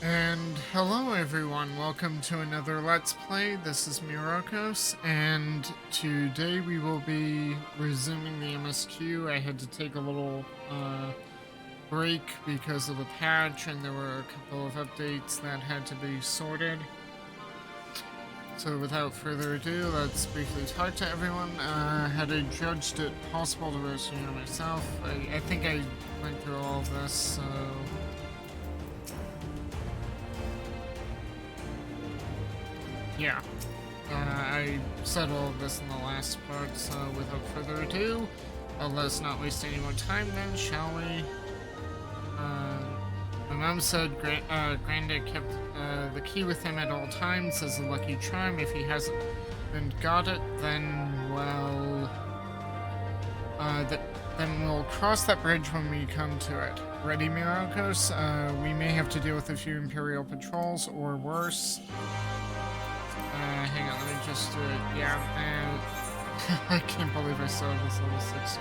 And hello everyone, welcome to another Let's Play. This is Myrokos, and today we will be resuming the MSQ. I had to take a little break because of the patch, and there were a couple of updates that had to be sorted. So without further ado, let's briefly talk to everyone. Had I judged it possible to resume myself, I think I went through all of this, so... yeah, I said all of this in the last part, so without further ado, let's not waste any more time then, shall we? My mom said Granddad kept the key with him at all times as a lucky charm. If he hasn't got it, then, well, then we'll cross that bridge when we come to it. Ready, Myrokos? We may have to deal with a few Imperial patrols, or worse. Hang on, let me just do it. Yeah, and I can't believe I saw this level 6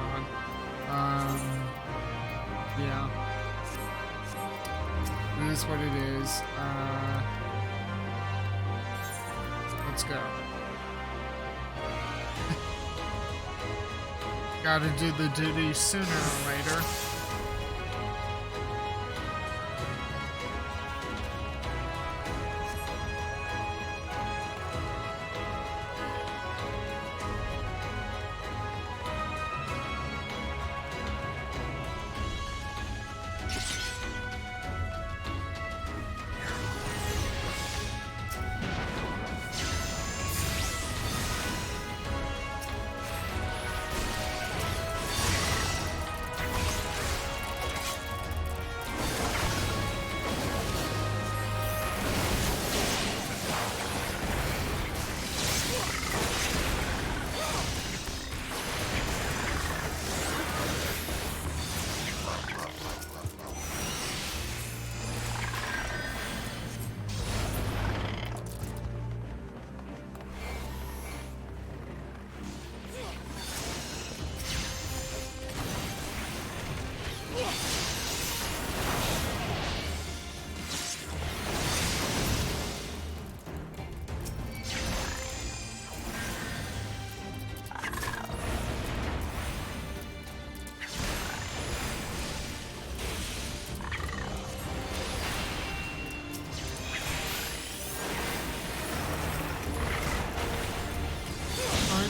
on. Yeah. It is what it is. Let's go. Gotta do the duty sooner or later.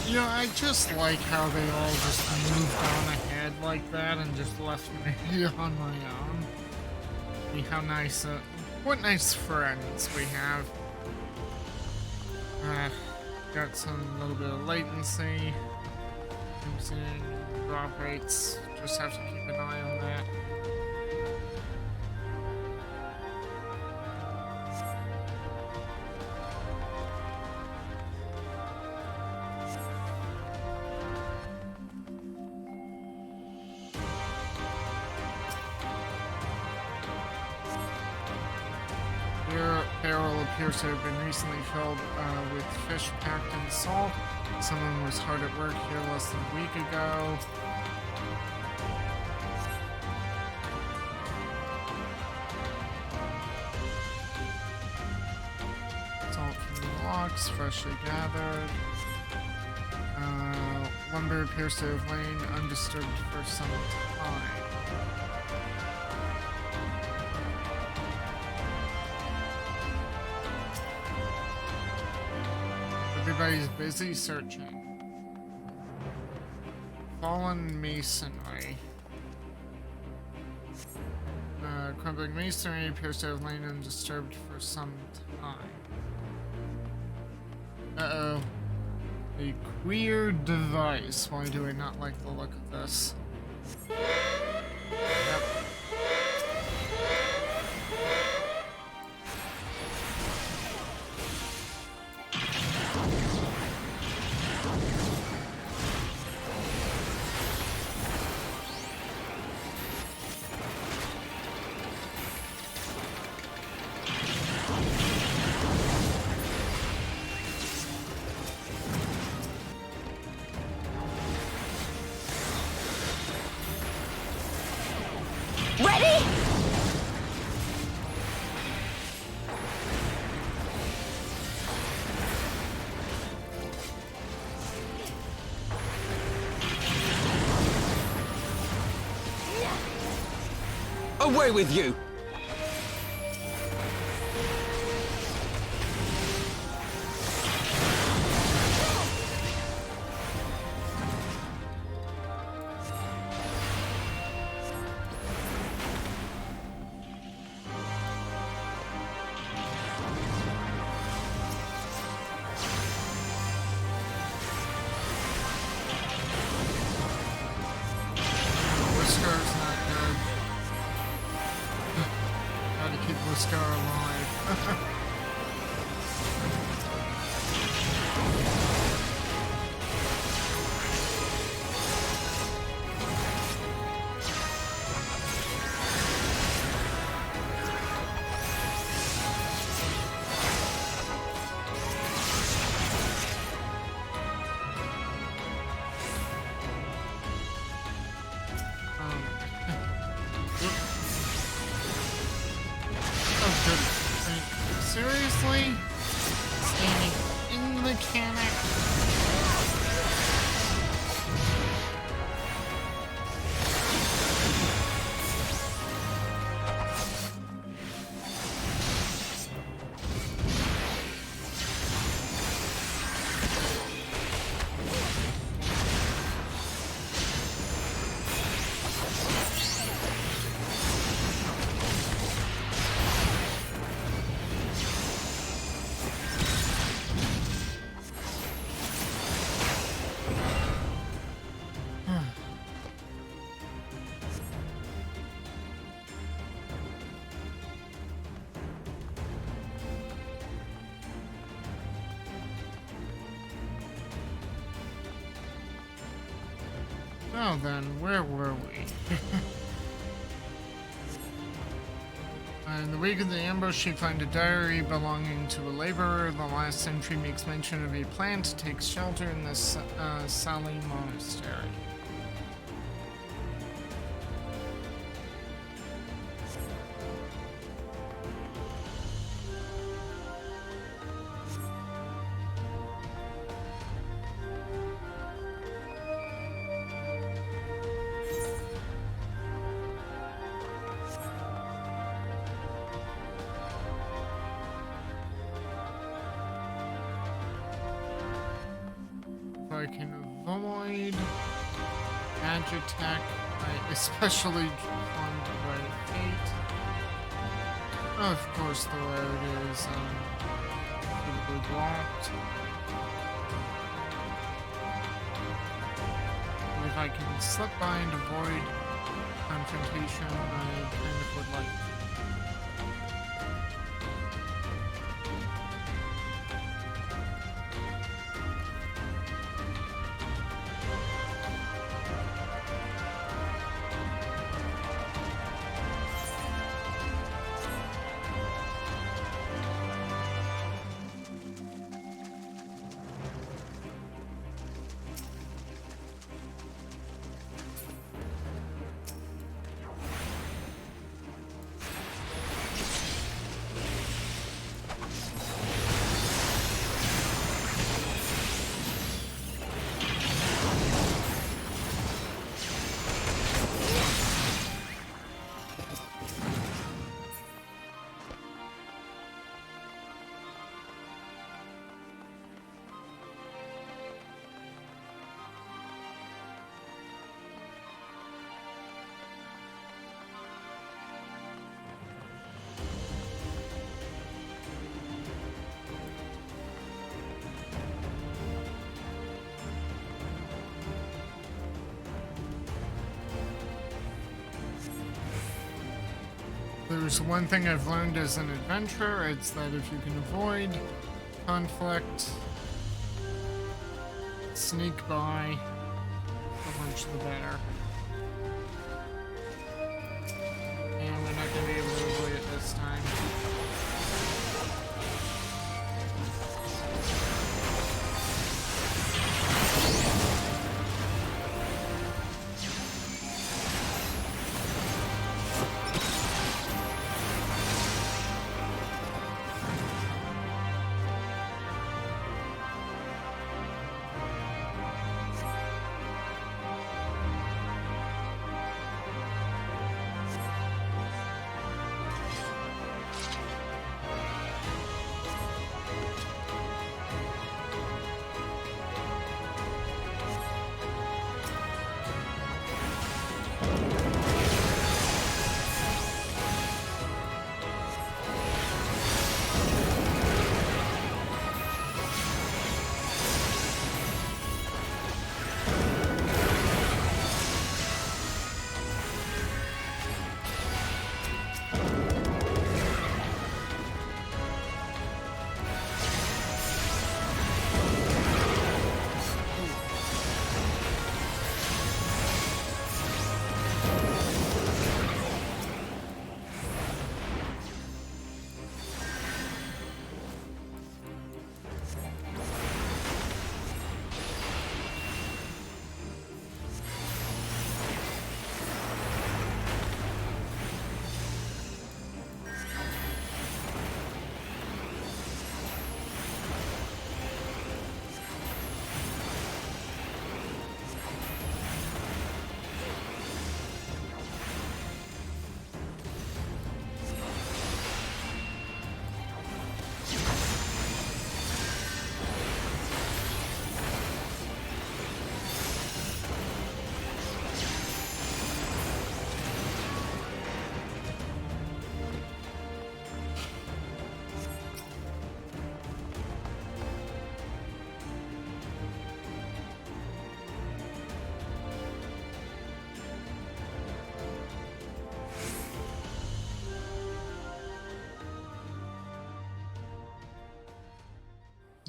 You know, I just like how they all just moved on ahead like that and just left me on my own. I mean, how nice, what nice friends we have. Got some little bit of latency. I'm seeing drop rates, just have to keep an eye on that. Barrel appears to have been recently filled with fish packed in salt. Someone was hard at work here less than a week ago. Salt from the logs, freshly gathered. Lumber appears to have lain undisturbed for some time. Everybody's busy searching. Fallen masonry. Crumbling masonry appears to have lain undisturbed for some time. Uh-oh. A queer device. Why do I not like the look of this? Yep. Away with you! Scar alive. Seriously? Standing in the mechanic? Well then, where were we? In the wake of the ambush, you find a diary belonging to a laborer. The last entry makes mention of a plan to take shelter in this Sali monastery. I can avoid edge attack, especially fond by fate. Of course, the road is completely blocked. But if I can slip by and avoid confrontation, I kind of would like to. There's one thing I've learned as an adventurer, it's that if you can avoid conflict, sneak by, so much the better. And we're not going to be able to avoid it this time.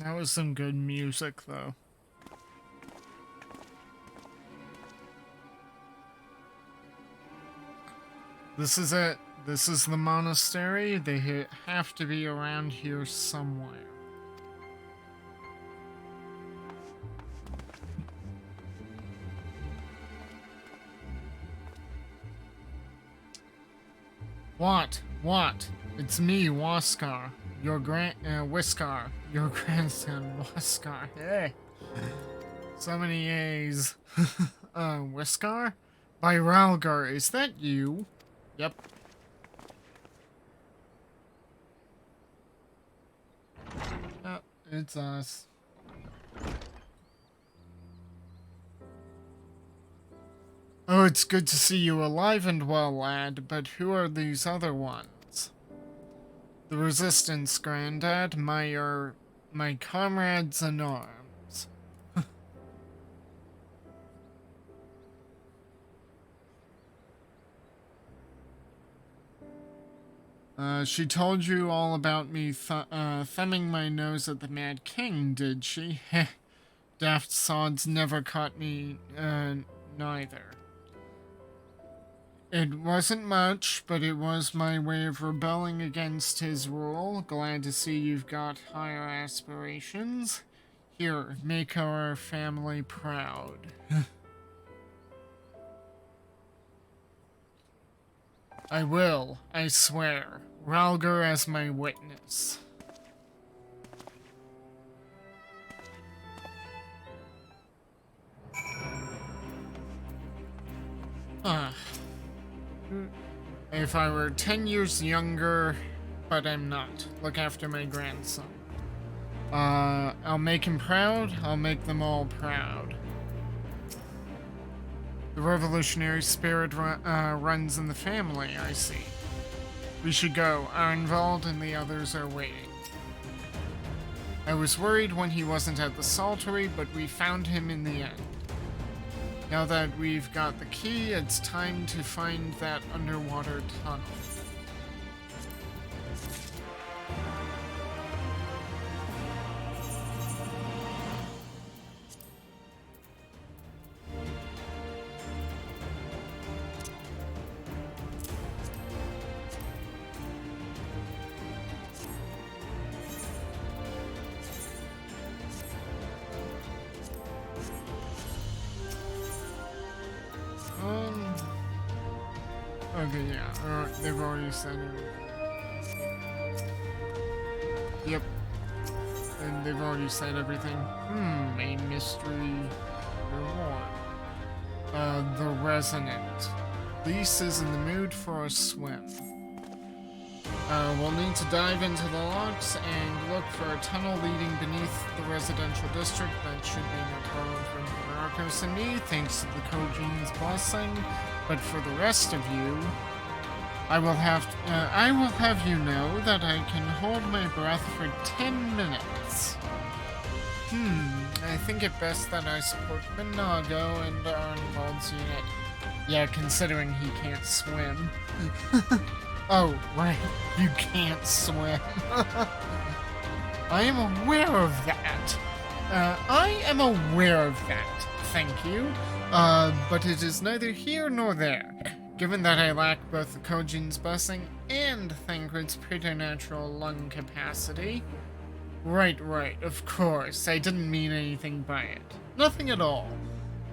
That was some good music, though. This is it. This is the monastery. They have to be around here somewhere. What? What? It's me, Waskar. Your Whiskar. Your grandson, Waskar. Hey. So many A's. Whiskar? By Ralgar, is that you? Yep. Oh, it's us. Oh, it's good to see you alive and well, lad, but who are these other ones? The Resistance, Grandad, my comrades in arms. She told you all about me thumbing my nose at the Mad King, did she? Heh. Daft sods never caught me, neither. It wasn't much, but it was my way of rebelling against his rule. Glad to see you've got higher aspirations. Here, make our family proud. I will, I swear. Ralgar as my witness. If I were 10 years younger, but I'm not. Look after my grandson. I'll make him proud, I'll make them all proud. The revolutionary spirit runs in the family, I see. We should go. Arnvald and the others are waiting. I was worried when he wasn't at the Saltery, but we found him in the end. Now that we've got the key, it's time to find that underwater tunnel. Okay, yeah, they've already said it. Yep. And they've already said everything. A mystery reward. The Resonant. Lise is in the mood for a swim. We'll need to dive into the locks and look for a tunnel leading beneath the residential district. That should be no problem for Myrokos and me, thanks to the Kojin's blessing. But for the rest of you, I will have you know that I can hold my breath for 10 minutes. I think it best that I support Minago and Arnvald's unit. Yeah, considering he can't swim. Oh, right, you can't swim. I am aware of that. Thank you. But it is neither here nor there. Given that I lack both the Kojin's blessing and Thancred's preternatural lung capacity. Right, of course. I didn't mean anything by it. Nothing at all.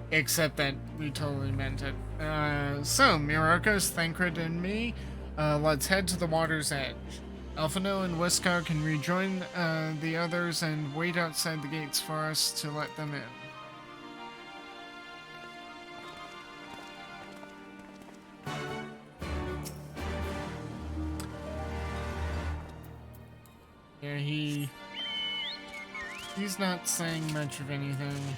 Except that we totally meant it. So, Myrokos, Thancred, and me, let's head to the water's edge. Alphino and Whiskar can rejoin the others and wait outside the gates for us to let them in. Yeah, he's not saying much of anything.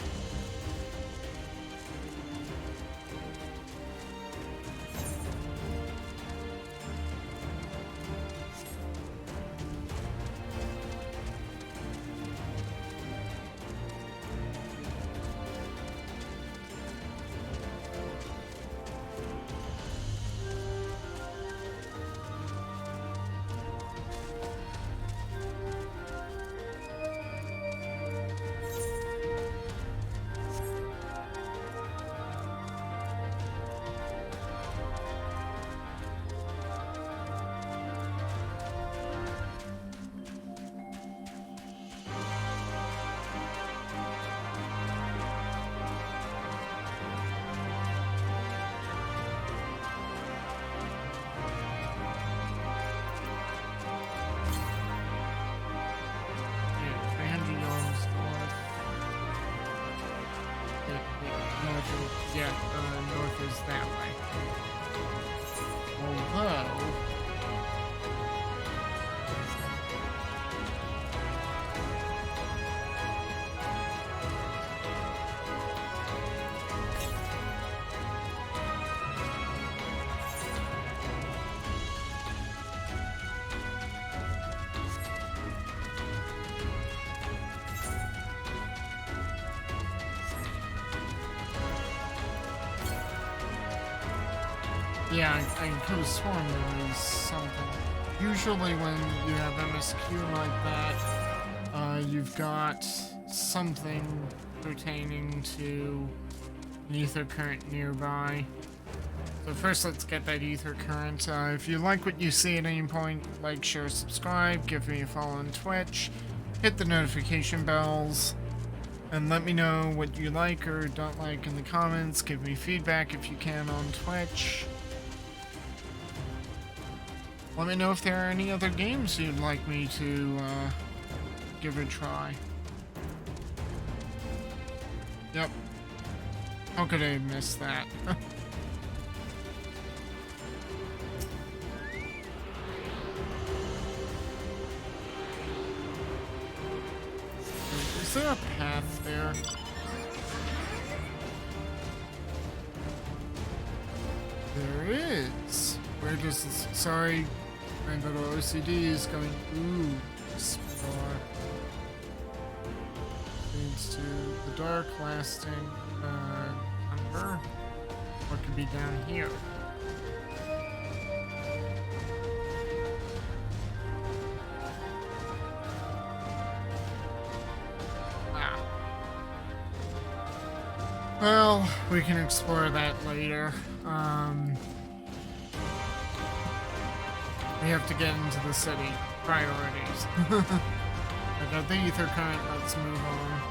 Yeah, I could have sworn there was something. Usually when you have MSQ like that, you've got something pertaining to an ether current nearby. So first let's get that ether current. If you like what you see at any point, like, share, subscribe, give me a follow on Twitch, hit the notification bells, and let me know what you like or don't like in the comments. Give me feedback if you can on Twitch. Let me know if there are any other games you'd like me to give a try. Yep. How could I have missed that? Is there a path there? There is. Where does this... Sorry, my little OCD is going... Ooh, explore. Leads to the dark lasting number. What could be down here? Well, we can explore that later. We have to get into the city. Priorities. I got the ether current, let's move on.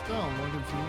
Still, what if you...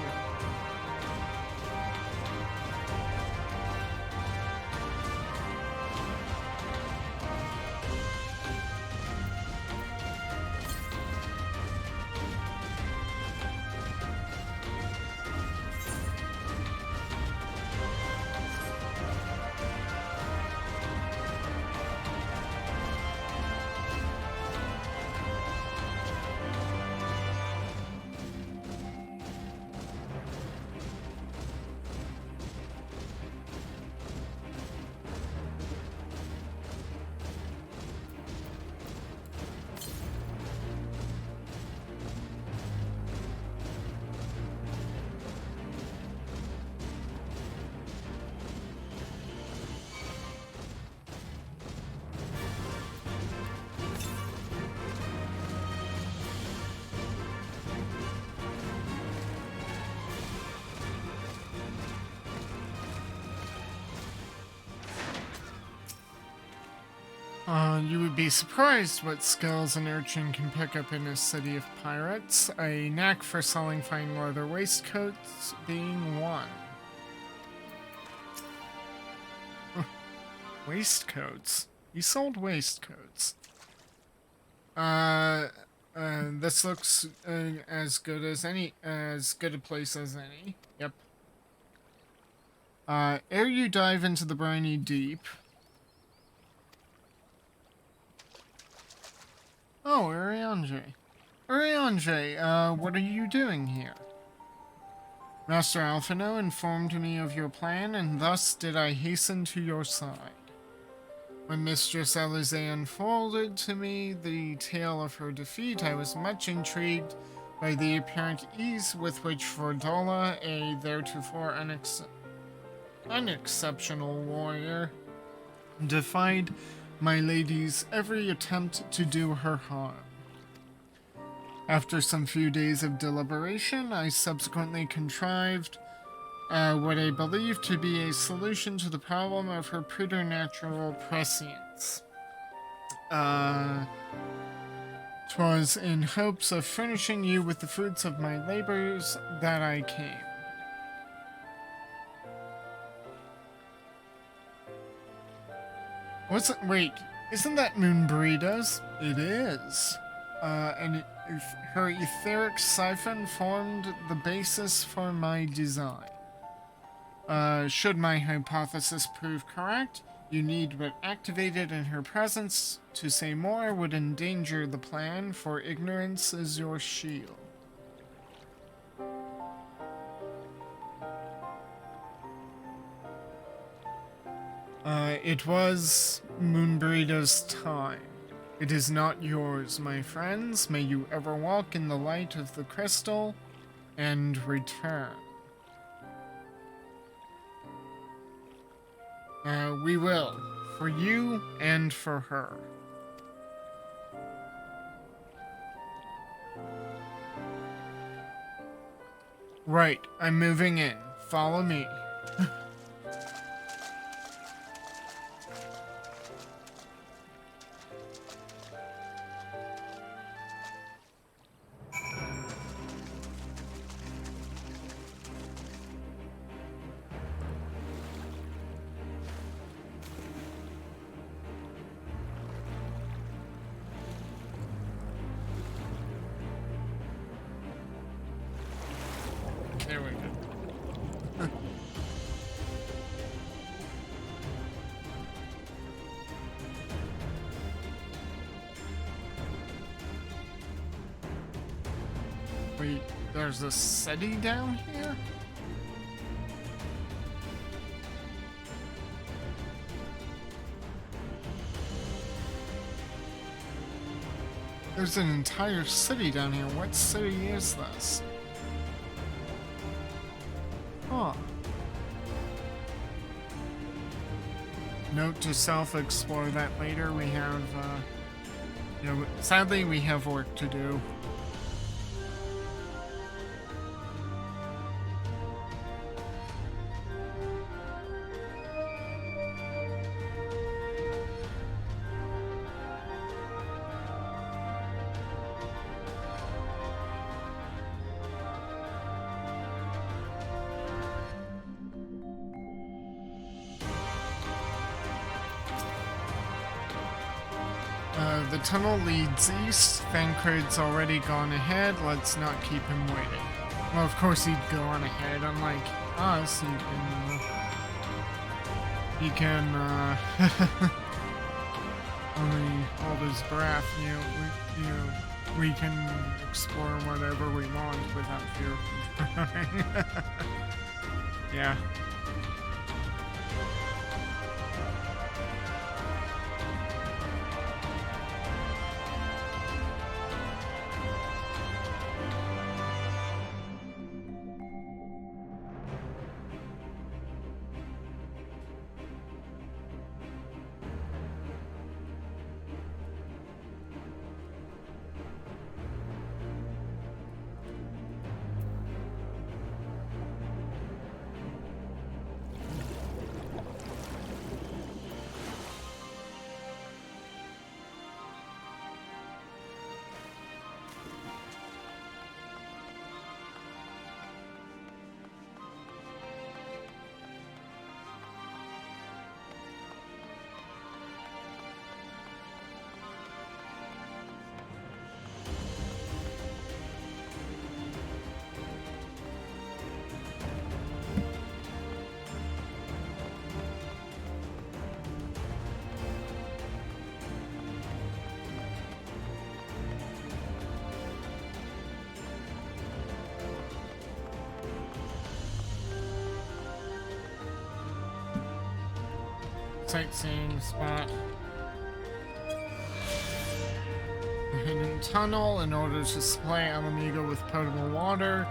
You would be surprised what skills an urchin can pick up in a city of pirates. A knack for selling fine leather waistcoats being one. Waistcoats? He sold waistcoats. This looks as good a place as any. Yep. Ere you dive into the briny deep... Oh, Ariandre. Ariandre, what are you doing here? Master Alphino informed me of your plan, and thus did I hasten to your side. When Mistress Alize unfolded to me the tale of her defeat, I was much intrigued by the apparent ease with which Fordola, a theretofore unexceptional warrior, defied my lady's every attempt to do her harm. After some few days of deliberation, I subsequently contrived what I believe to be a solution to the problem of her preternatural prescience. 'Twas in hopes of furnishing you with the fruits of my labors that I came. Wait, isn't that Moonbreeda's? It is. Her etheric siphon formed the basis for my design. Should my hypothesis prove correct, you need but activate it in her presence. To say more would endanger the plan, for ignorance is your shield. It was Moonbreeda's time. It is not yours, my friends. May you ever walk in the light of the crystal and return. We will. For you and for her. Right, I'm moving in. Follow me. There we go. Wait, there's a city down here? There's an entire city down here. What city is this? Huh. Note to self, explore that later. We have, sadly we have work to do. The tunnel leads east. Thancred's already gone ahead. Let's not keep him waiting. Well, of course he'd go on ahead. Unlike us, he can only hold his breath. We can explore whatever we want without fear of drowning. Yeah. Sightseeing spot. A hidden tunnel in order to supply Alamigo with potable water.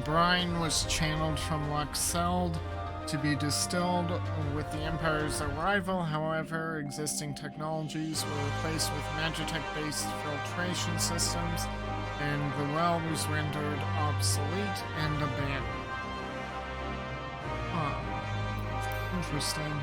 Brine was channeled from Luxeld to be distilled with the Empire's arrival. However, existing technologies were replaced with Magitech-based filtration systems, and the well was rendered obsolete and abandoned. Huh. Interesting.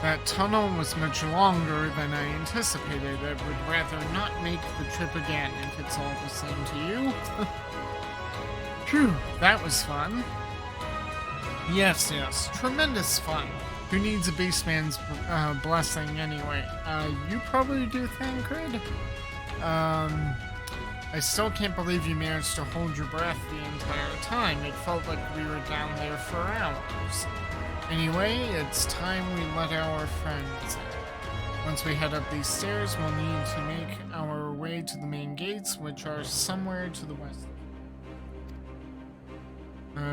That tunnel was much longer than I anticipated. I would rather not make the trip again if it's all the same to you. Phew, that was fun. Yes, tremendous fun. Who needs a beastman's blessing anyway? You probably do, Thancred. I still can't believe you managed to hold your breath the entire time. It felt like we were down there for hours. Anyway, it's time we let our friends in. Once we head up these stairs, we'll need to make our way to the main gates, which are somewhere to the west.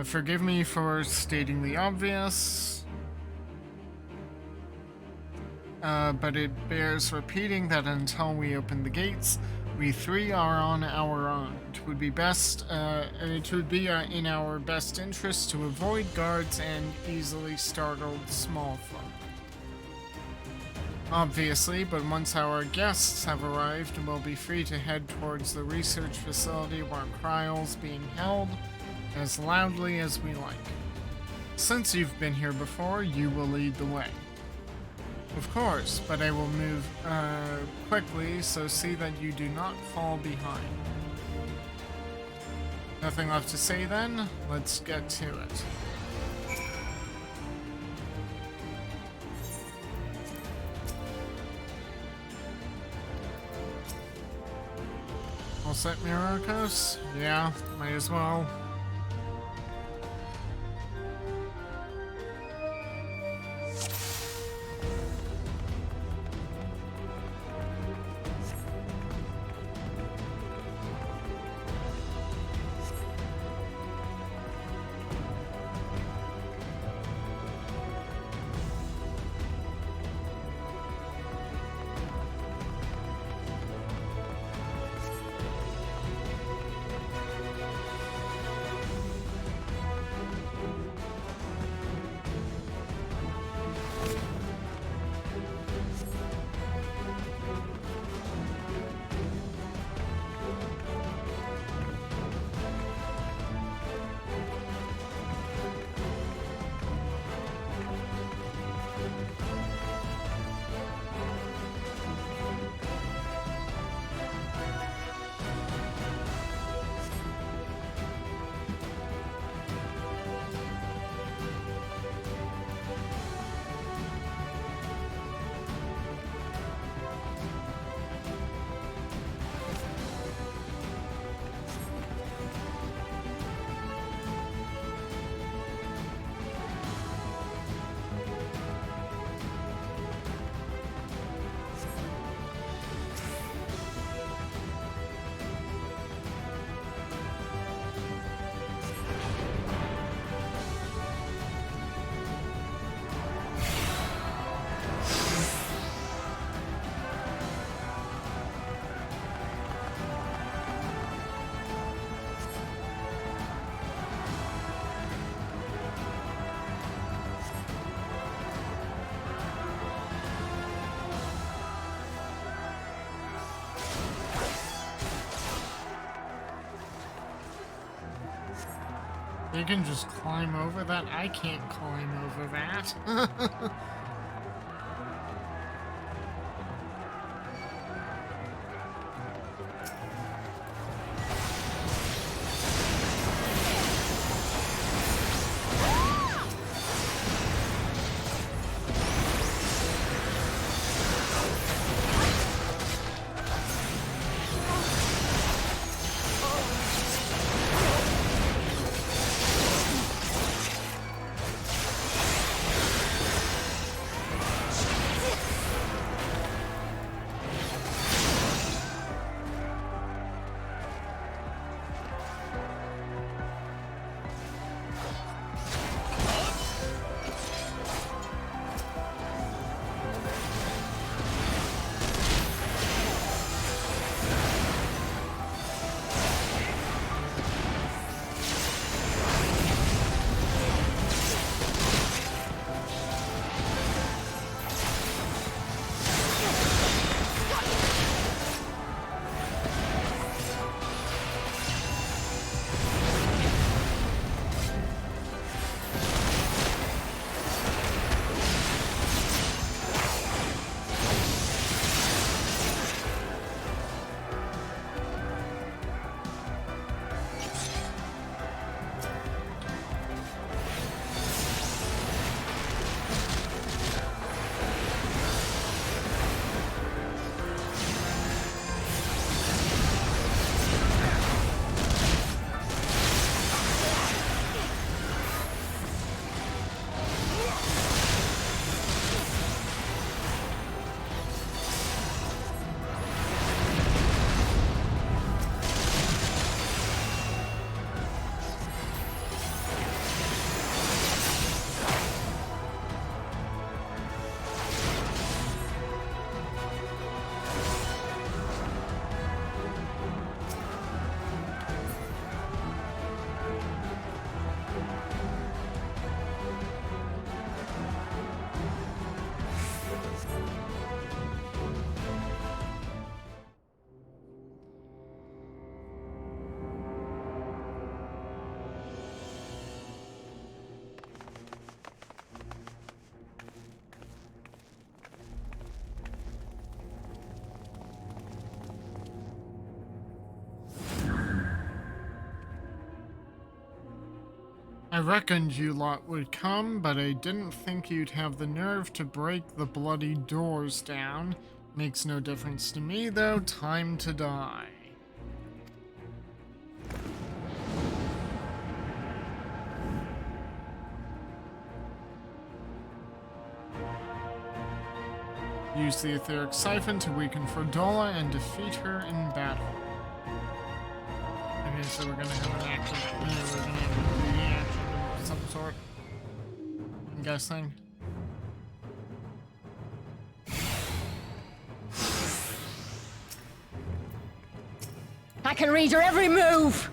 Forgive me for stating the obvious. but it bears repeating that until we open the gates, we three are on our own. It would be in our best interest to avoid guards and easily startled small folk. Obviously, but once our guests have arrived, we'll be free to head towards the research facility where trials being held as loudly as we like. Since you've been here before, you will lead the way. Of course, but I will move quickly, so see that you do not fall behind. Nothing left to say then, let's get to it. All set, Myrokos? Yeah, might as well. You can just climb over that? I can't climb over that. reckoned you lot would come, but I didn't think you'd have the nerve to break the bloody doors down. Makes no difference to me, though. Time to die. Use the etheric siphon to weaken Frodola and defeat her in battle. Okay, so we're gonna have an action. We're gonna have a reading action of some sort. I'm guessing. I can read your every move!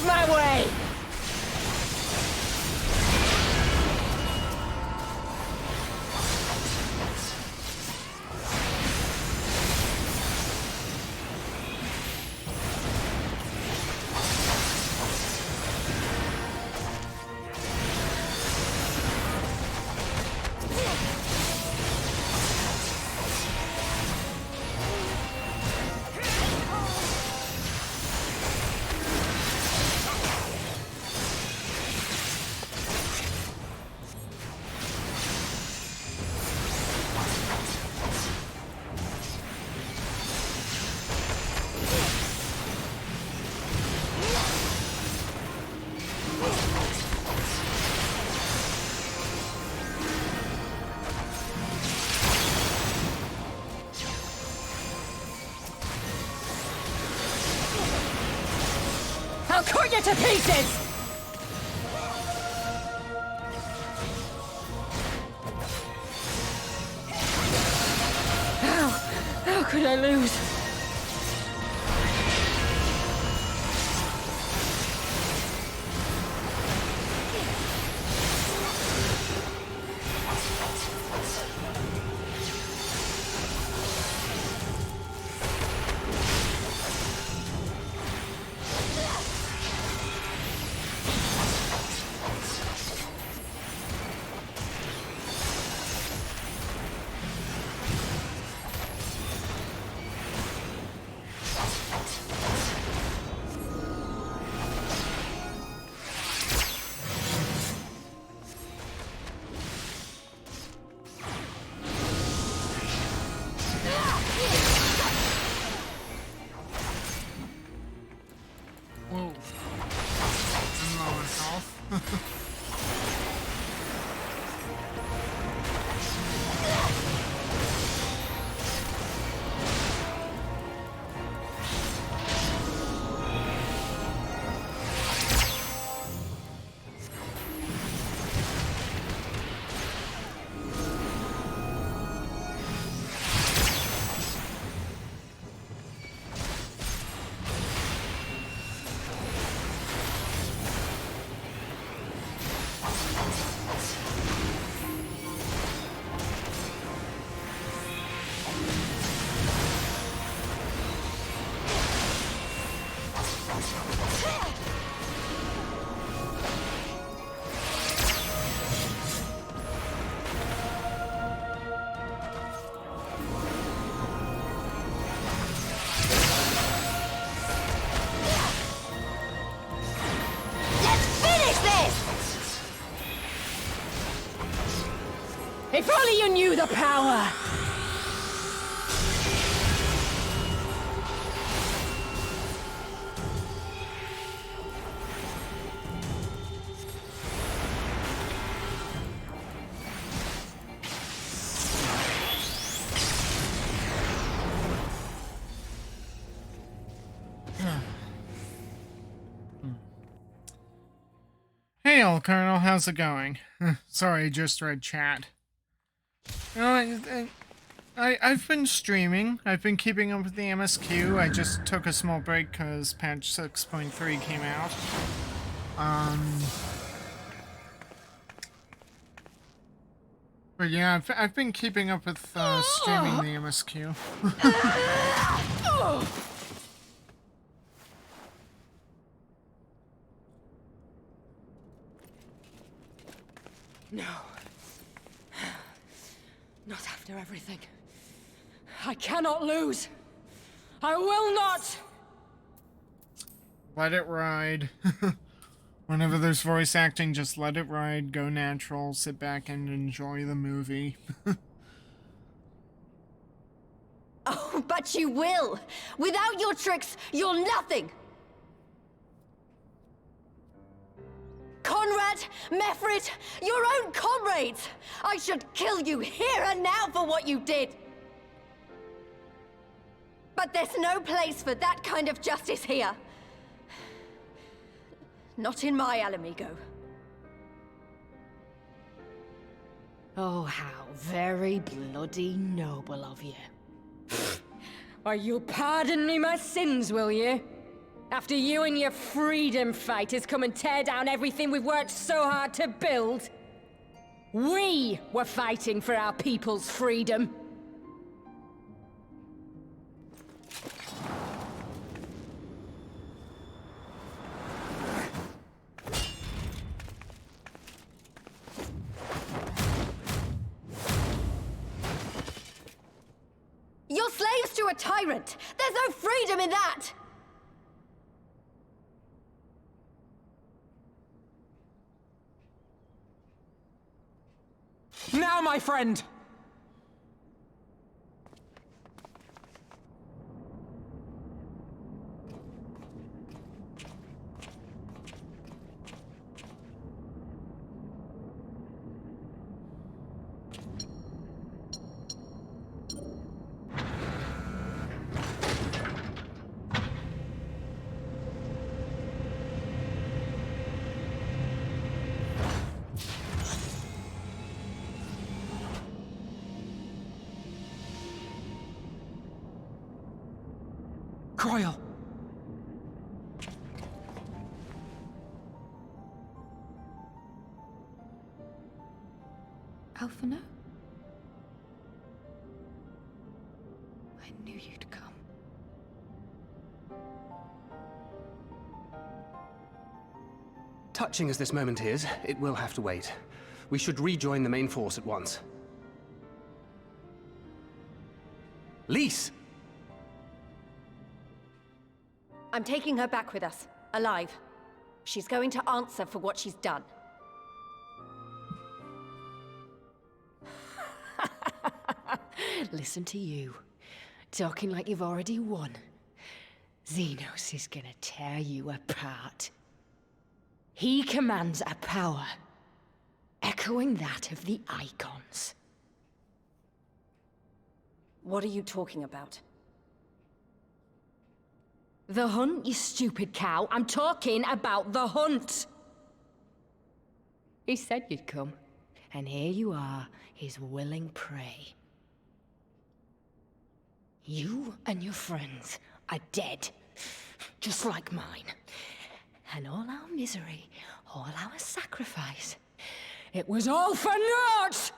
My way! I'll cut you to pieces! How could I lose? Whoa. I'm low on health. If only you knew the power! Hail, Colonel. How's it going? Sorry, I just read chat. I've been streaming. I've been keeping up with the MSQ. I just took a small break because patch 6.3 came out. But yeah, I've been keeping up with streaming the MSQ. No. Not after everything. I cannot lose. I will not! Let it ride. Whenever there's voice acting, just let it ride, go natural, sit back and enjoy the movie. Oh, but you will! Without your tricks, you're nothing! Conrad, Mefrit, your own comrades! I should kill you here and now for what you did! But there's no place for that kind of justice here. Not in my Alamigo. Oh, how very bloody noble of you. Why, you'll pardon me my sins, will you? After you and your freedom fighters come and tear down everything we've worked so hard to build? We were fighting for our people's freedom. You're slaves to a tyrant! There's no freedom in that! Now, my friend! Croyle! Alphino? I knew you'd come. Touching as this moment is, it will have to wait. We should rejoin the main force at once. Lise! I'm taking her back with us, alive. She's going to answer for what she's done. Listen to you, talking like you've already won. Xenos is gonna tear you apart. He commands a power, echoing that of the Icons. What are you talking about? The hunt, you stupid cow. I'm talking about the hunt. He said you'd come, and here you are, his willing prey. You and your friends are dead, just like mine. And all our misery, all our sacrifice, it was all for naught!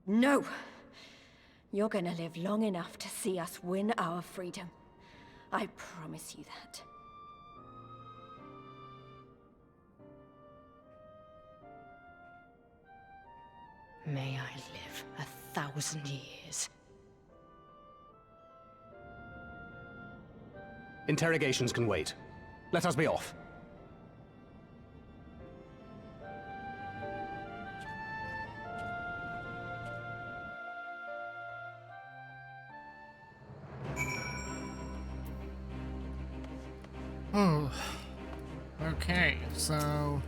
No! You're gonna live long enough to see us win our freedom. I promise you that. May I live 1,000 years. Interrogations can wait. Let us be off. Oh. Okay, so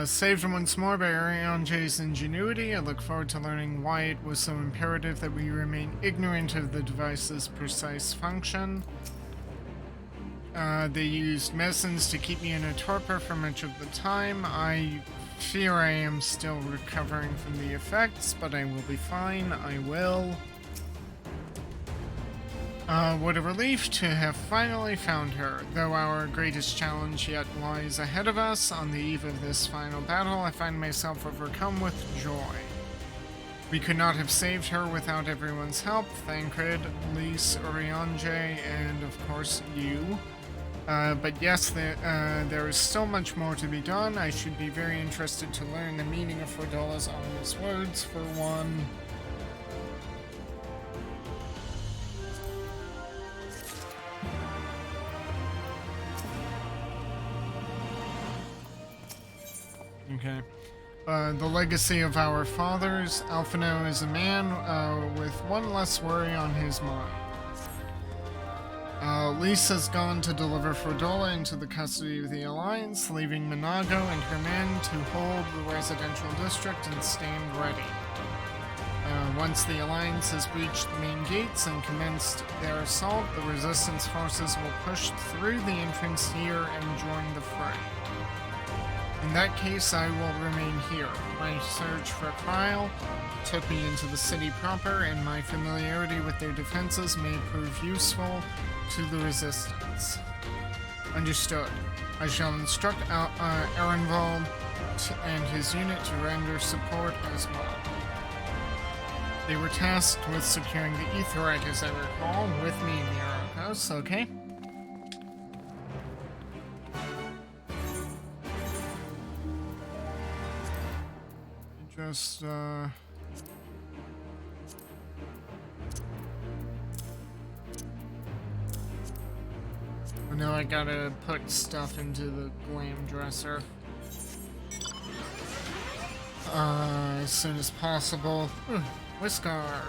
Saved once more by Orionje's ingenuity, I look forward to learning why it was so imperative that we remain ignorant of the device's precise function. They used medicines to keep me in a torpor for much of the time. I fear I am still recovering from the effects, but I will be fine. I will. What a relief to have finally found her. Though our greatest challenge yet lies ahead of us, on the eve of this final battle, I find myself overcome with joy. We could not have saved her without everyone's help. Thancred, Lise, Orionje, and of course you. But yes, there is still much more to be done. I should be very interested to learn the meaning of Fordola's ominous words, for one. Okay. The legacy of our fathers. Alphino is a man with one less worry on his mind. Lise has gone to deliver Fordola into the custody of the Alliance, leaving Minago and her men to hold the residential district and stand ready. Once the Alliance has breached the main gates and commenced their assault, the Resistance forces will push through the entrance here and join the fray. In that case, I will remain here. My search for Krile took me into the city proper, and my familiarity with their defenses may prove useful to the Resistance. Understood. I shall instruct Ehrenwald and his unit to render support as well. They were tasked with securing the Aetherite, as I recall, with me, Myrokos, okay? Just, I know I gotta put stuff into the glam dresser. As soon as possible. Whiskar!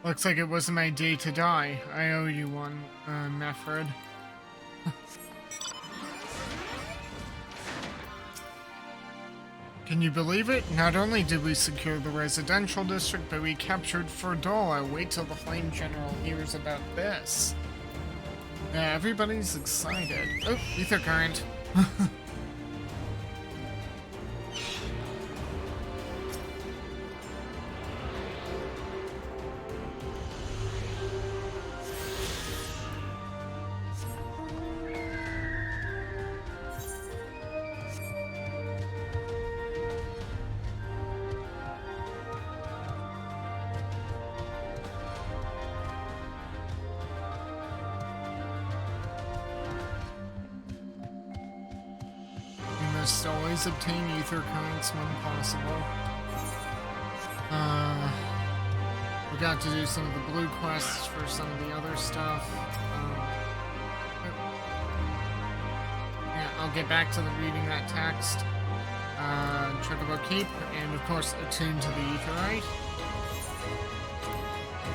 Looks like it wasn't my day to die. I owe you one, Mefred. Can you believe it? Not only did we secure the residential district, but we captured Fordola. Wait till the Flame General hears about this. Yeah, everybody's excited. Oh, ether current. Always obtain ether currents when possible. We got to do some of the blue quests for some of the other stuff. Yeah, I'll get back to reading that text. Chocobo Keep, and of course attune to the Aetherite.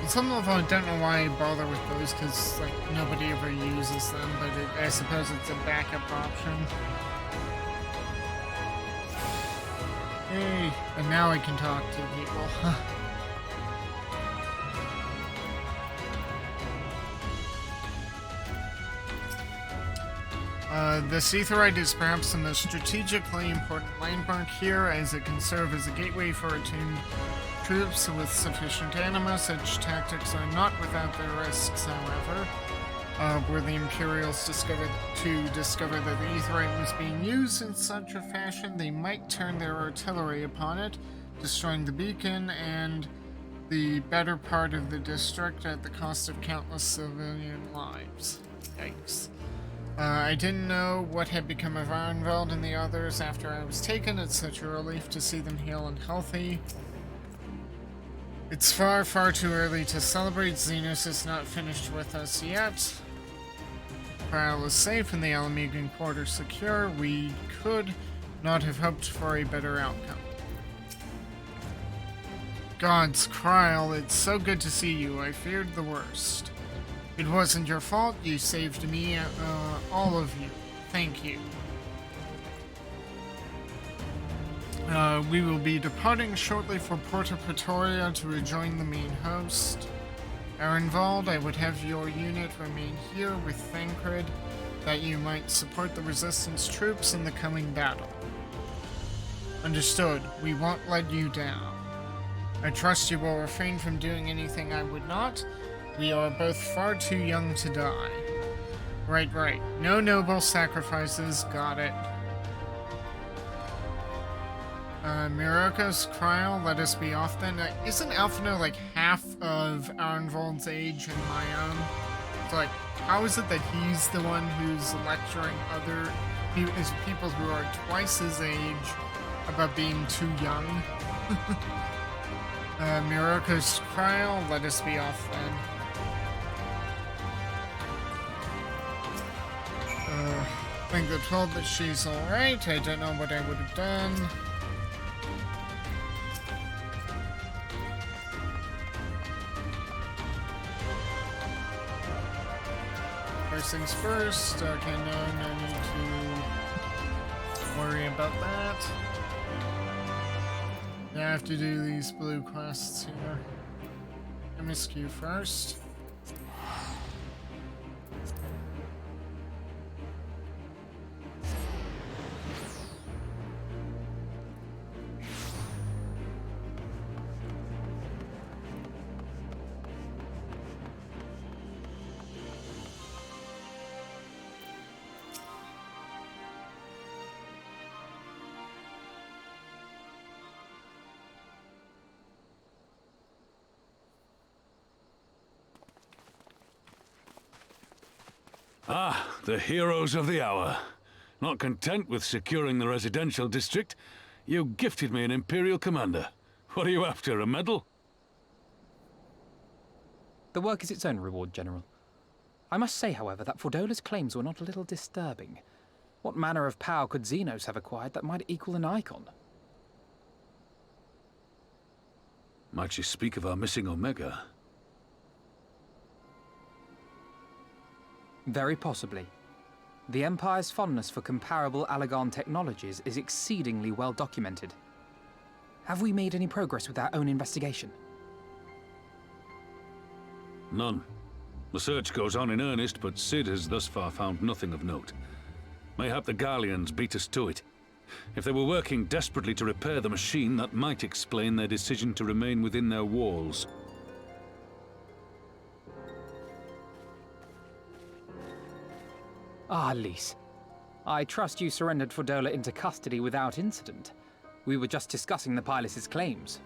On some level, I don't know why I bother with those, because like nobody ever uses them, but I suppose it's a backup option. Hey, and now I can talk to people. This Aetherite is perhaps the most strategically important landmark here, as it can serve as a gateway for attuned troops with sufficient anima. Such tactics are not without their risks, however. Were the Imperials discover that the Aetherite was being used in such a fashion, they might turn their artillery upon it, destroying the beacon and the better part of the district at the cost of countless civilian lives. Yikes. I didn't know what had become of Ehrenwald and the others after I was taken. It's such a relief to see them heal and healthy. It's far, far too early to celebrate. Xenos is not finished with us yet. Krile is safe and the Alamegan quarter secure. We could not have hoped for a better outcome. Gods, Krile, it's so good to see you. I feared the worst. It wasn't your fault. You saved me, all of you. Thank you. We will be departing shortly for Porta Pretoria to rejoin the main host. Arenvald, I would have your unit remain here with Thancred, that you might support the resistance troops in the coming battle. Understood. We won't let you down. I trust you will refrain from doing anything I would not. We are both far too young to die. Right. No noble sacrifices. Got it. Myrokos Cryle, let us be off then. Isn't Alphino like half of Arenvald's age and my own? So like, how is it that he's the one who's lecturing other people who are twice his age about being too young? Myrokos Cryle, let us be off then. I think they're told that she's alright. I don't know what I would have done. First things first. Okay, no need to worry about that. I have to do these blue quests here. MSQ first. Ah, the heroes of the hour. Not content with securing the residential district, you gifted me an Imperial Commander. What are you after, a medal? The work is its own reward, General. I must say, however, that Fordola's claims were not a little disturbing. What manner of power could Xenos have acquired that might equal an icon? Might she speak of our missing Omega? Very possibly. The Empire's fondness for comparable Allagan technologies is exceedingly well documented. Have we made any progress with our own investigation? None. The search goes on in earnest, but Sid has thus far found nothing of note. Mayhap the Garleans beat us to it. If they were working desperately to repair the machine, that might explain their decision to remain within their walls. Ah, Lys. I trust you surrendered Fordola into custody without incident. We were just discussing the pilot's claims.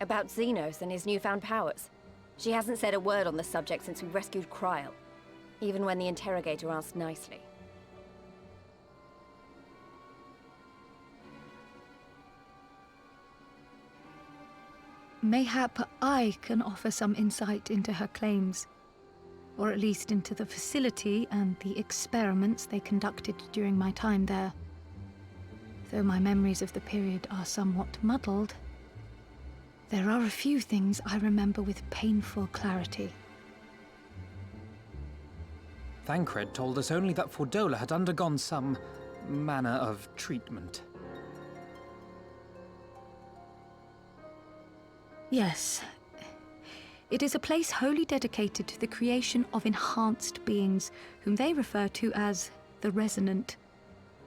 About Xenos and his newfound powers. She hasn't said a word on the subject since we rescued Cryle, even when the interrogator asked nicely. Mayhap I can offer some insight into her claims, or at least into the facility and the experiments they conducted during my time there. Though my memories of the period are somewhat muddled, there are a few things I remember with painful clarity. Thancred told us only that Fordola had undergone some manner of treatment. Yes. It is a place wholly dedicated to the creation of enhanced beings, whom they refer to as the Resonant.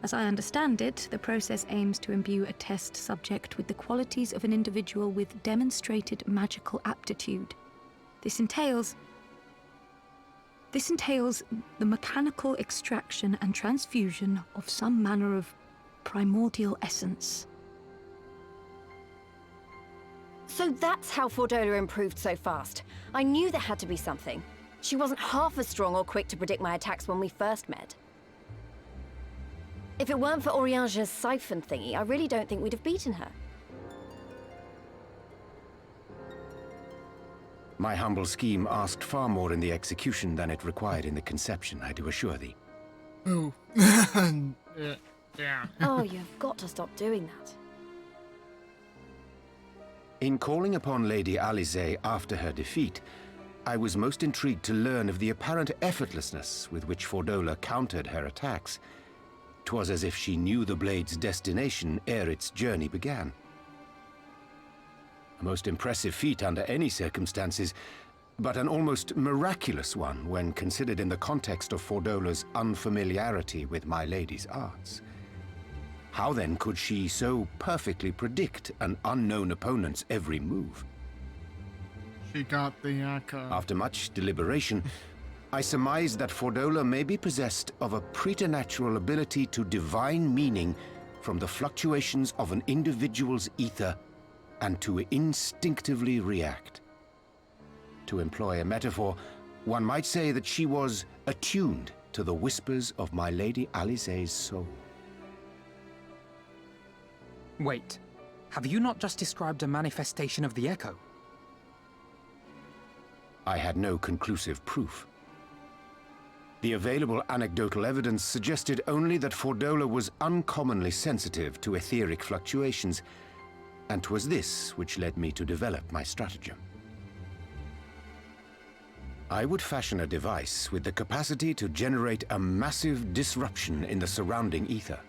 As I understand it, the process aims to imbue a test subject with the qualities of an individual with demonstrated magical aptitude. This entails the mechanical extraction and transfusion of some manner of primordial essence. So that's how Fordola improved so fast. I knew there had to be something. She wasn't half as strong or quick to predict my attacks when we first met. If it weren't for Oriange's siphon thingy, I really don't think we'd have beaten her. My humble scheme asked far more in the execution than it required in the conception, I do assure thee. Ooh. Yeah. Oh, you've got to stop doing that. In calling upon Lady Alisaie after her defeat, I was most intrigued to learn of the apparent effortlessness with which Fordola countered her attacks. 'Twas as if she knew the blade's destination ere its journey began. A most impressive feat under any circumstances, but an almost miraculous one when considered in the context of Fordola's unfamiliarity with my lady's arts. How then could she so perfectly predict an unknown opponent's every move? She got the echo. After much deliberation, I surmised that Fordola may be possessed of a preternatural ability to divine meaning from the fluctuations of an individual's ether and to instinctively react. To employ a metaphor, one might say that she was attuned to the whispers of my Lady Alisaie's soul. Wait, have you not just described a manifestation of the Echo? I had no conclusive proof. The available anecdotal evidence suggested only that Fordola was uncommonly sensitive to etheric fluctuations, and 'twas this which led me to develop my stratagem. I would fashion a device with the capacity to generate a massive disruption in the surrounding ether.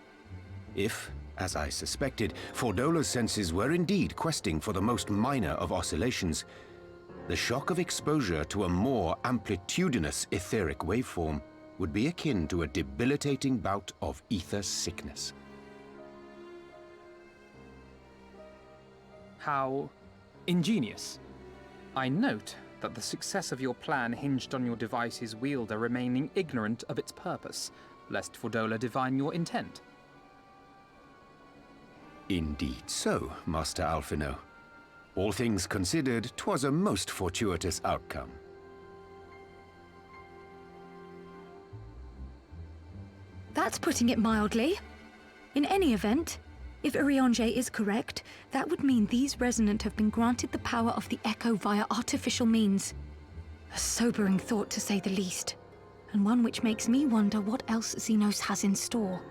If, as I suspected, Fordola's senses were indeed questing for the most minor of oscillations, the shock of exposure to a more amplitudinous etheric waveform would be akin to a debilitating bout of ether sickness. How ingenious. I note that the success of your plan hinged on your device's wielder remaining ignorant of its purpose, lest Fordola divine your intent. Indeed so, Master Alphino. All things considered, 'twas a most fortuitous outcome. That's putting it mildly. In any event, if Urianger is correct, that would mean these Resonant have been granted the power of the Echo via artificial means. A sobering thought, to say the least, and one which makes me wonder what else Xenos has in store.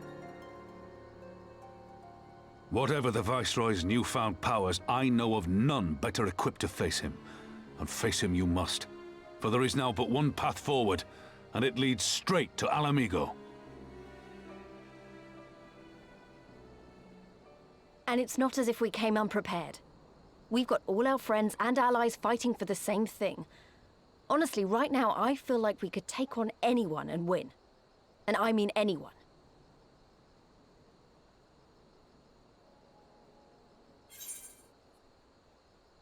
Whatever the Viceroy's newfound powers, I know of none better equipped to face him. And face him you must. For there is now but one path forward, and it leads straight to Alamigo. And it's not as if we came unprepared. We've got all our friends and allies fighting for the same thing. Honestly, right now, I feel like we could take on anyone and win. And I mean anyone.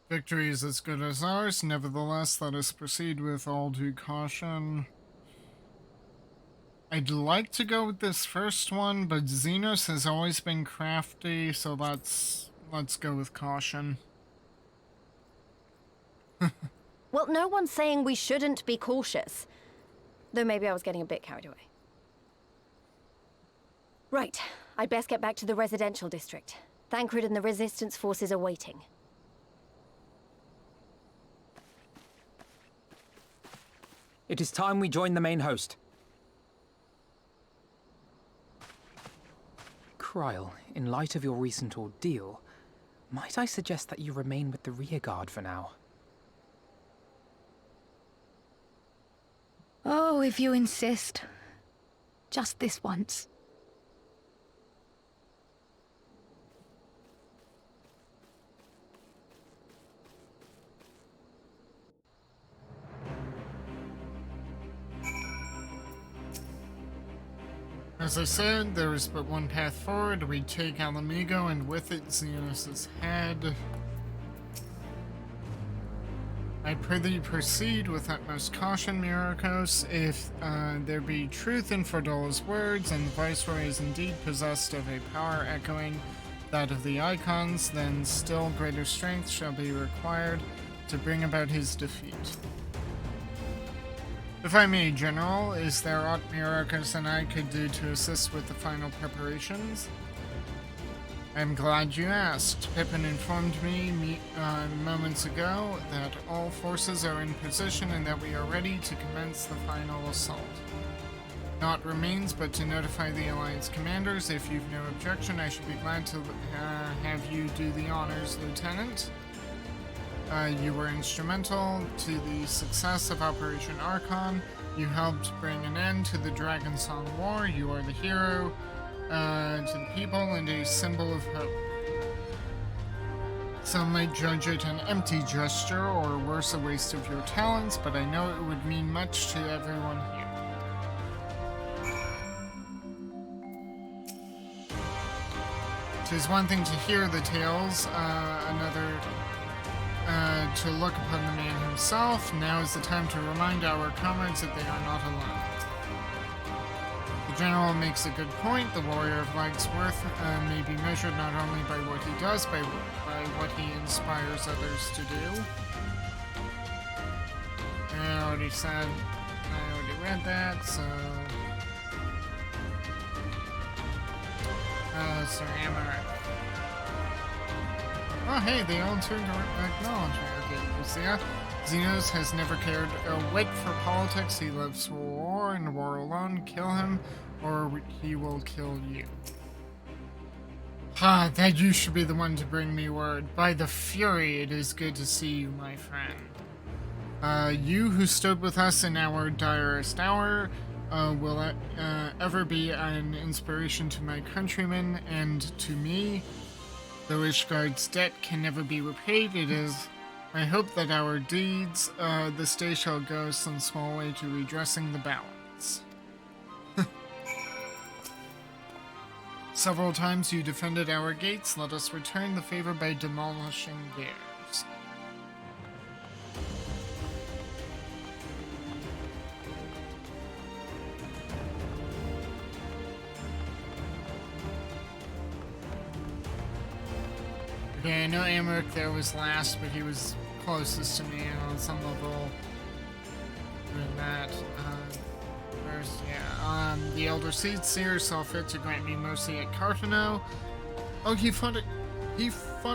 Victory is as good as ours. Nevertheless, let us proceed with all due caution. I'd like to go with this first one, but Xenos has always been crafty, so let's go with caution. Well, no one's saying we shouldn't be cautious. Though maybe I was getting a bit carried away. Right, I'd best get back to the residential district. Thancred and the Resistance forces are waiting. It is time we join the main host. Kryl, in light of your recent ordeal, might I suggest that you remain with the rearguard for now? Oh, if you insist. Just this once. As I said, there is but one path forward. We take Alamigo, and with it, Xenos' head. I prithee proceed with utmost caution, Myrokos. If there be truth in Fordola's words, and the Viceroy is indeed possessed of a power echoing that of the Icons, then still greater strength shall be required to bring about his defeat. If I may, General, is there aught Myrokos and I could do to assist with the final preparations? I am glad you asked. Pippin informed me moments ago that all forces are in position and that we are ready to commence the final assault. Naught remains but to notify the Alliance commanders. If you've no objection, I should be glad to have you do the honors, Lieutenant. You were instrumental to the success of Operation Archon. You helped bring an end to the Dragon Song War. You are the hero to the people and a symbol of hope. Some might judge it an empty gesture, or worse, a waste of your talents, but I know it would mean much to everyone here. 'Tis one thing to hear the tales, another to look upon the man himself. Now is the time to remind our comrades that they are not alone. The general makes a good point. The warrior of life's worth may be measured not only by what he does, by what he inspires others to do. I already read that, so... Sir Amaranth. Oh, hey, they all turned to acknowledge me. Okay, Lucia. Xenos has never cared a whit for politics. He loves war and war alone. Kill him, or he will kill you. Ha, that you should be the one to bring me word. By the Fury, it is good to see you, my friend. You who stood with us in our direst hour will ever be an inspiration to my countrymen and to me. Though Ishgard's debt can never be repaid, it is my hope that our deeds this day shall go some small way to redressing the balance. Several times you defended our gates. Let us return the favor by demolishing theirs. Okay, I know Amric there was last, but he was closest to me on some level. Doing that. First, yeah. The Elder Seer saw fit to grant me mercy at Cartano. Oh, he fought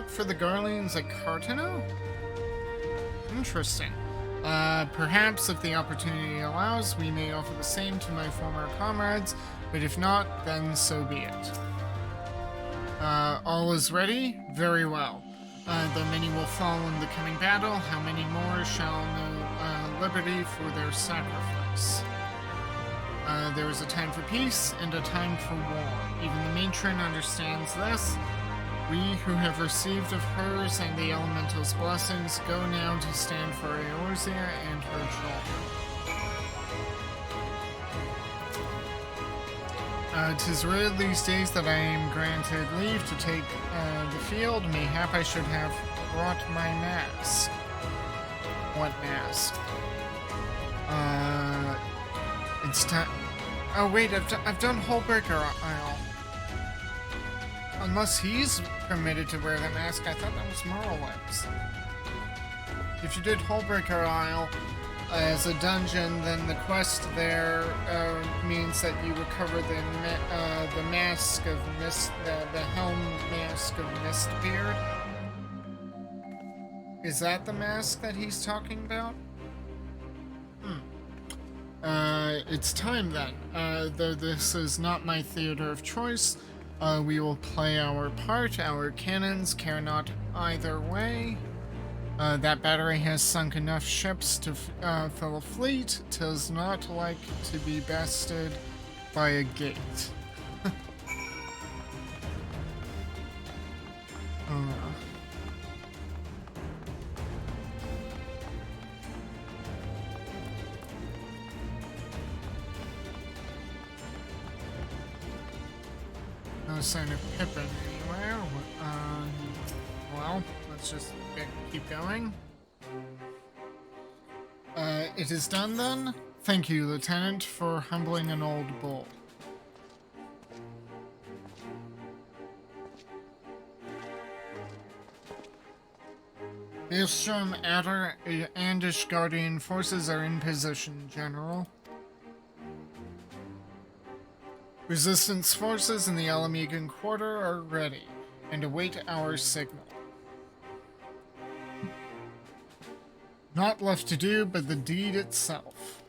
for the Garleans at Cartano? Interesting. Perhaps if the opportunity allows, we may offer the same to my former comrades, but if not, then so be it. All is ready? Very well. Though many will fall in the coming battle, how many more shall know liberty for their sacrifice? There is a time for peace and a time for war. Even the matron understands this. We who have received of hers and the elemental's blessings go now to stand for Eorzea and her children. 'Tis rare these days that I am granted leave to take the field. Mayhap I should have brought my mask. What mask? It's time. Oh wait, I've done Hullbreaker Isle. Unless he's permitted to wear the mask, I thought that was Merlin's. If you did Hullbreaker Isle as a dungeon, then the quest there means that you recover the mask of Mist, the helm mask of Mistbeard. Is that the mask that he's talking about? It's time then. Though this is not my theater of choice, we will play our part. Our cannons care not either way. That battery has sunk enough ships to fill a fleet. 'Tis not like to be bested by a gate. No sign of Pippin anywhere. Well, let's just keep going. It is done then? Thank you, Lieutenant, for humbling an old bull. Maelstrom, Adder, and Ishgardian forces are in position, General. Resistance forces in the Alamegan Quarter are ready and await our signal. Not left to do but the deed itself.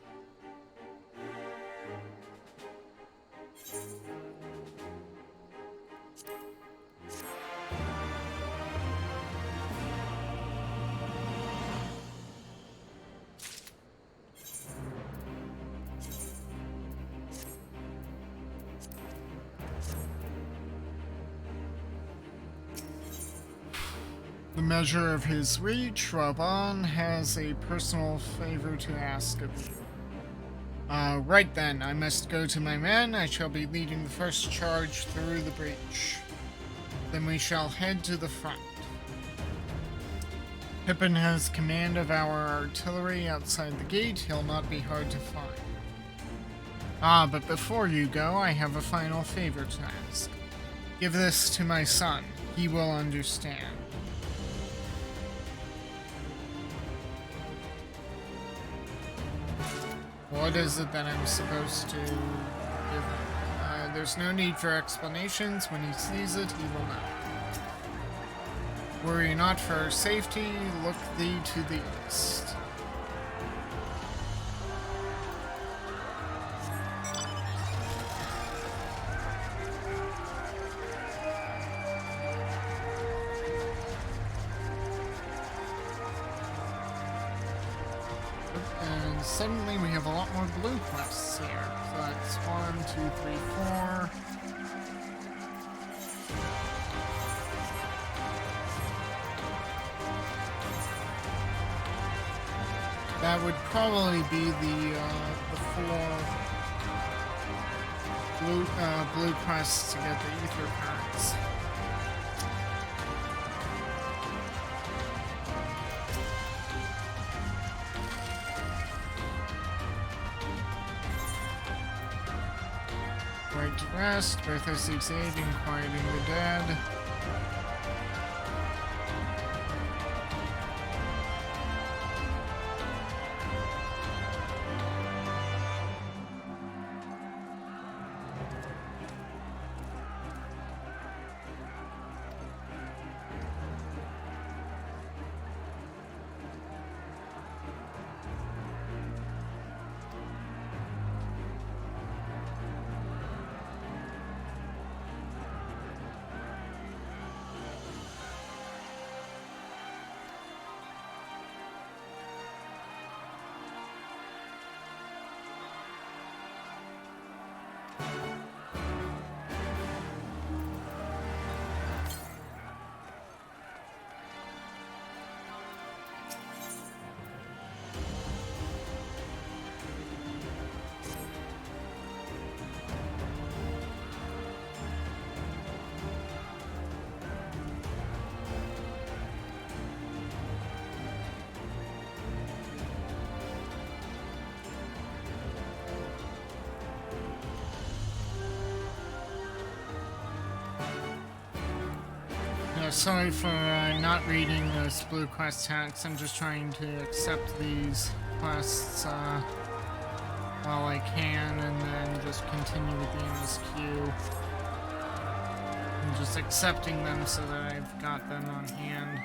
the measure of his reach, Raban has a personal favor to ask of you. Right then, I must go to my men. I shall be leading the first charge through the breach. Then we shall head to the front. Pippin has command of our artillery outside the gate. He'll not be hard to find. But before you go, I have a final favor to ask. Give this to my son. He will understand. What is it that I'm supposed to give him? There's no need for explanations. When he sees it, he will know. Worry not for our safety. Look thee to the east. And suddenly we have a lot more blue quests here. So that's 1, 2, 3, 4. That would probably be the 4 blue quests to get the ether cards. Right to rest, Bertha seeks aid in quieting the dead. Sorry for not reading those blue quest hacks. I'm just trying to accept these quests while I can, and then just continue with the MSQ. I'm just accepting them so that I've got them on hand.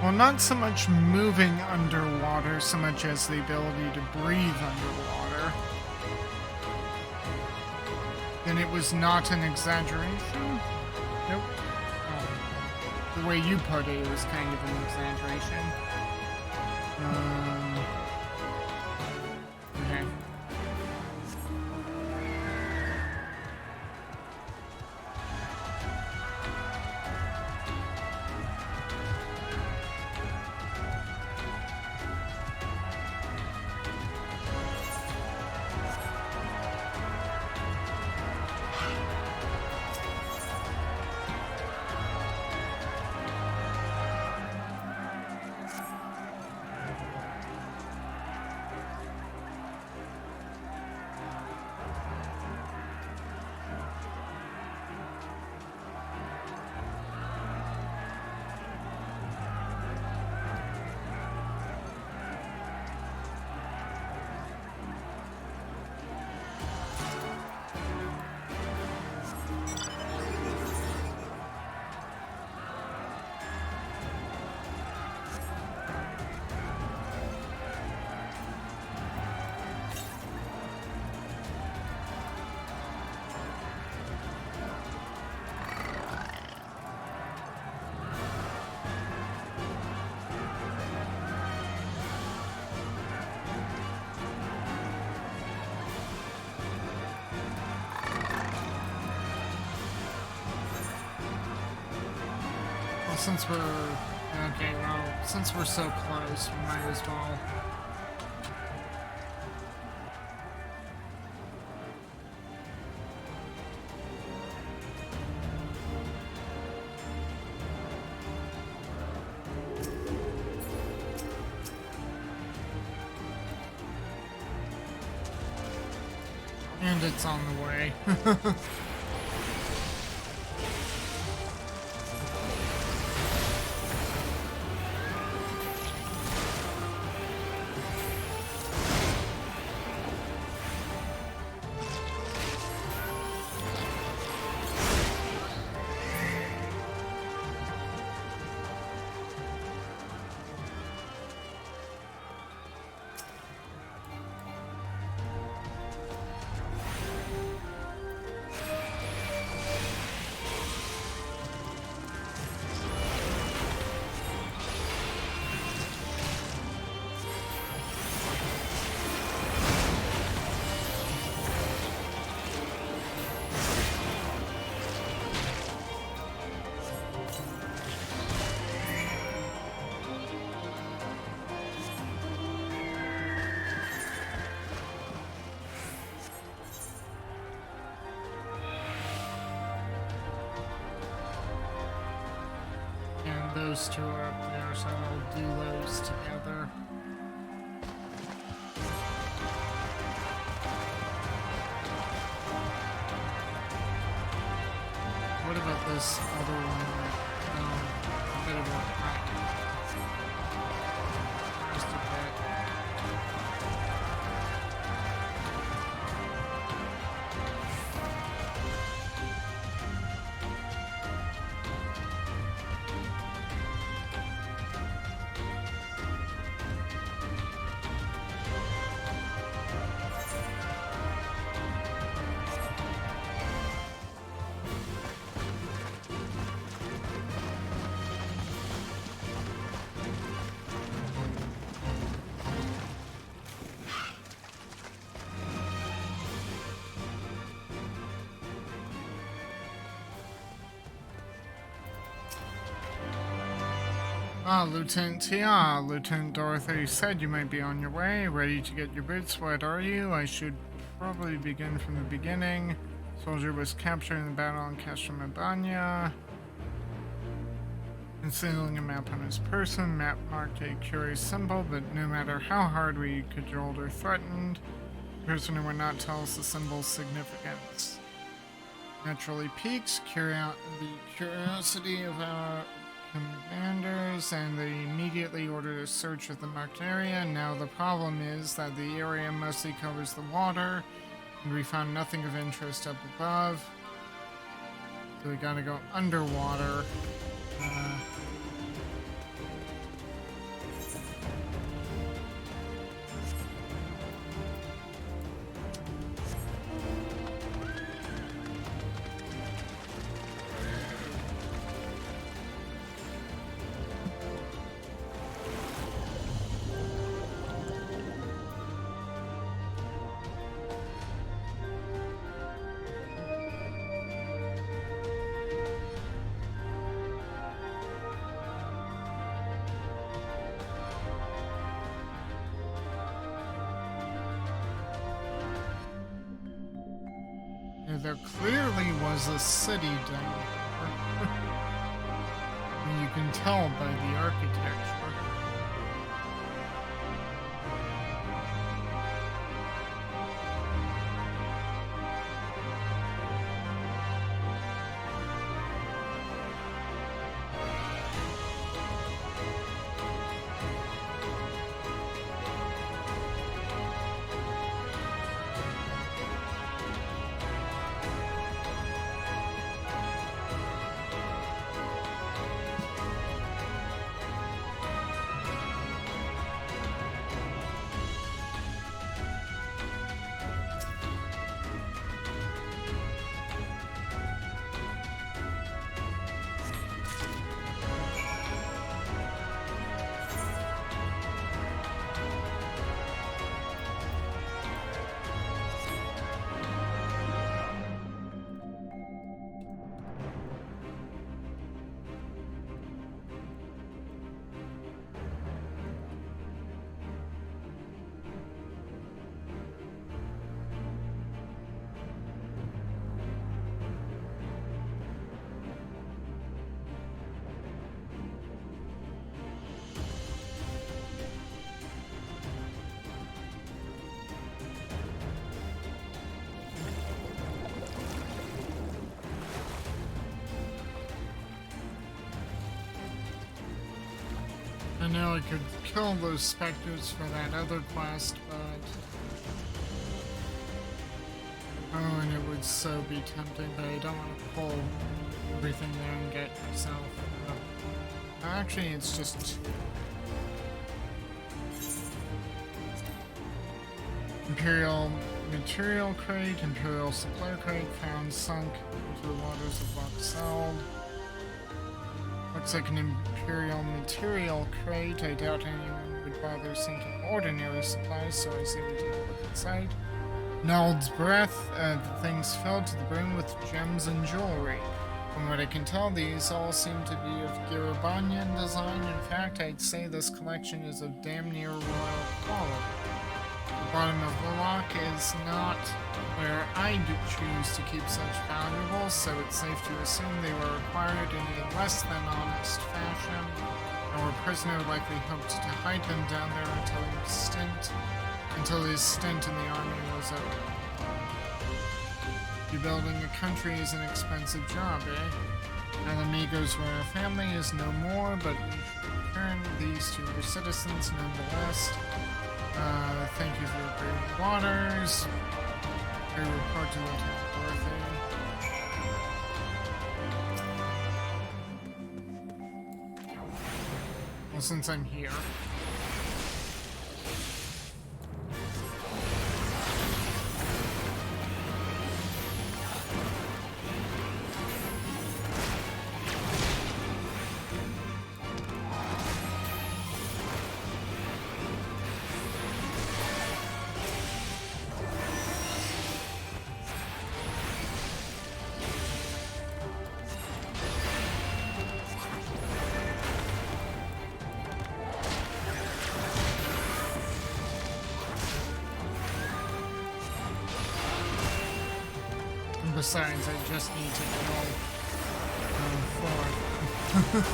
Well, not so much moving underwater, so much as the ability to breathe underwater. Then it was not an exaggeration? Nope. Oh. The way you put it, it was kind of an exaggeration. Okay. Well, since we're... Okay, well, since we're so close, we might as well... And it's on the way. Those two are up there, so we'll do those together. What about this other one? A bit of a just a bit. Ah, Lieutenant Tia, Lieutenant Dorothy said you might be on your way, ready to get your boots wet, are you? I should probably begin from the beginning. Soldier was captured in the battle on Castromabania. Concealing a map on his person, map marked a curious symbol, but no matter how hard we cajoled or threatened, the prisoner would not tell us the symbol's significance. Naturally piques the curiosity of our commanders, and they immediately ordered a search of the marked area. Now the problem is that the area mostly covers the water, and we found nothing of interest up above. So we gotta go underwater. There clearly was a city down here. You can tell by the architecture. I know I could kill those specters for that other quest, but... Oh, and it would so be tempting, but I don't want to pull everything there and get myself. Actually, it's just... Imperial Material Crate, Imperial Supply Crate found sunk into the waters of Voxeld. Looks like an Imperial Material Crate. I doubt anyone would bother sinking ordinary supplies, so I say we take a look inside. Nold's breath, the thing's filled to the brim with gems and jewelry. From what I can tell, these all seem to be of Garabanian design. In fact, I'd say this collection is of damn near royal quality. The bottom of the lock is not where I do choose to keep such valuables, so it's safe to assume they were acquired in a less than honest fashion. Our prisoner likely hoped to hide them down there until his stint in the army was over. Rebuilding a country is an expensive job, eh? Alamigo's royal family is no more, but we should return these to your citizens nonetheless. Thank you for your brave waters. I report to Lieutenant Dorothy. Well, since I'm here. Besides, I just need to go forward.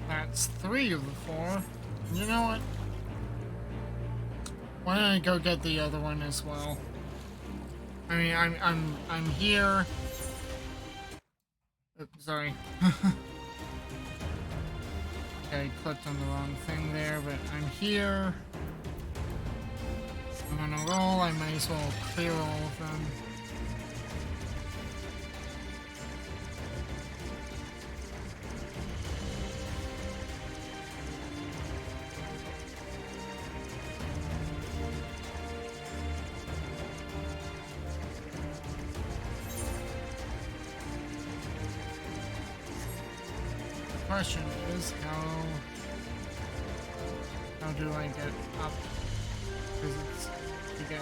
That's 3 of the 4. You know what? Why don't I go get the other one as well? I mean, I'm here. Oops, sorry. Okay, I clicked on the wrong thing there, but I'm here. I'm on a roll. I might as well clear all of them. The question is how do I get up? Because it's to get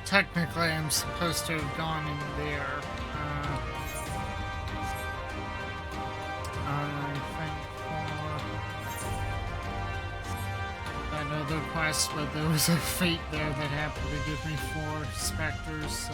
technically I'm supposed to have gone in there. I think for that other quest, but there was a fate there that happened to give me 4 specters, so...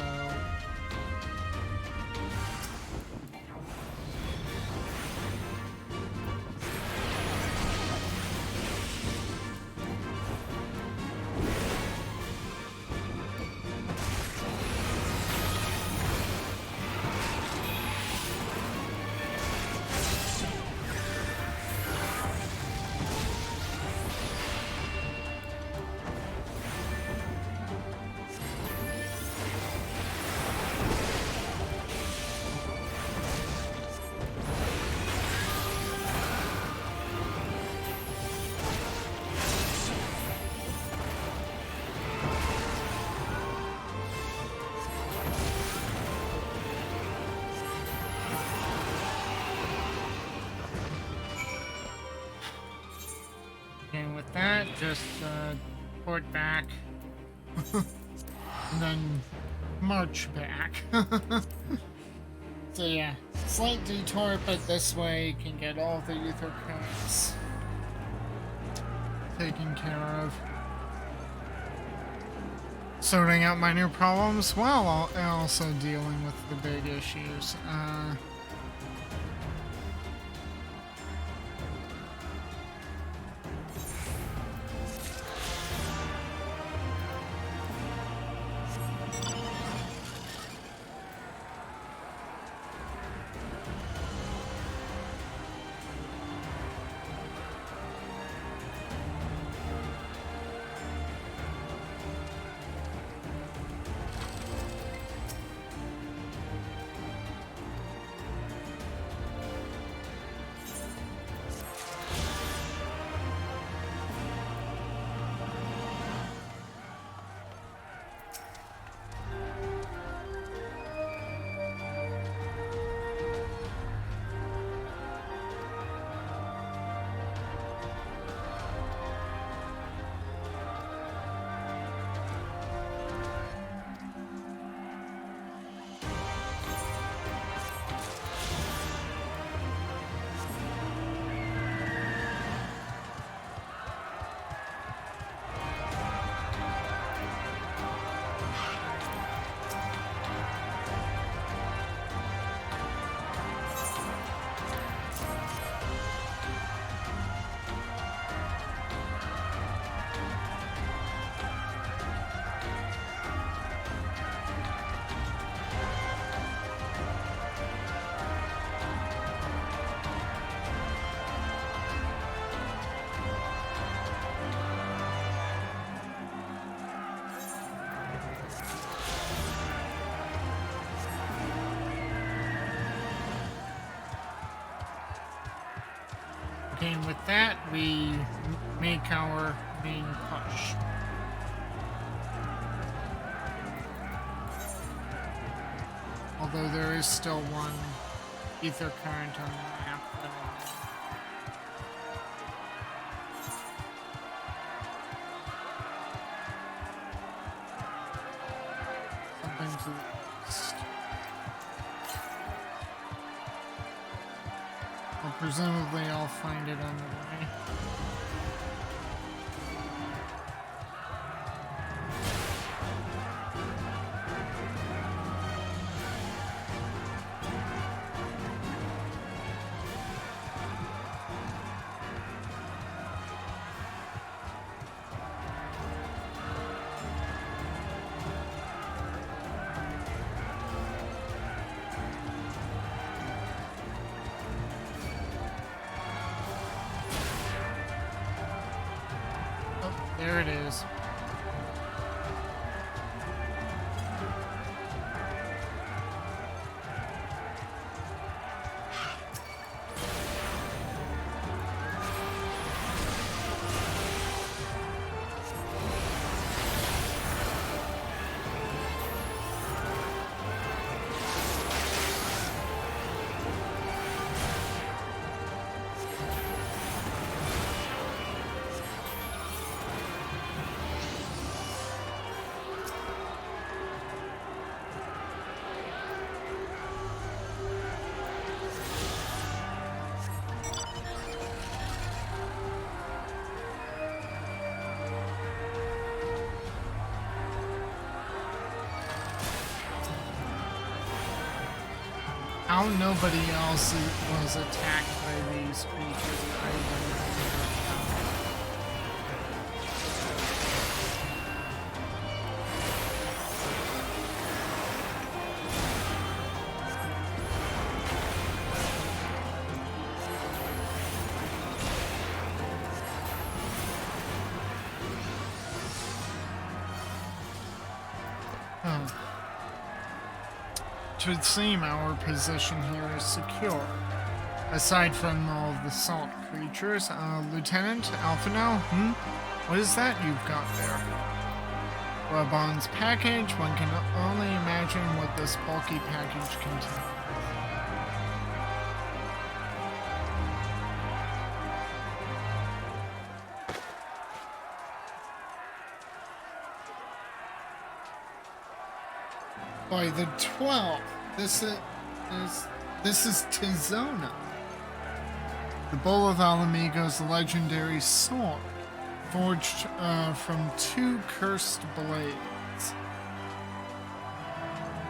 And with that, just port back, and then march back. So yeah, slight detour, but this way can get all the ether currents taken care of. Sorting out minor problems while also dealing with the big issues. And with that, we make our main push. Although there is still one ether current on the map that something to the east. Well, presumably I'll find it on the way. There it is. How nobody else was attacked by these creatures, I don't know. It would seem our position here is secure. Aside from all of the salt creatures, Lieutenant Alphino, what is that you've got there? Rabon's package, one can only imagine what this bulky package contains. By the 12th, this is Tizona. The Bowl of Alamigos legendary sword, forged from 2 cursed blades.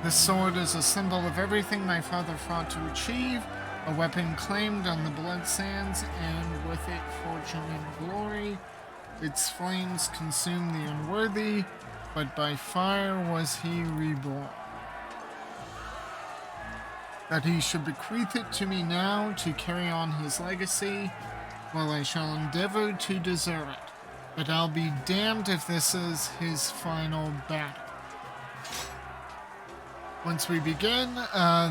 This sword is a symbol of everything my father fought to achieve, a weapon claimed on the blood sands, and with it fortune and glory. Its flames consume the unworthy, but by fire was he reborn. That he should bequeath it to me now to carry on his legacy, well, I shall endeavor to deserve it, but I'll be damned if this is his final battle. Once we begin,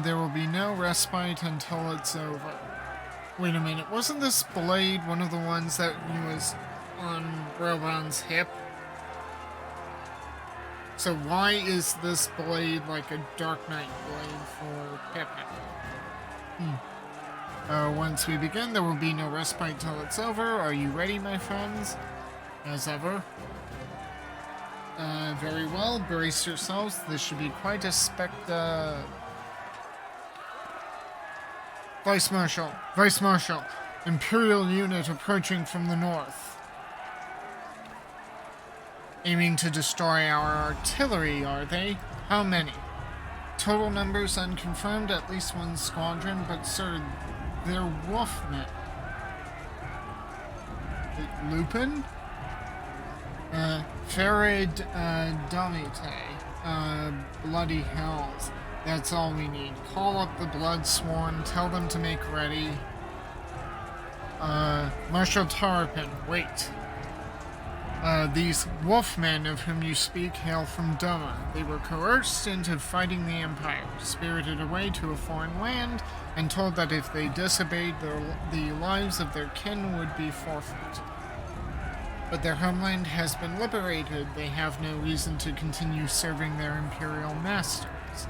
there will be no respite until it's over. Wait a minute, wasn't this blade one of the ones that was on Robon's hip? So why is this blade like a Dark Knight blade for Pippin? Once we begin, there will be no respite till it's over. Are you ready, my friends? As ever. Very well. Brace yourselves. This should be quite a Vice Marshal. Imperial unit approaching from the north. Aiming to destroy our artillery, are they? How many? Total numbers unconfirmed, at least 1 squadron, but sir, they're wolfmen. Lupin? Farid Domite. Bloody hells. That's all we need. Call up the Bloodsworn, tell them to make ready. Marshal Tarpin, wait. These wolfmen of whom you speak hail from Doma. They were coerced into fighting the Empire, spirited away to a foreign land, and told that if they disobeyed, the lives of their kin would be forfeit. But their homeland has been liberated. They have no reason to continue serving their imperial masters.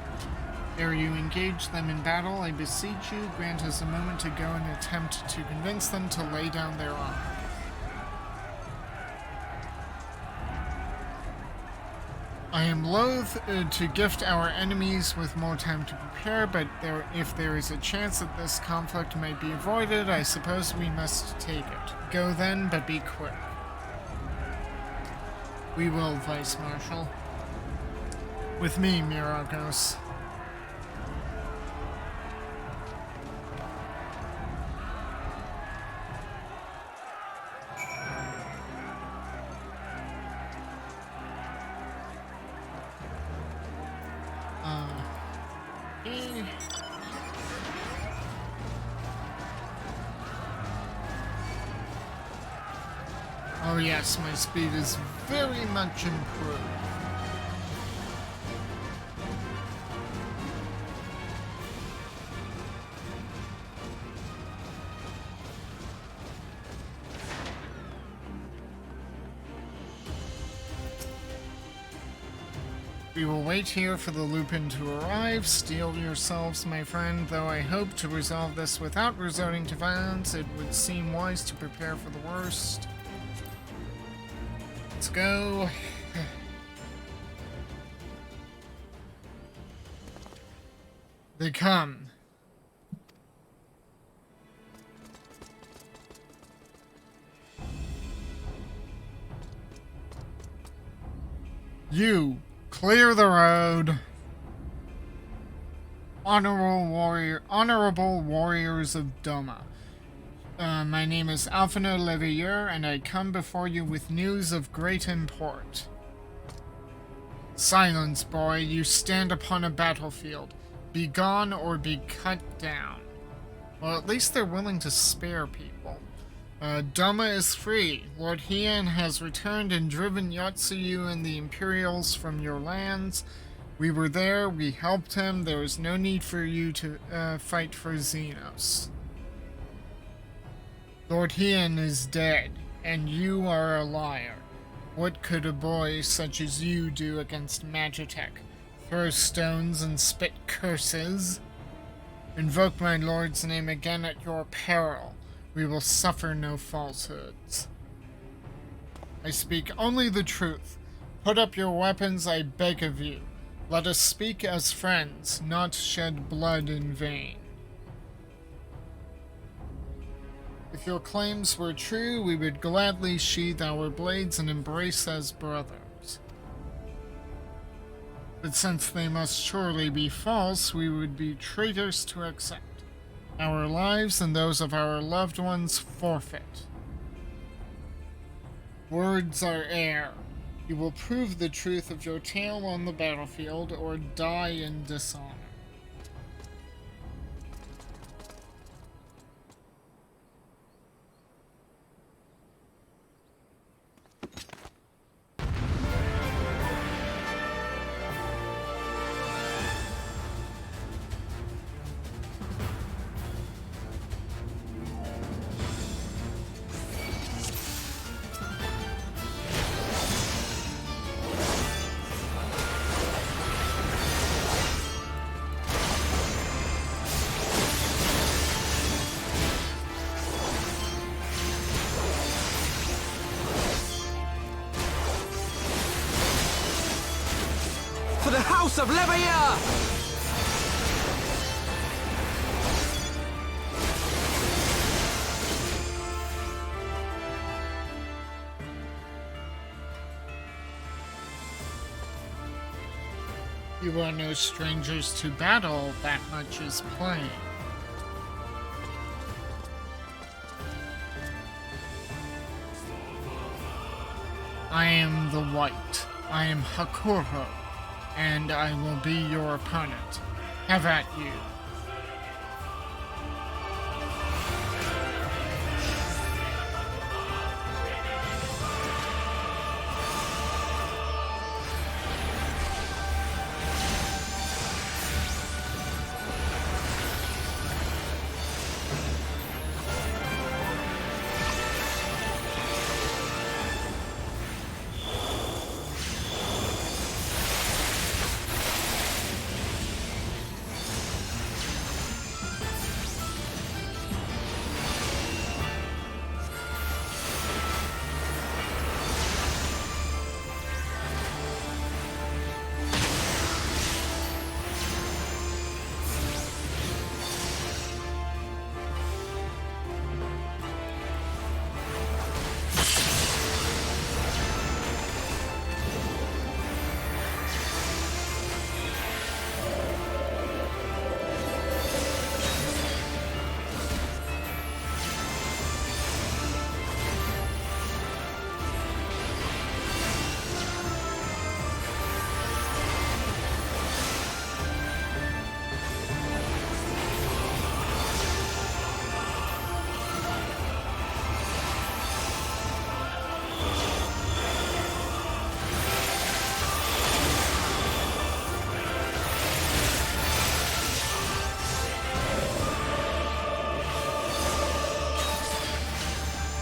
Ere you engage them in battle, I beseech you, grant us a moment to go and attempt to convince them to lay down their arms. I am loath to gift our enemies with more time to prepare, but if there is a chance that this conflict might be avoided, I suppose we must take it. Go then, but be quick. We will, Vice Marshal. With me, Myrokos. Oh yes, my speed is very much improved. We will wait here for the Lupin to arrive. Steel yourselves, my friend. Though I hope to resolve this without resorting to violence, it would seem wise to prepare for the worst. Let's go. They come. You, clear the road. honorable warriors of Doma. My name is Alphino Leveilleur, and I come before you with news of great import. Silence, boy, you stand upon a battlefield. Be gone or be cut down. Well, at least they're willing to spare people. Doma is free. Lord Heian has returned and driven Yotsuyu and the Imperials from your lands. We were there, we helped him, there was no need for you to fight for Xenos. Lord Heian is dead, and you are a liar. What could a boy such as you do against Magitech? Throw stones and spit curses? Invoke my lord's name again at your peril. We will suffer no falsehoods. I speak only the truth. Put up your weapons, I beg of you. Let us speak as friends, not shed blood in vain. If your claims were true, we would gladly sheathe our blades and embrace as brothers. But since they must surely be false, we would be traitors to accept. Our lives and those of our loved ones forfeit. Words are air. You will prove the truth of your tale on the battlefield or die in dishonor. For the House of Leveilleur! You are no strangers to battle, that much is plain. I am the White. I am Hakuho, and I will be your opponent. Have at you.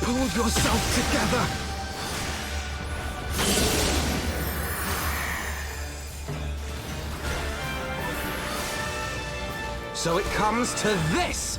Pull yourself together! So it comes to this!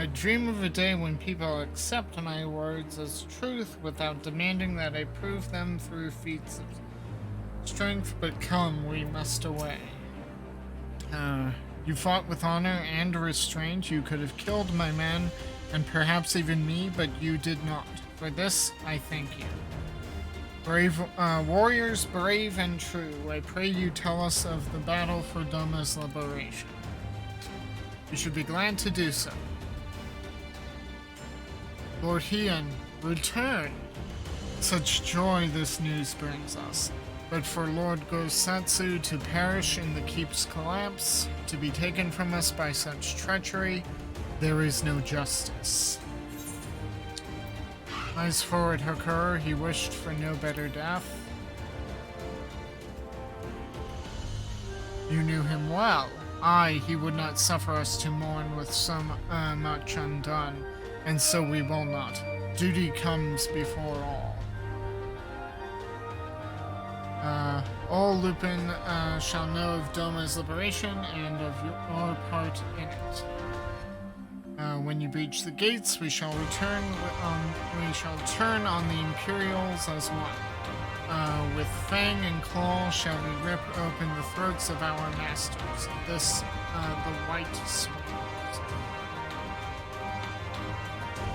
I dream of a day when people accept my words as truth without demanding that I prove them through feats of strength, but come, we must away. You fought with honor and restraint. You could have killed my men, and perhaps even me, but you did not. For this, I thank you. Brave warriors, brave and true, I pray you tell us of the battle for Doma's liberation. You should be glad to do so. Lord Heian, return! Such joy this news brings us. But for Lord Gosatsu to perish in the keep's collapse, to be taken from us by such treachery, there is no justice. As for Hakura, he wished for no better death. You knew him well. Aye, he would not suffer us to mourn with so much undone, and so we will not. Duty comes before all. All Lupin shall know of Doma's liberation and of your part in it. When you breach the gates, we shall turn on the Imperials as one. With fang and claw shall we rip open the throats of our masters. This, the White Sword.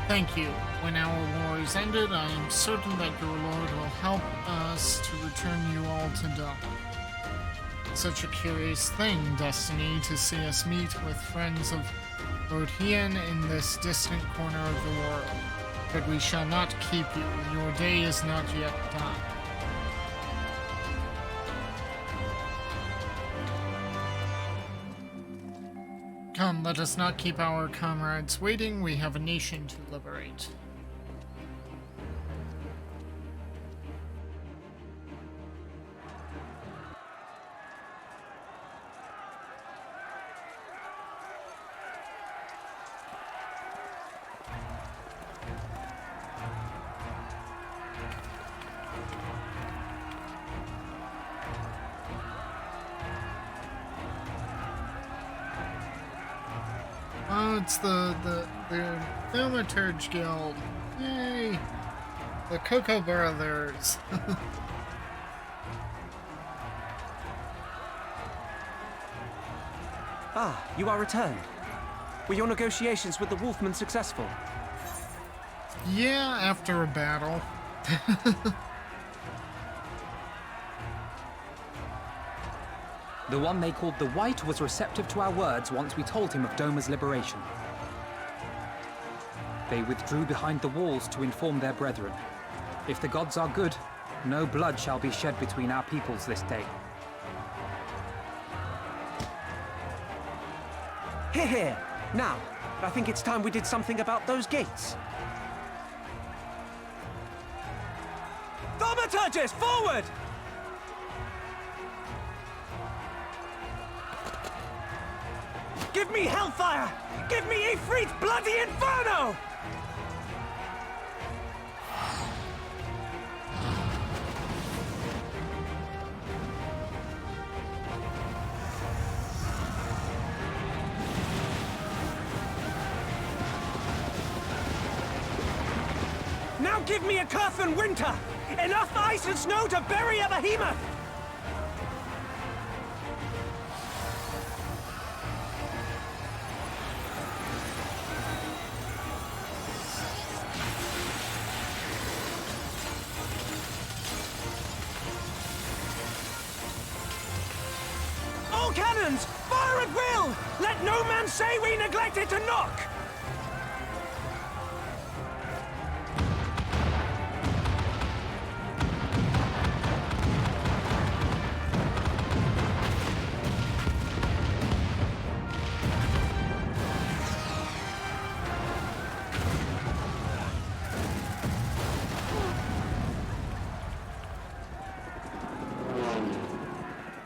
Thank you. When our war is ended, I am certain that your lord will help us to return you all to Doma. Such a curious thing, destiny, to see us meet with friends of Lord Heian in this distant corner of the world. But we shall not keep you. Your day is not yet done. Come, let us not keep our comrades waiting. We have a nation to liberate. Oh, it's the Thaumaturge Guild. Yay! The Cocoa Brothers. Ah, you are returned. Were your negotiations with the Wolfmen successful? Yeah, after a battle. The one they called the White was receptive to our words once we told him of Doma's liberation. They withdrew behind the walls to inform their brethren. If the gods are good, no blood shall be shed between our peoples this day. Hear, hear. Now, I think it's time we did something about those gates. Thaumaturges, forward! Give me hellfire! Give me Ifrit's bloody inferno! Now give me a Curfin winter! Enough ice and snow to bury a behemoth! All cannons! Fire at will! Let no man say we neglected to knock!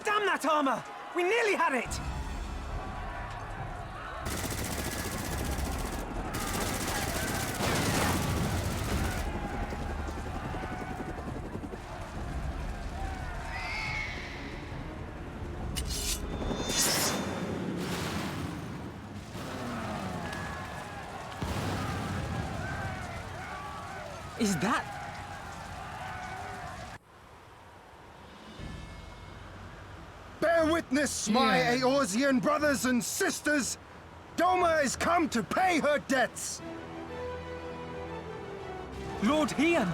Damn that armor! We nearly had it! Is that... Bear witness, my Yeah. Eorzean brothers and sisters! Doma has come to pay her debts! Lord Hian!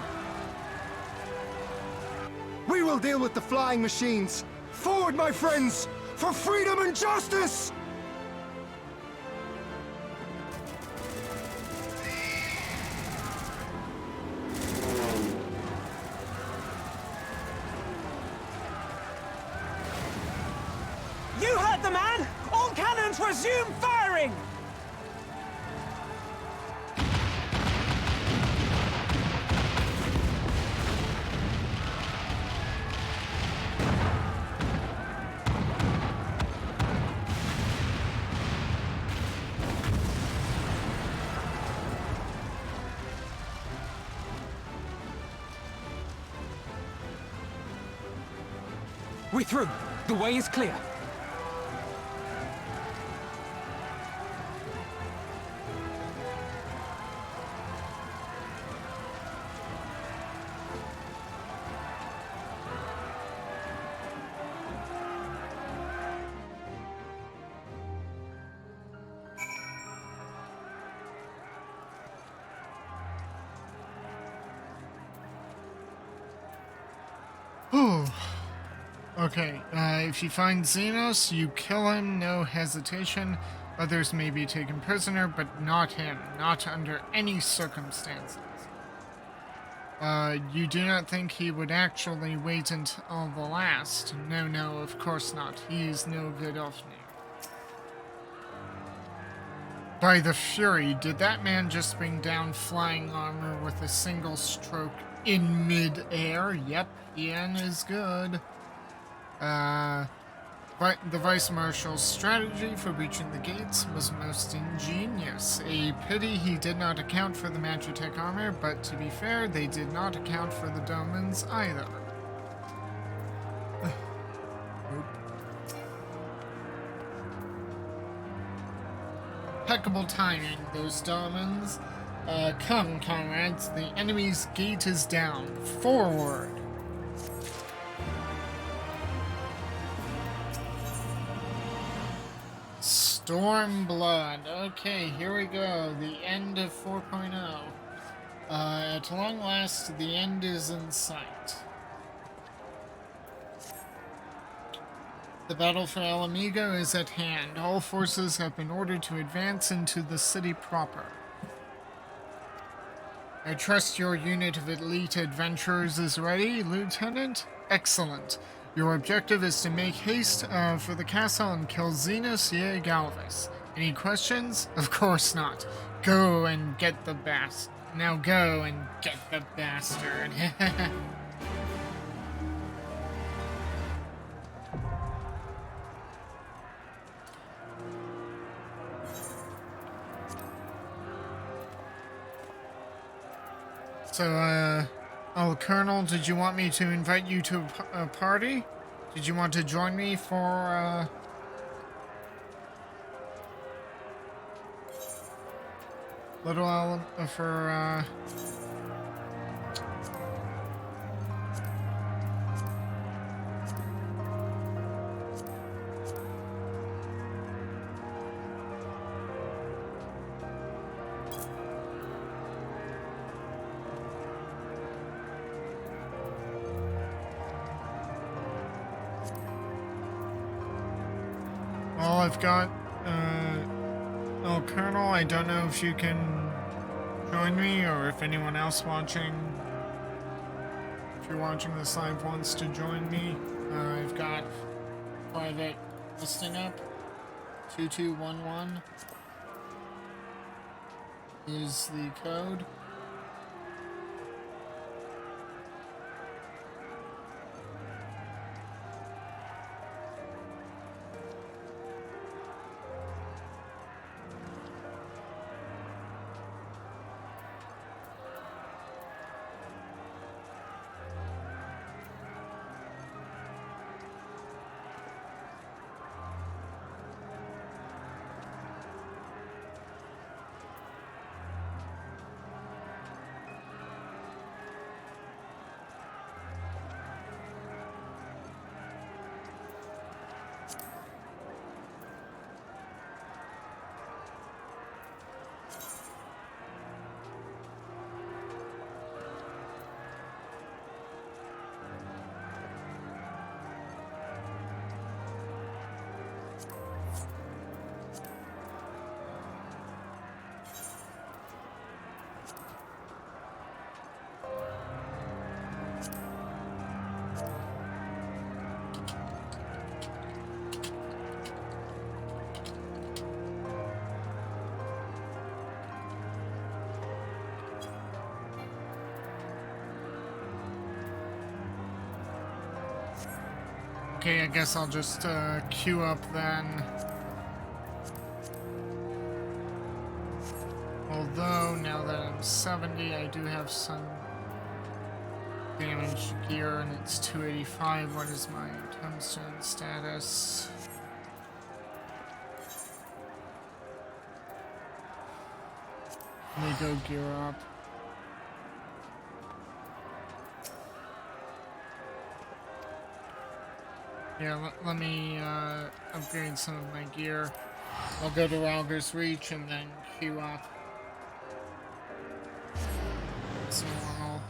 We will deal with the flying machines! Forward, my friends! For freedom and justice! You heard the man! All cannons resume firing! We're through. The way is clear. Whew. Okay, if you find Xenos, you kill him, no hesitation. Others may be taken prisoner, but not him. Not under any circumstances. You do not think he would actually wait until the last? No, no, of course not. He is no good Ofnir. By the Fury, did that man just bring down flying armor with a single stroke in mid-air? Yep, Ian is good. But the Vice Marshal's strategy for breaching the gates was most ingenious. A pity he did not account for the Magitech armor, but to be fair, they did not account for the Domans either. Impeccable timing, those Domans. Come, comrades, the enemy's gate is down. Forward! Stormblood. Okay, here we go. The end of 4.0. At long last, the end is in sight. The battle for El Amigo is at hand. All forces have been ordered to advance into the city proper. I trust your unit of elite adventurers is ready, Lieutenant? Excellent. Your objective is to make haste for the castle and kill Xenos Ye Galvis. Any questions? Of course not. Go and get the bastard. Now go and get the bastard. So, oh, Colonel, did you want me to invite you to a party? Did you want to join me for, well, I've got, oh, Colonel, I don't know if you can join me or if anyone else watching, if you're watching this live wants to join me. I've got private listing up, 2211 is the code. Okay, I guess I'll just queue up then. Although, now that I'm 70, I do have some damaged gear, and it's 285. What is my tombstone status? Let me go gear up. Yeah, let me upgrade some of my gear. I'll go to Ralger's Reach and then queue up. It's normal.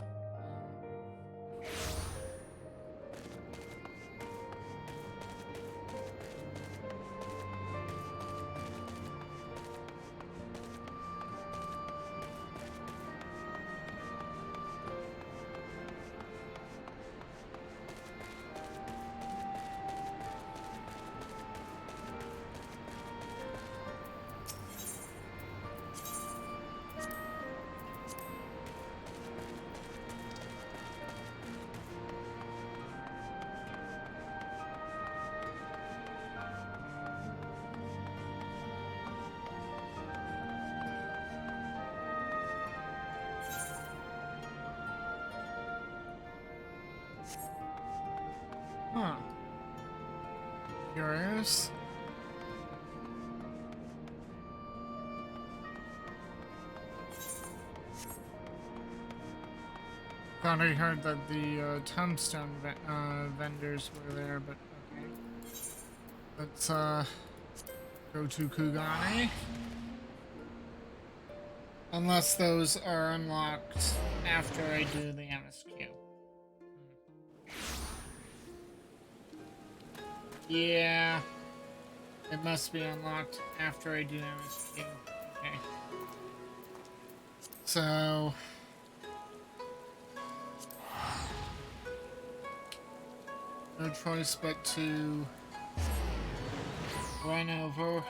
Huh. Curious. Thought I heard that the tombstone vendors were there, but okay. Let's go to Kugane. Unless those are unlocked after I do the MSQ. Yeah, it must be unlocked after I do MSQ. Okay. So, no choice but to run over.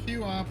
Queue up.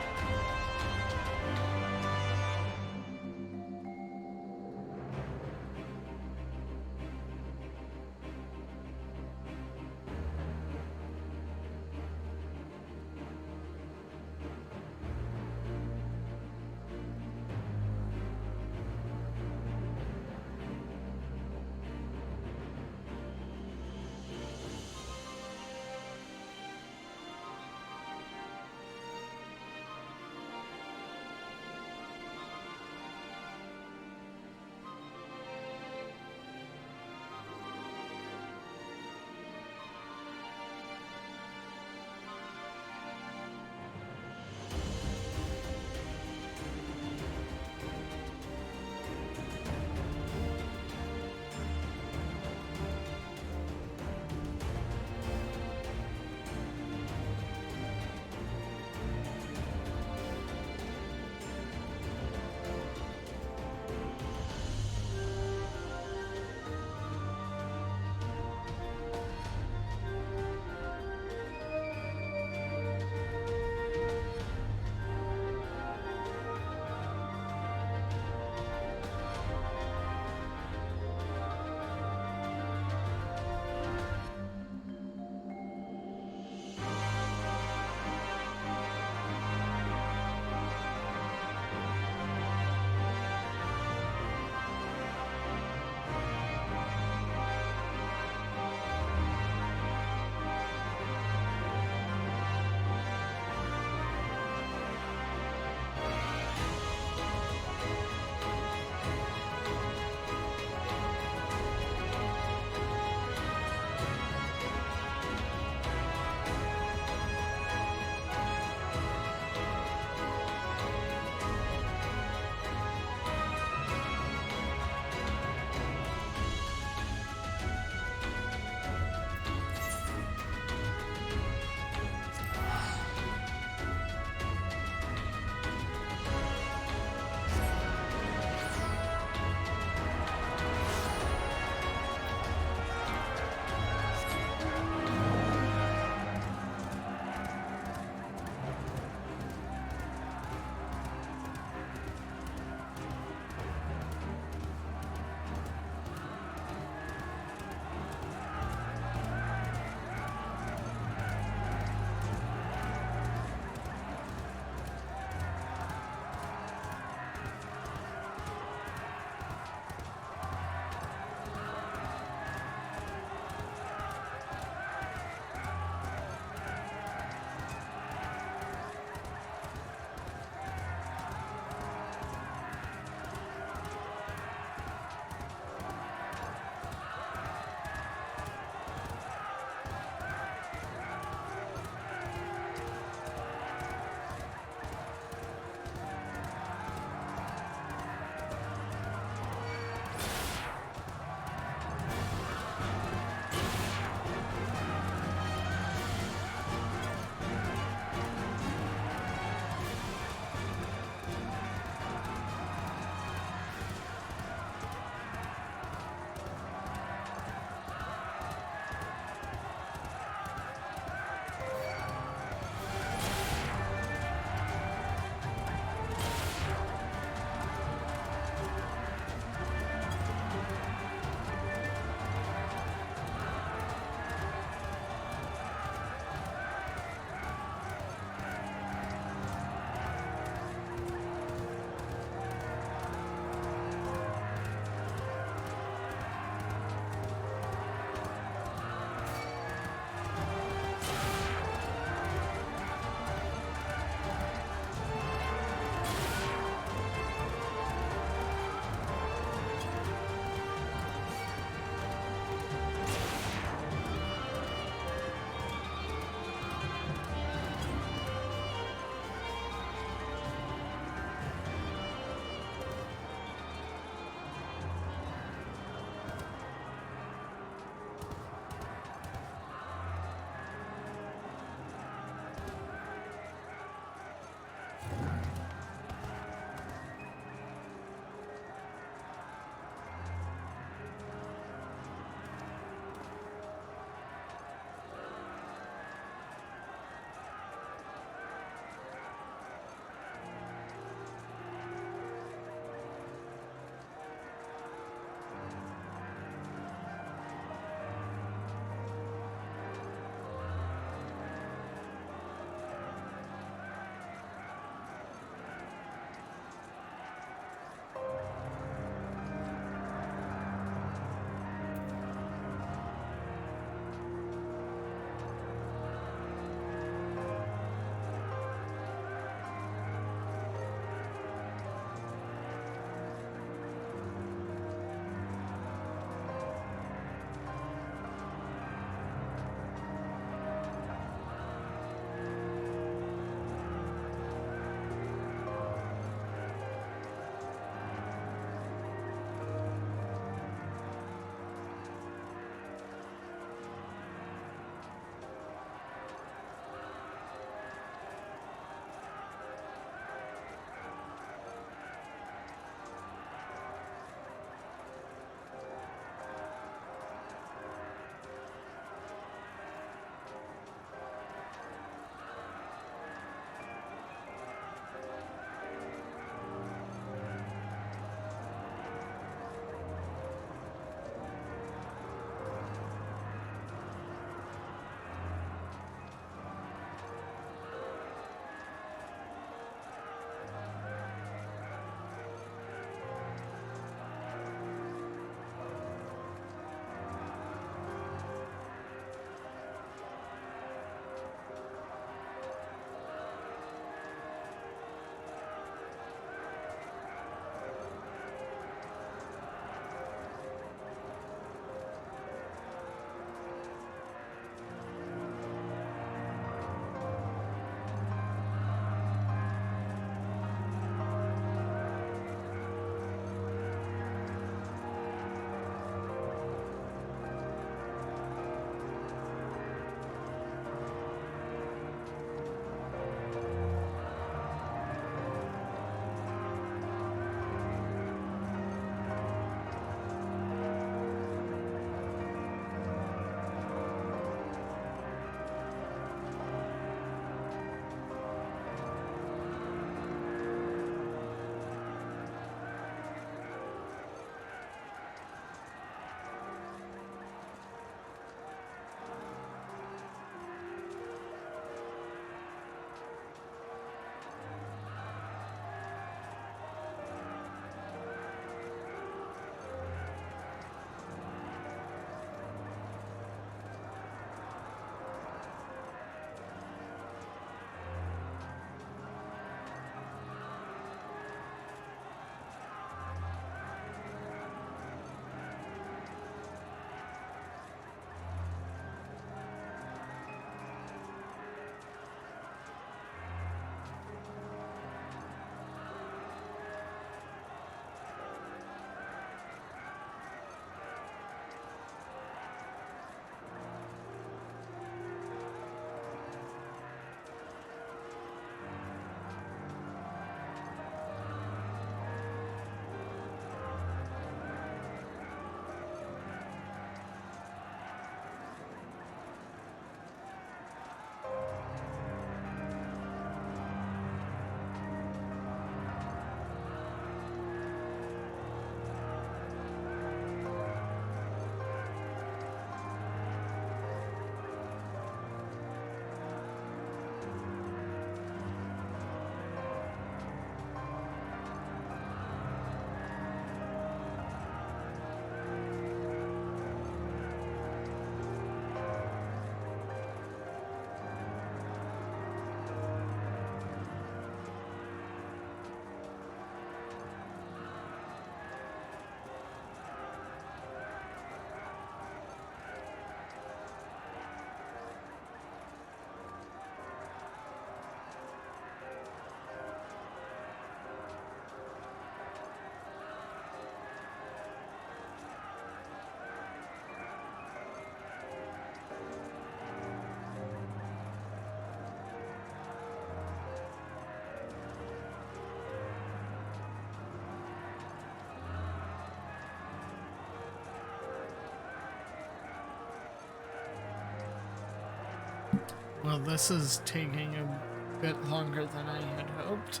Well, this is taking a bit longer than I had hoped.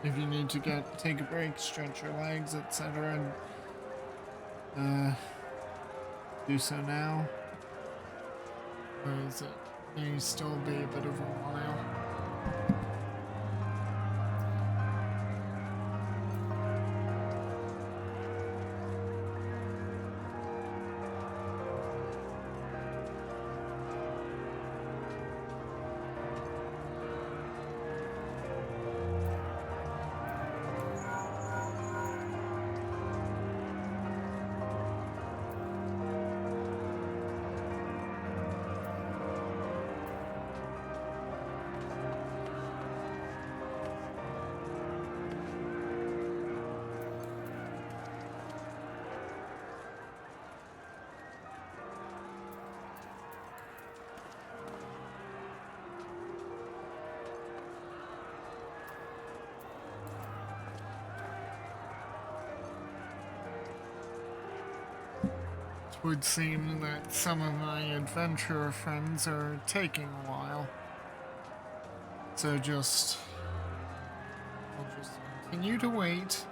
If you need to take a break, stretch your legs, etc., do so now. Or is it may still be a bit of a while? It would seem that some of my adventurer friends are taking a while. So I'll just continue to wait.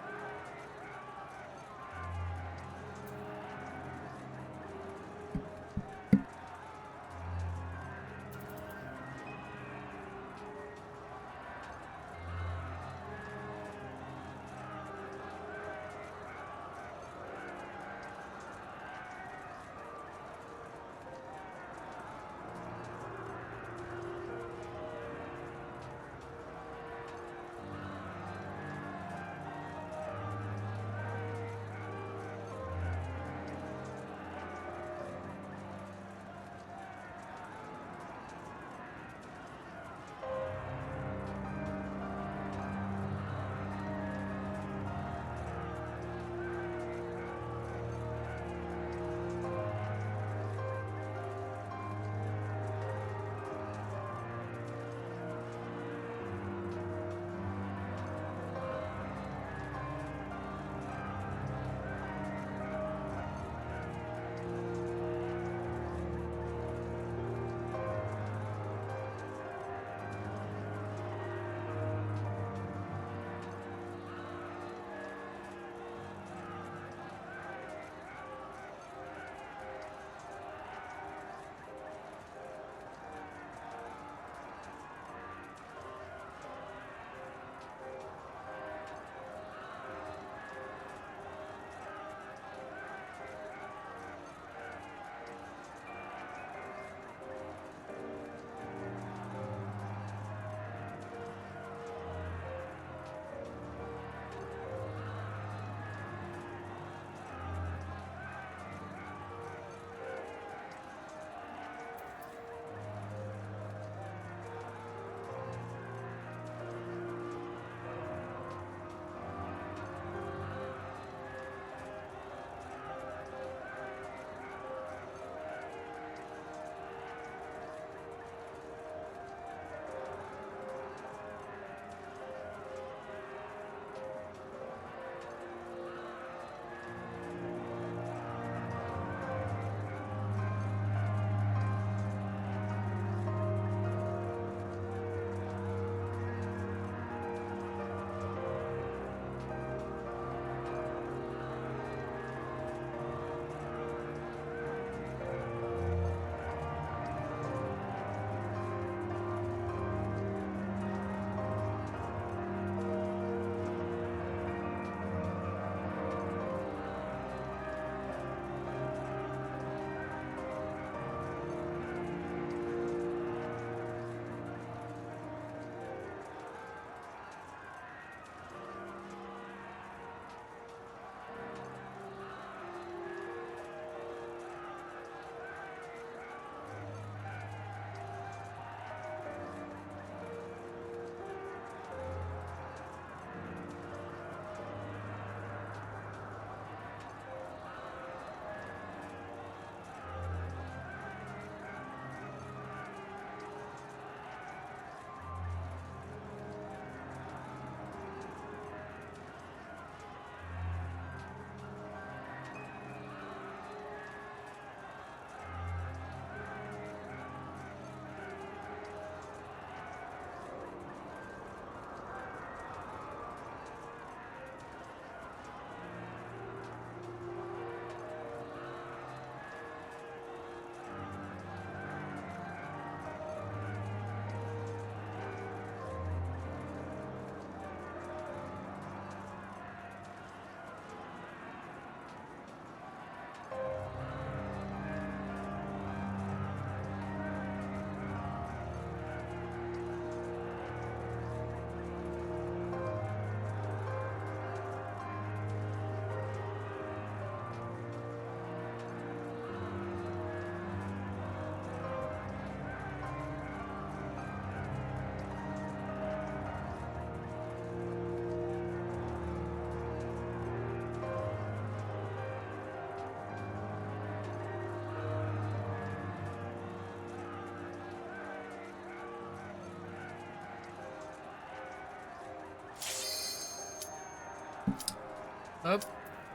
Oh,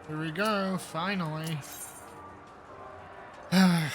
here we go, finally. Ooh.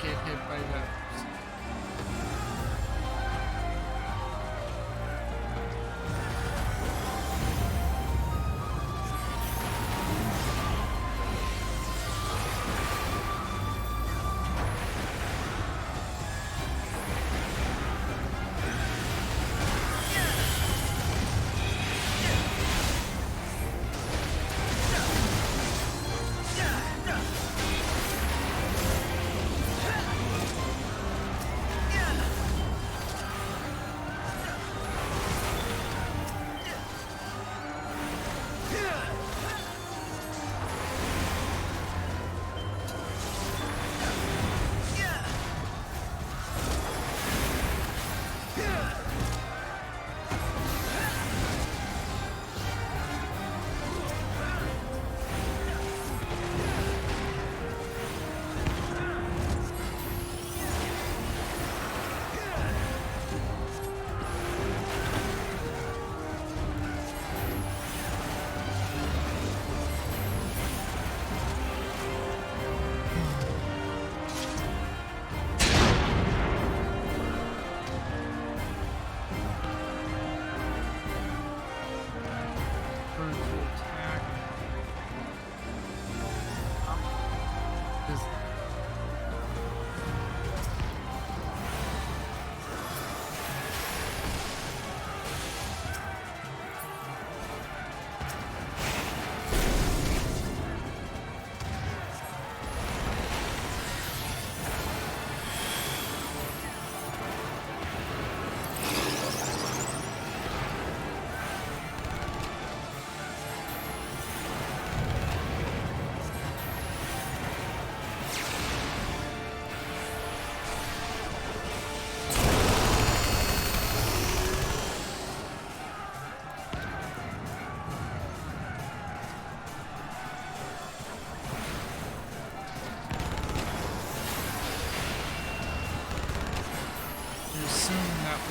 Get hit by that.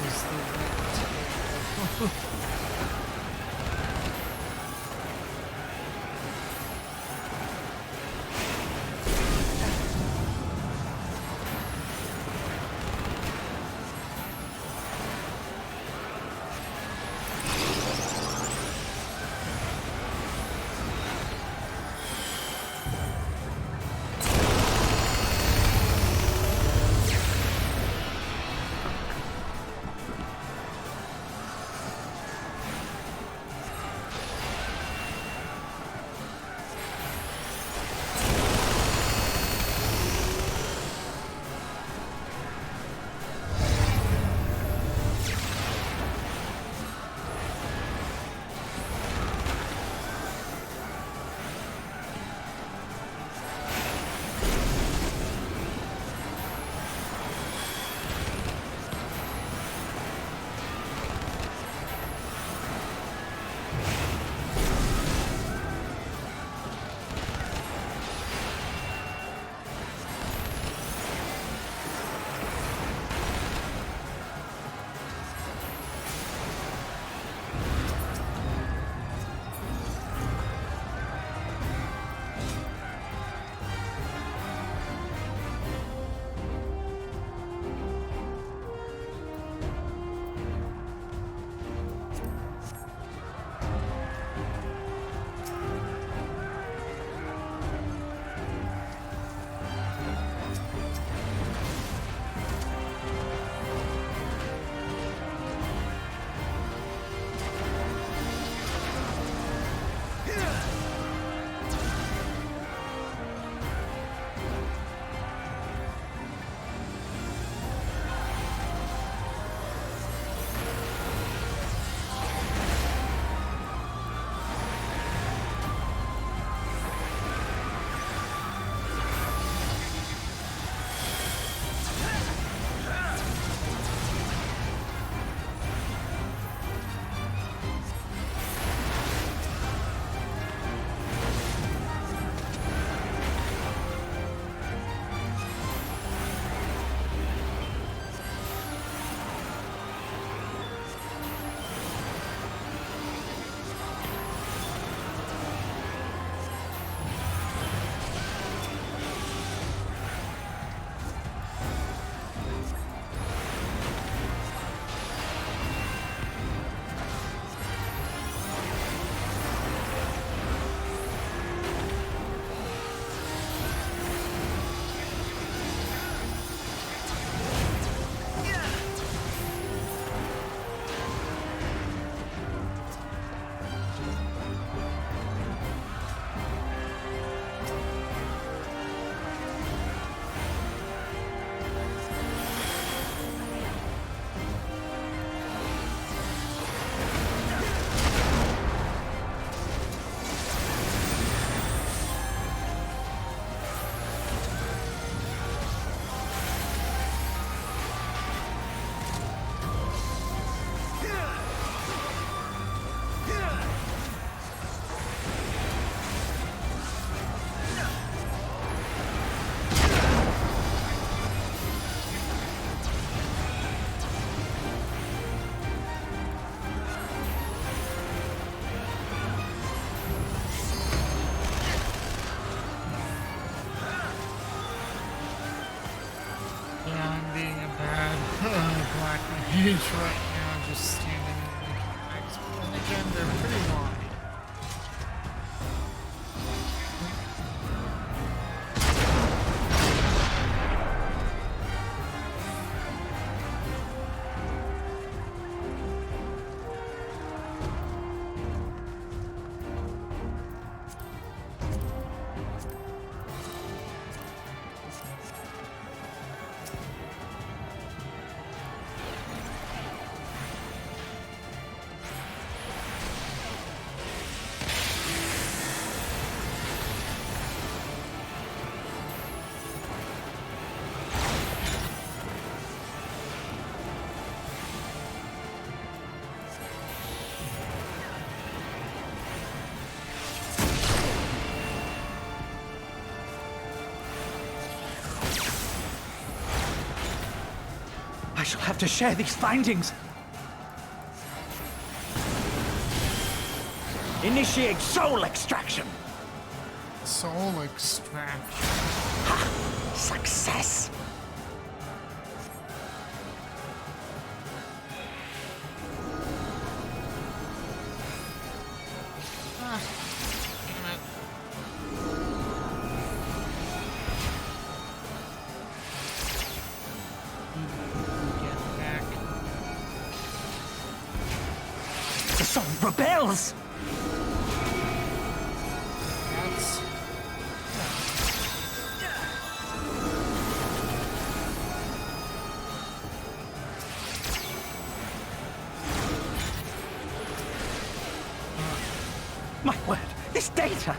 was the right Yeah, I'm being a bad black mage right now, just standing and making attacks. But then again, they're pretty long. I shall have to share these findings. Initiate soul extraction. Soul extraction. Ha! Success. Ah, damn it. Get back. The soul rebels. That's... My word, this data.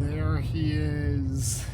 There he is.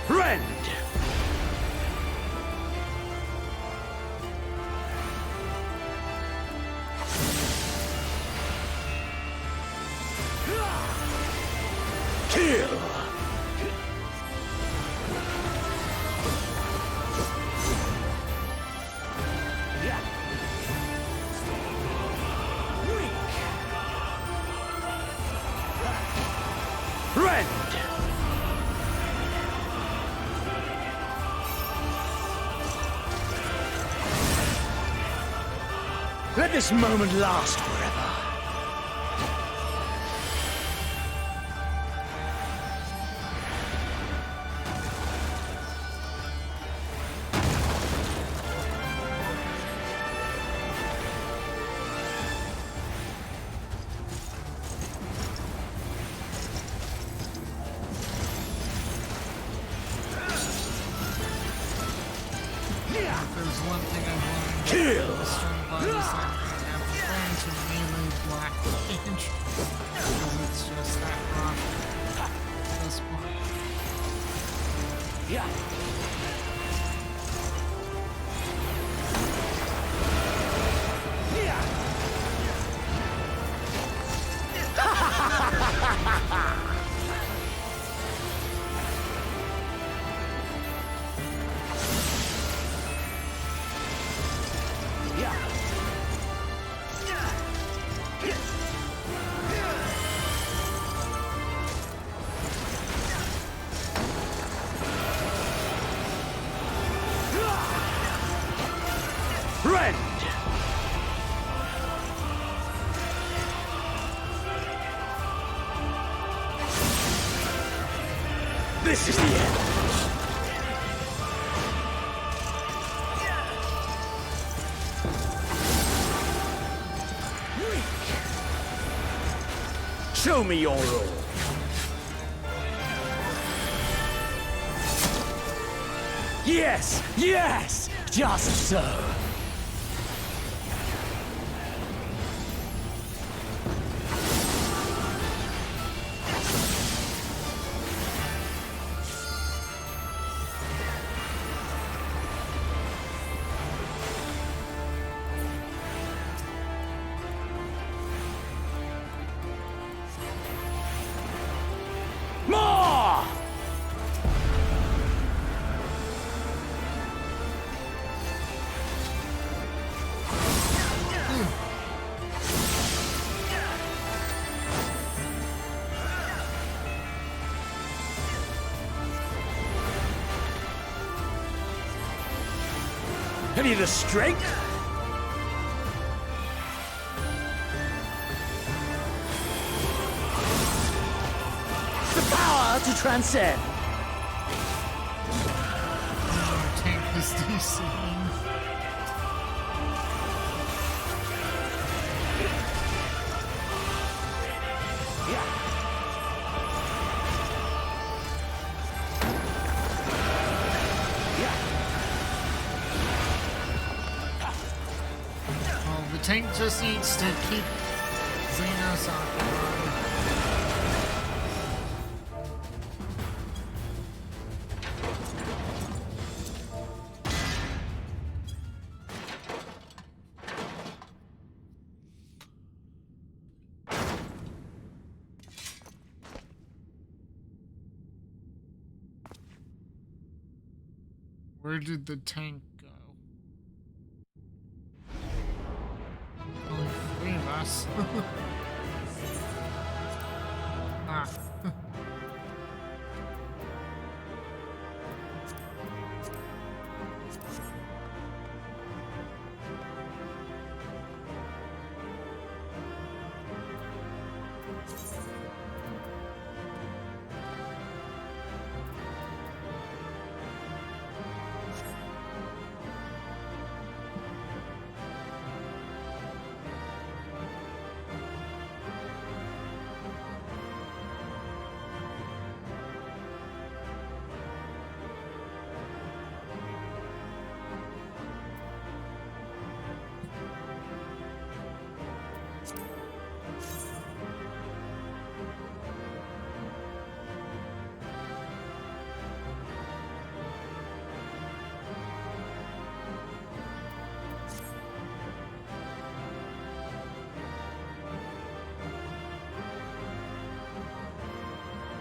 Rend! Kill! Rend! Let this moment last forever. There's one thing I've learned. Kill! I'm preferring to melee black mage because it's just that rough at this point. Yeah. Rend! This is the end. Show me your role. Yes! Yes! Just so. More! Have you the strength? The power to transcend. Tank is DC. Well, the tank just needs to keep Xenos occupied. Where did the tank go? Oh, boss. Ah.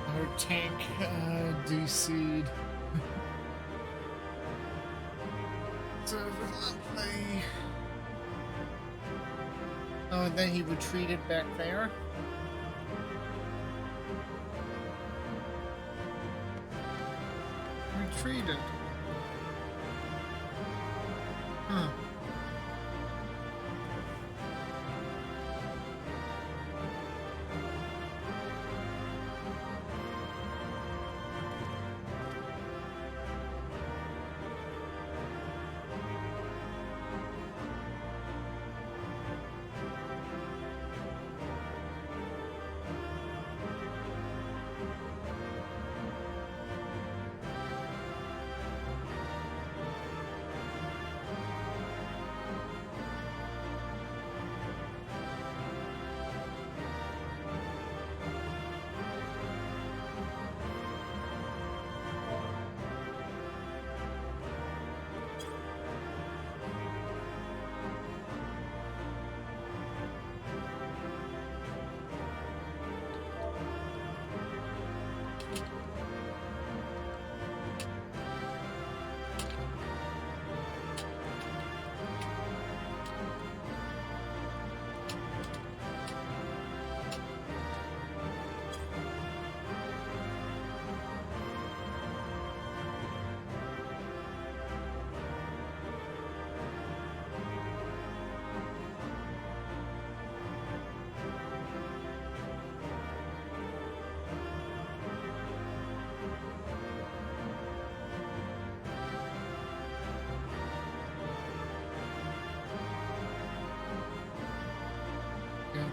Our tank DC'd. So lovely. Oh, and then he retreated back there. Retreated. Huh.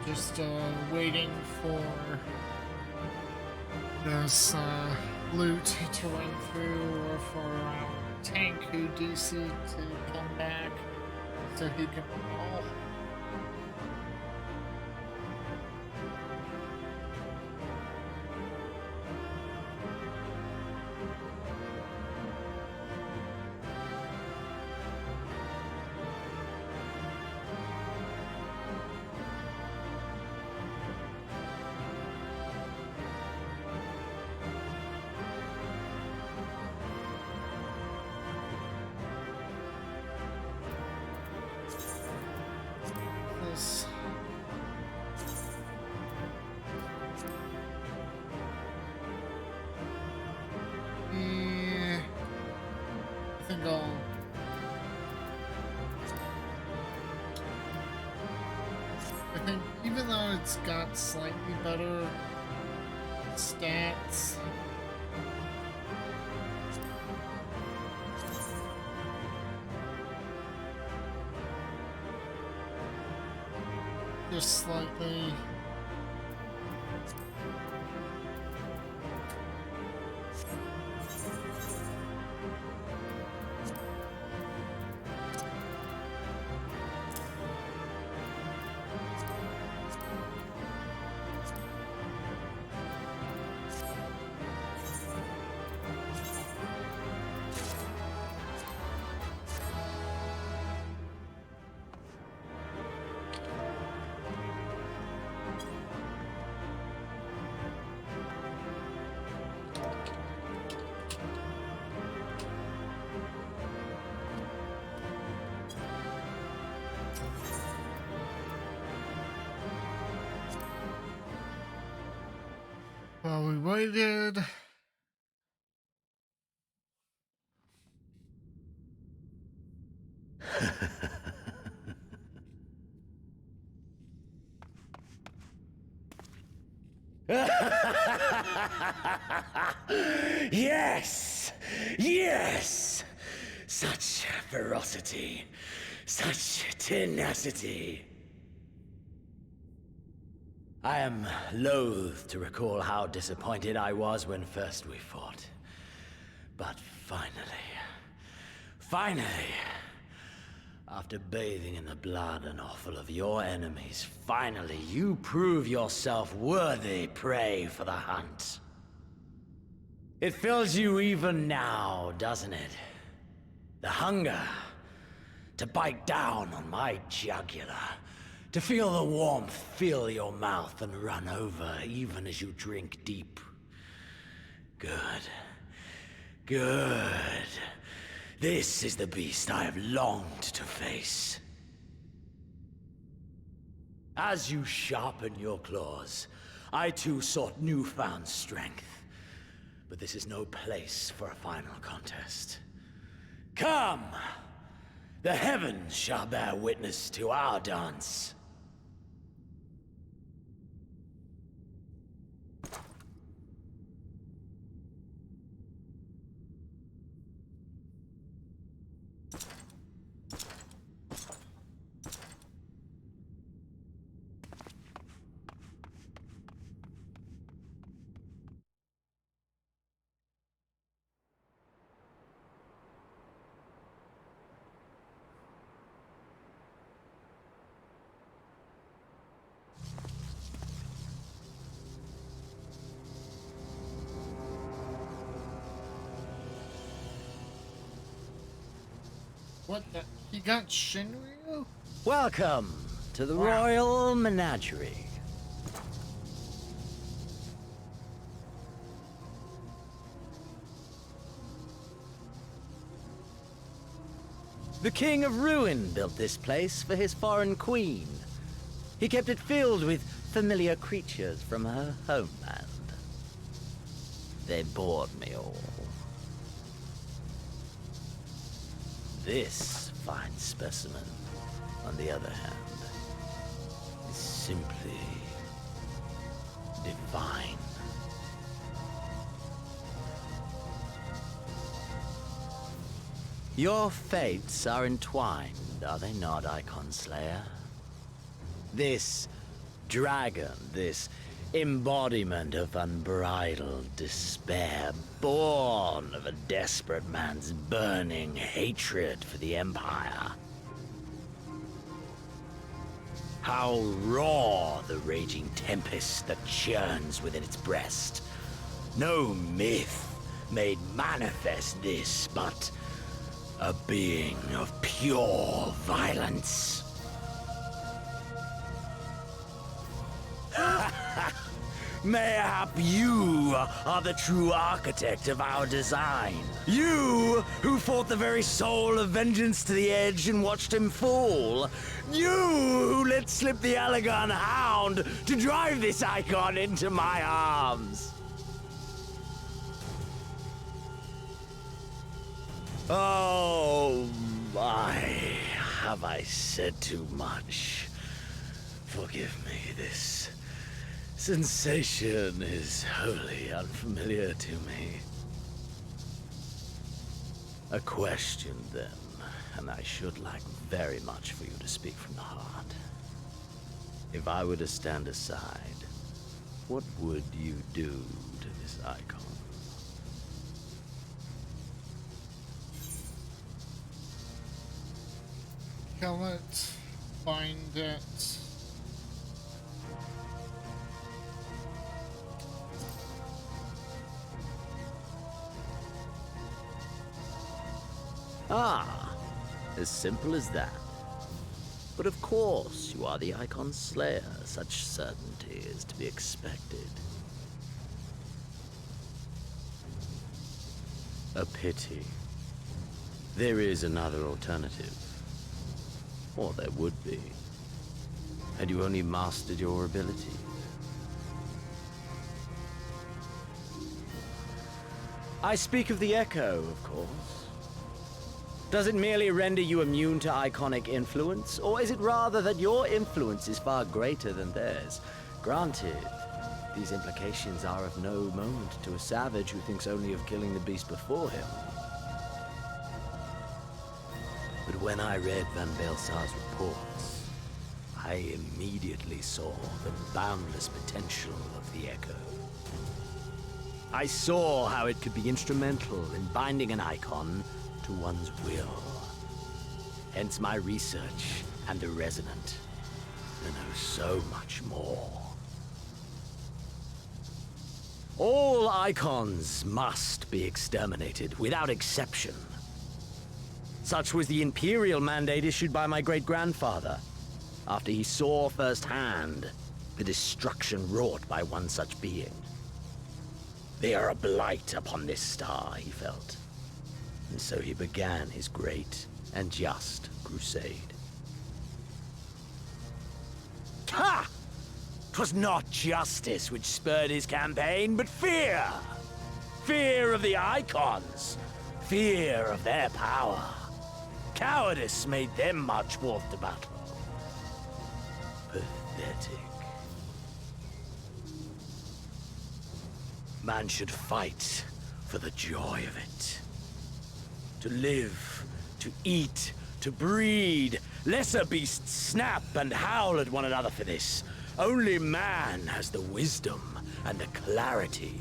Just waiting for this loot to run through, or for our tank who DC to come back so he can roll. This. Yeah, I think I think even though it's got slightly better stats, just slightly. While we waited. Yes! Yes! Such ferocity. Such tenacity. I am loath to recall how disappointed I was when first we fought. But finally, after bathing in the blood and offal of your enemies, finally you prove yourself worthy prey for the hunt. It fills you even now, doesn't it? The hunger to bite down on my jugular, to feel the warmth fill your mouth and run over even as you drink deep. Good. Good. This is the beast I have longed to face. As you sharpen your claws, I too sought newfound strength. But this is no place for a final contest. Come! The heavens shall bear witness to our dance. What the? He got Shinryu? Welcome to the Royal Menagerie. The King of Ruin built this place for his foreign queen. He kept it filled with familiar creatures from her homeland. They bored me all. This fine specimen, on the other hand, is simply divine. Your fates are entwined, are they not, Icon Slayer? This dragon, this embodiment of unbridled despair, born of a desperate man's burning hatred for the Empire. How raw the raging tempest that churns within its breast. No myth made manifest this, but a being of pure violence. Mayhap you are the true architect of our design. You who fought the very soul of vengeance to the edge and watched him fall. You who let slip the Allegan hound to drive this icon into my arms. Oh my, have I said too much? Forgive me, this sensation is wholly unfamiliar to me. A question, then, and I should like very much for you to speak from the heart. If I were to stand aside, what would you do to this icon? Kill it, find it. Ah, as simple as that. But of course, you are the Icon Slayer. Such certainty is to be expected. A pity. There is another alternative. Or there would be, had you only mastered your abilities. I speak of the Echo, of course. Does it merely render you immune to iconic influence, or is it rather that your influence is far greater than theirs? Granted, these implications are of no moment to a savage who thinks only of killing the beast before him. But when I read Van Belsar's reports, I immediately saw the boundless potential of the Echo. I saw how it could be instrumental in binding an icon to one's will. Hence my research and the Resonant to know so much more. All icons must be exterminated, without exception. Such was the imperial mandate issued by my great-grandfather, after he saw firsthand the destruction wrought by one such being. They are a blight upon this star, he felt. And so he began his great and just crusade. Ha! 'Twas not justice which spurred his campaign, but fear! Fear of the icons! Fear of their power! Cowardice made them march forth to battle. Pathetic. Man should fight for the joy of it. To live, to eat, to breed. Lesser beasts snap and howl at one another for this. Only man has the wisdom and the clarity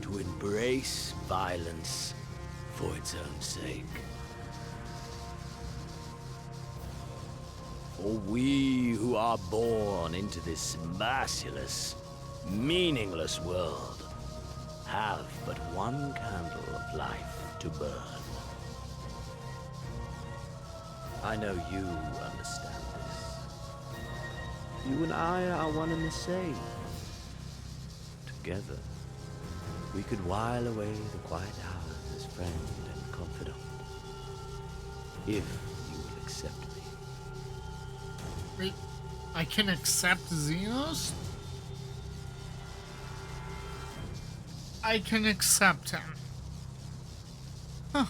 to embrace violence for its own sake. For we who are born into this merciless, meaningless world have but one candle of life to burn. I know you understand this. You and I are one and the same. Together, we could while away the quiet hours as friend and confidant. If you will accept me. Wait, I can accept Xenos? I can accept him. Huh.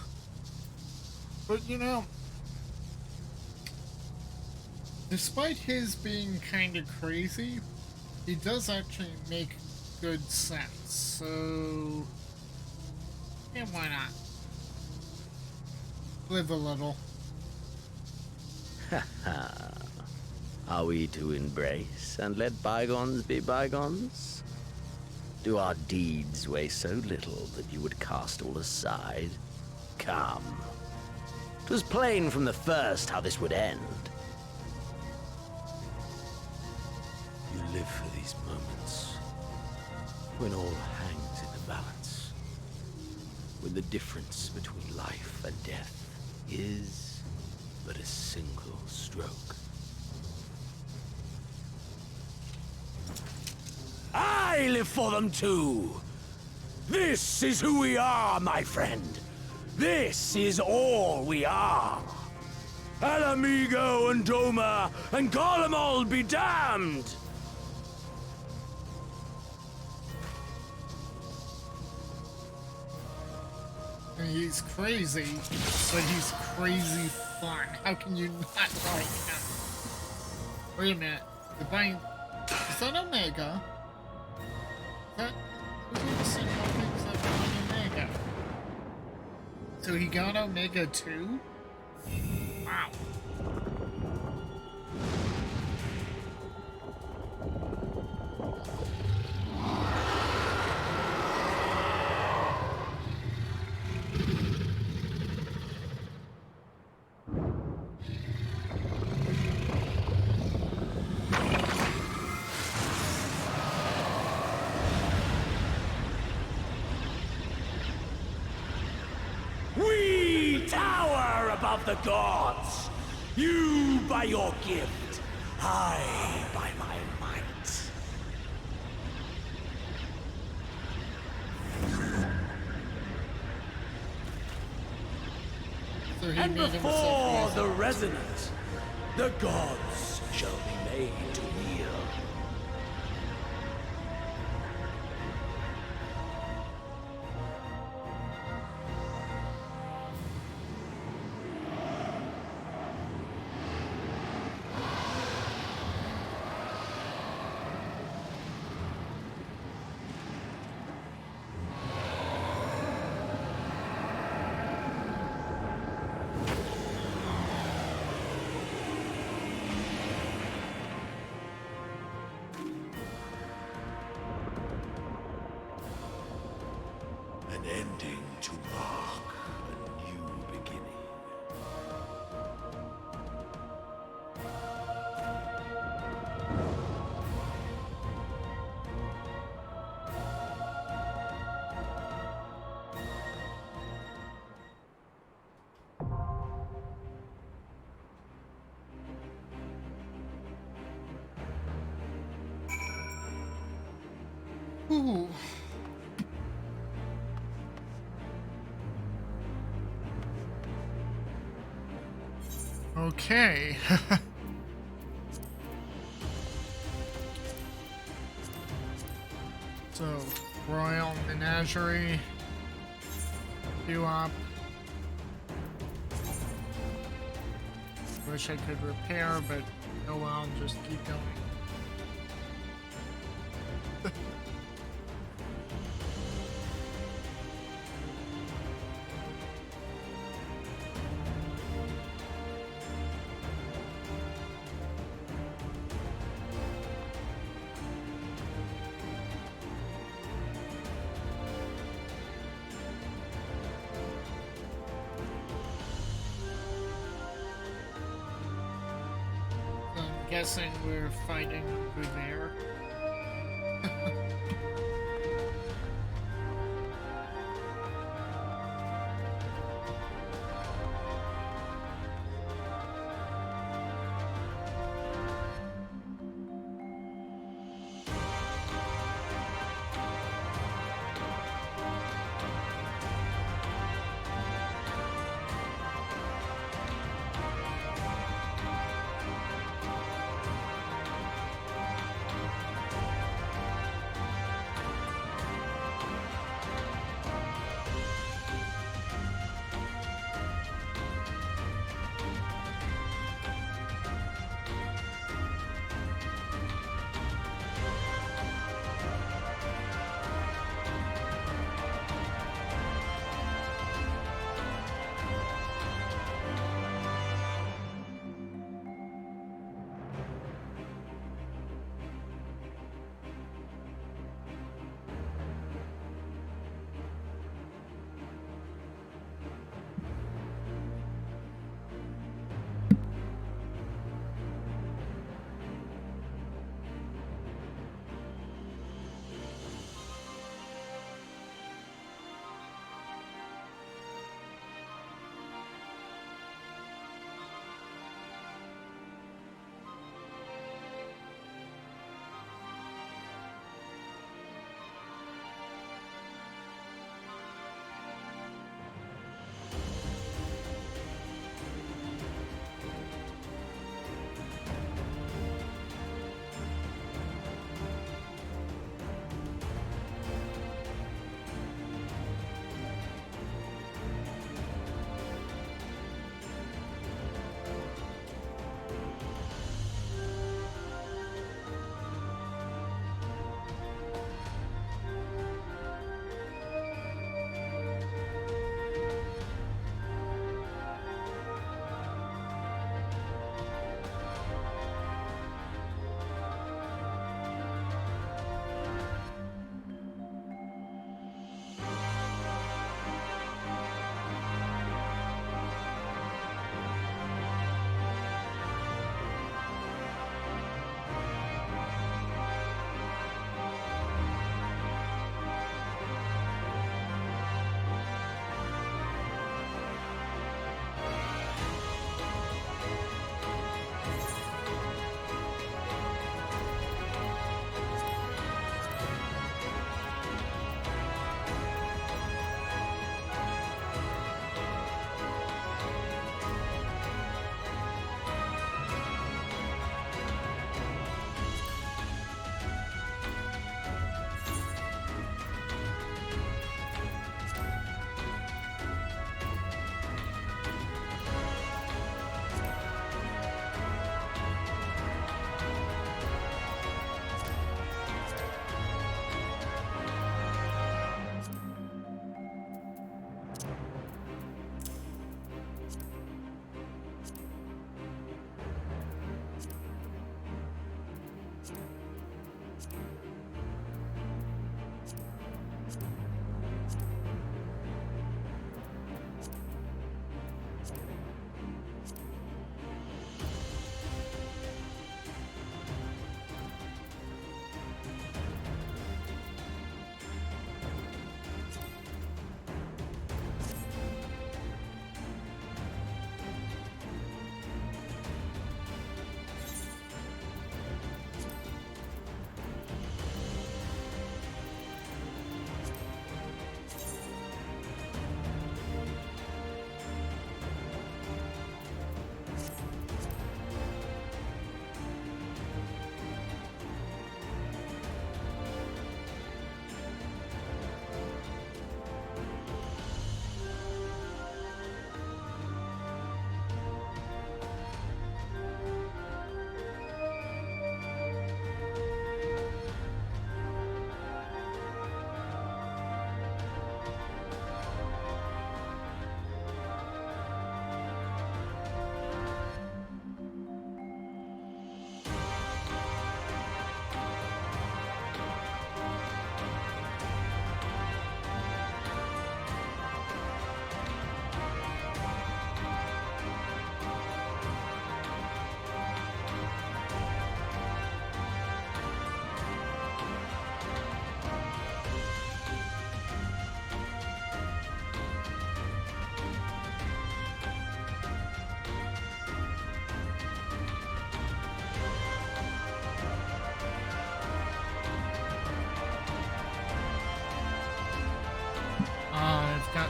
But you know, despite his being kind of crazy, he does actually make good sense, so yeah, why not? Live a little. Haha. Are we to embrace and let bygones be bygones? Do our deeds weigh so little that you would cast all aside? Come. 'Twas plain from the first how this would end. You live for these moments, when all hangs in the balance, when the difference between life and death is but a single stroke. I live for them too! This is who we are, my friend! This is all we are! Alamigo and Doma and Garlemald be damned! He's crazy, but he's crazy fun. How can you not like him? Wait a minute. Is that Omega? Who's the Omega? So he got Omega too? Wow. Above the gods, you by your gift, I by my might. So and before the Resonant, the gods shall be made to kneel. ending to mark a new beginning. Ooh. Okay. So, Royal Menagerie, queue up. Wish I could repair, but oh well, just keep going. I'm guessing we're fighting over there.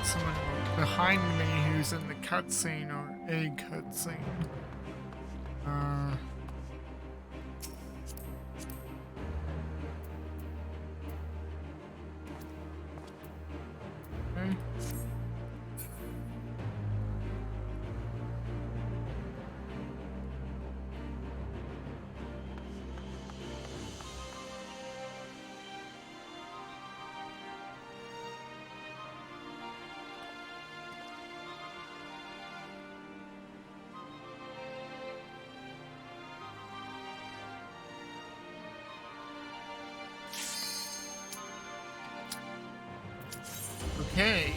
someone behind me who's in the cutscene or a cutscene. Okay. Okay.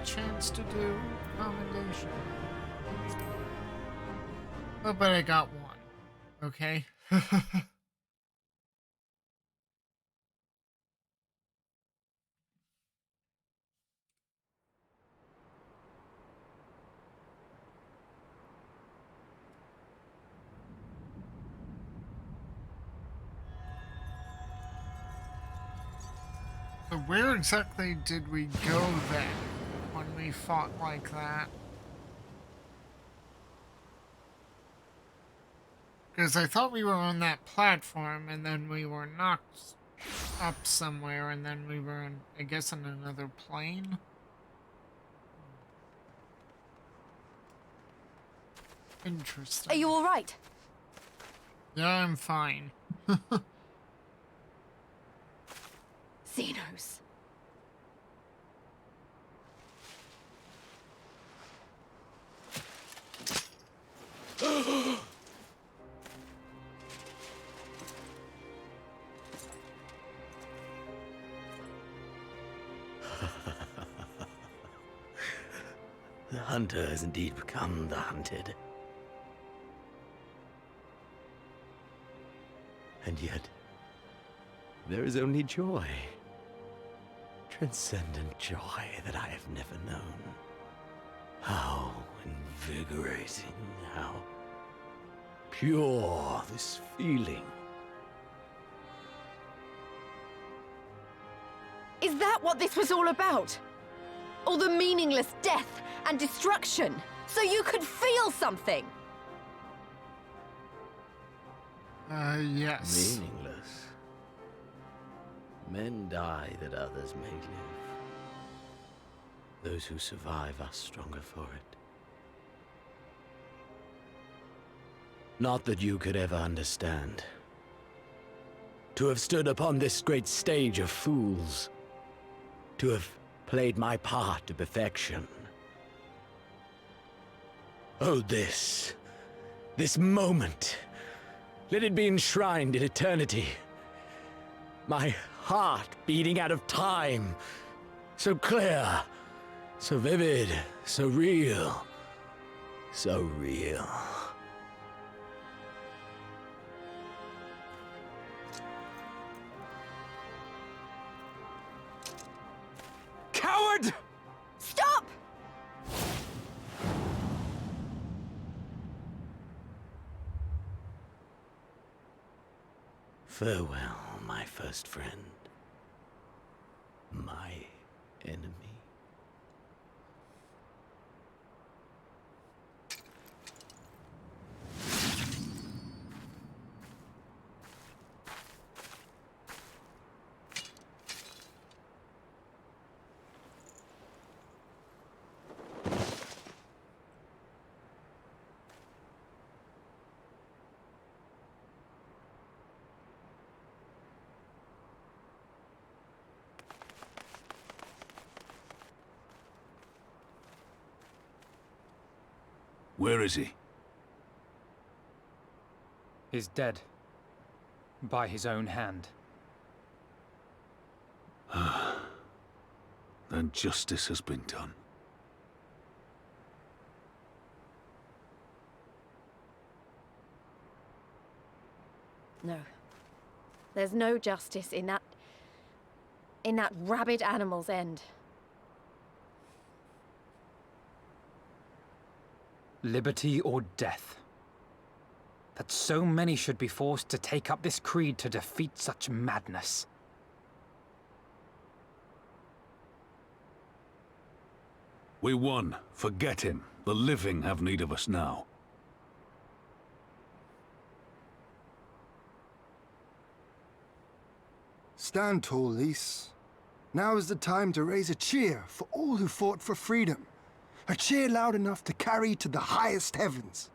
chance to do commendation. Oh, but I got one. Okay. So where exactly did we go then when we fought like that? Because I thought we were on that platform and then we were knocked up somewhere and then we were in, I guess, on another plane? Interesting. Are you all right? Yeah, I'm fine. Xenos. The hunter has indeed become the hunted. And yet, there is only joy. Transcendent joy that I have never known. How invigorating, how pure this feeling. Is that what this was all about? All the meaningless death and destruction, so you could feel something? Yes. Meaningless. Men die that others may live. Those who survive are stronger for it. Not that you could ever understand. To have stood upon this great stage of fools. To have played my part to perfection. Oh, this moment. Let it be enshrined in eternity. My heart beating out of time. So clear, so vivid, so real. So real. Coward! Stop! Farewell, my first friend. My enemy. Where is he? He's dead. By his own hand. Then justice has been done. No. There's no justice in that rabid animal's end. Liberty or death. That so many should be forced to take up this creed to defeat such madness. We won. Forget him. The living have need of us now. Stand tall, Lys. Now is the time to raise a cheer for all who fought for freedom. A cheer loud enough to carry to the highest heavens.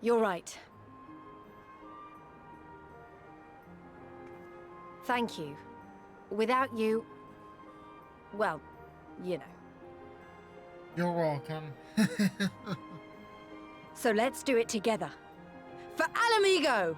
You're right. Thank you. Without you... well, you know. You're welcome. So let's do it together. For Alamigo!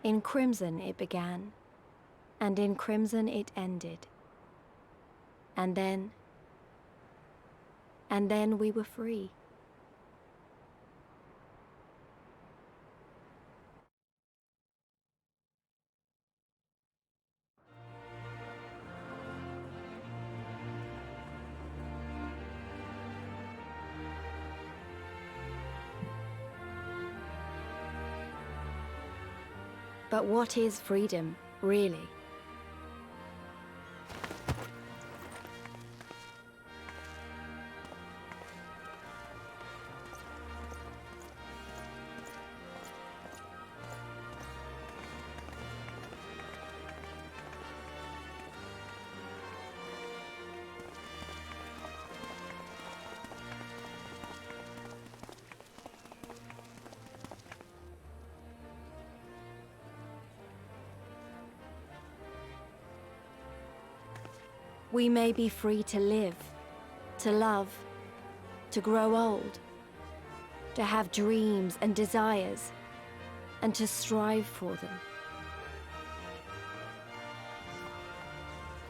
In crimson it began, and in crimson it ended. And then we were free. But what is freedom, really? We may be free to live, to love, to grow old, to have dreams and desires, and to strive for them.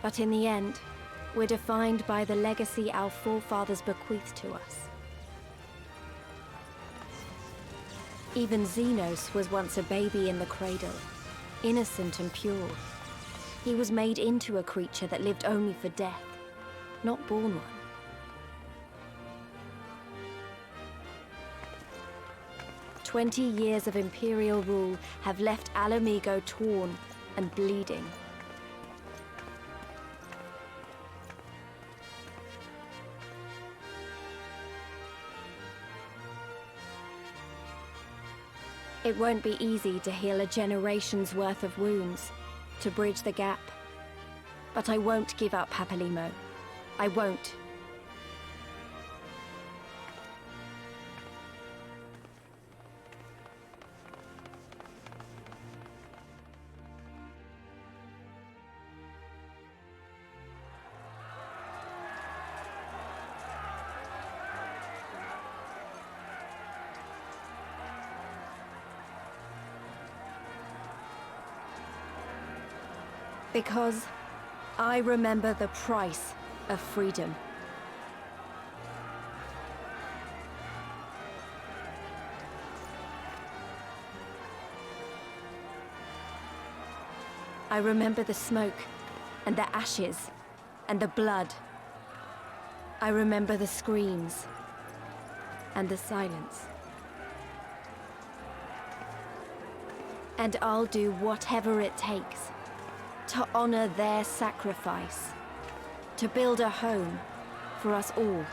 But in the end, we're defined by the legacy our forefathers bequeathed to us. Even Xenos was once a baby in the cradle, innocent and pure. He was made into a creature that lived only for death, not born one. "20 years of Imperial rule have left Alamigo torn and bleeding. It won't be easy to heal a generation's worth of wounds, to bridge the gap. But I won't give up, Papalimo. I won't. Because I remember the price of freedom. I remember the smoke, and the ashes, and the blood. I remember the screams, and the silence. And I'll do whatever it takes to honor their sacrifice, to build a home for us all.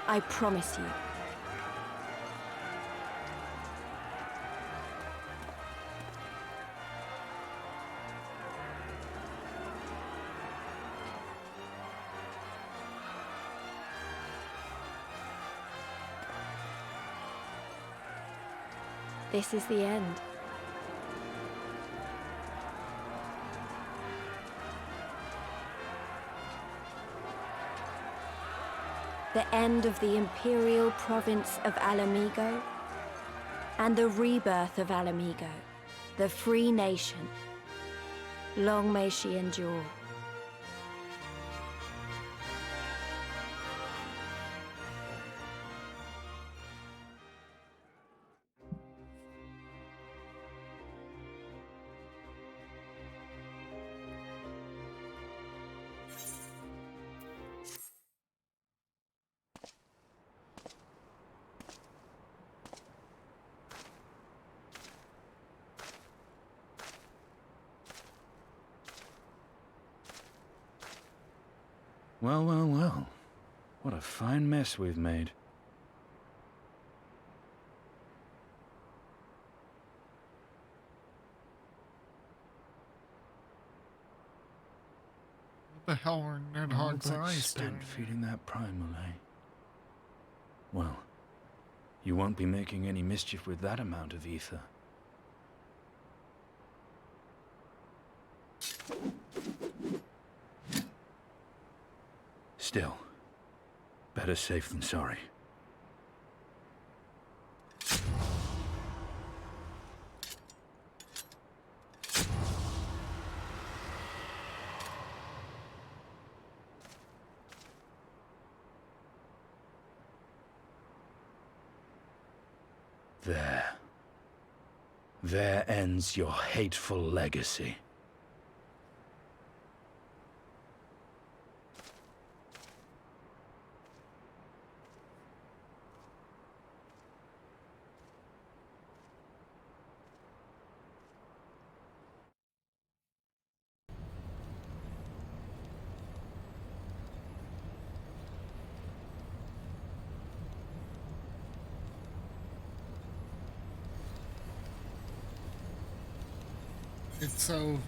I promise you. This is the end. The end of the Imperial Province of Alamigo, and the rebirth of Alamigo, the free nation. Long may she endure. Well, well, well. What a fine mess we've made. What the hell are Nidhogg's All but eyes spent doing? feeding that primal, eh? Well, you won't be making any mischief with that amount of ether. Still, better safe than sorry. There. There ends your hateful legacy. It's over.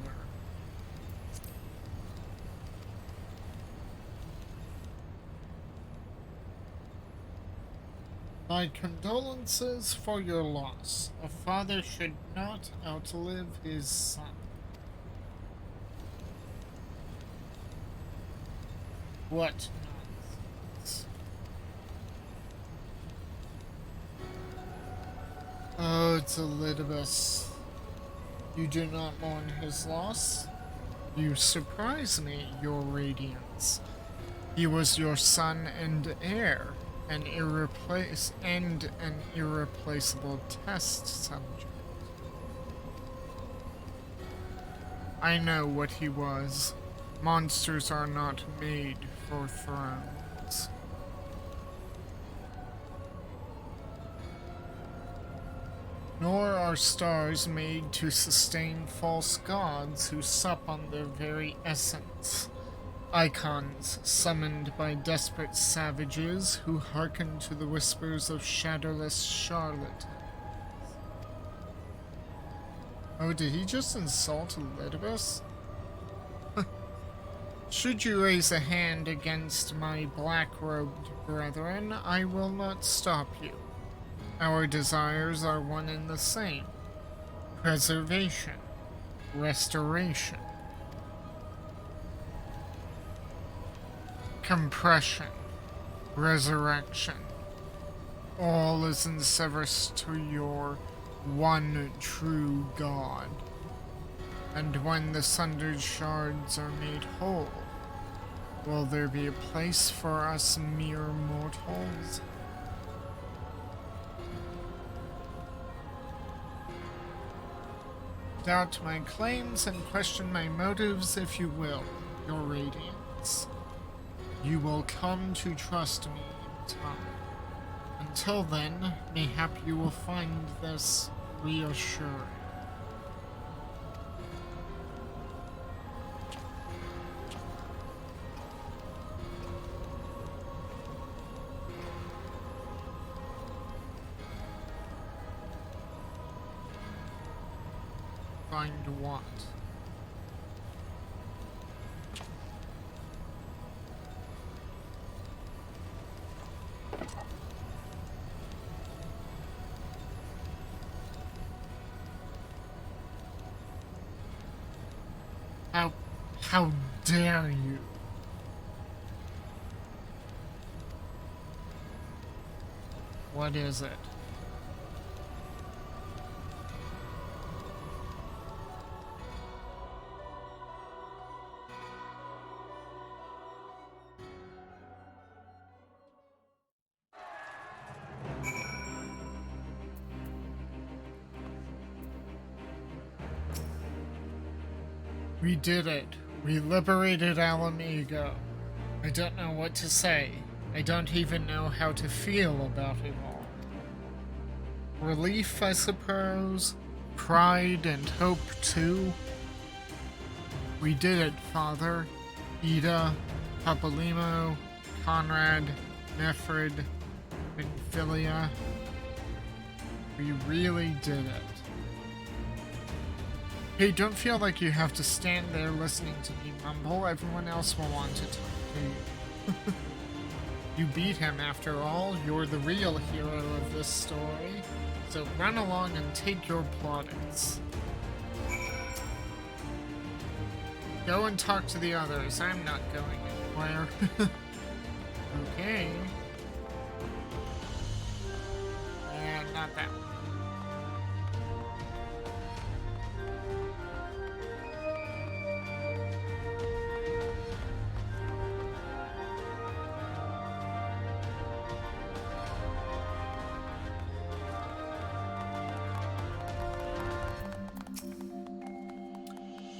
My condolences for your loss. A father should not outlive his son. What nonsense. Oh, it's Elidibus. You do not mourn his loss? You surprise me, your radiance. He was your son and heir, an irreplaceable test subject. I know what he was. Monsters are not made for thrones. Nor are stars made to sustain false gods who sup on their very essence. Icons summoned by desperate savages who hearken to the whispers of shadowless charlatans. Oh, did he just insult Elidibus? Should you raise a hand against my black-robed brethren, I will not stop you. Our desires are one and the same. Preservation. Restoration. Compression. Resurrection. All is in service to your one true God. And when the sundered shards are made whole, will there be a place for us mere mortals? Doubt my claims and question my motives if you will, your radiance. You will come to trust me in time. Until then, mayhap you will find this reassuring. Find what? How dare you? What is it? We did it. We liberated Alamigo. I don't know what to say. I don't even know how to feel about it all. Relief, I suppose. Pride and hope, too. We did it, Father. Ida, Papalimo, Conrad, Nephrid, Minfilia. We really did it. Hey, don't feel like you have to stand there listening to me mumble. Everyone else will want to talk to you. You beat him after all. You're the real hero of this story. So run along and take your plaudits. Go and talk to the others. I'm not going anywhere. Okay. And not that one.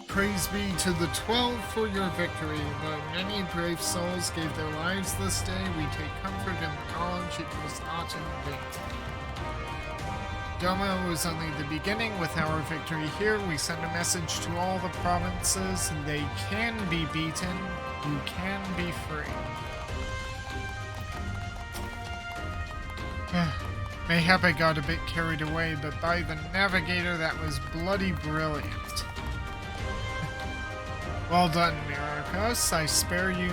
Praise be to the 12 for your victory. Though many brave souls gave their lives this day, we take comfort in the knowledge it was not in vain. Domo was only the beginning. With our victory here, we send a message to all the provinces. They can be beaten. You can be free. Mayhap I got a bit carried away, but by the Navigator, that was bloody brilliant. Well done, Myrokos. I spare you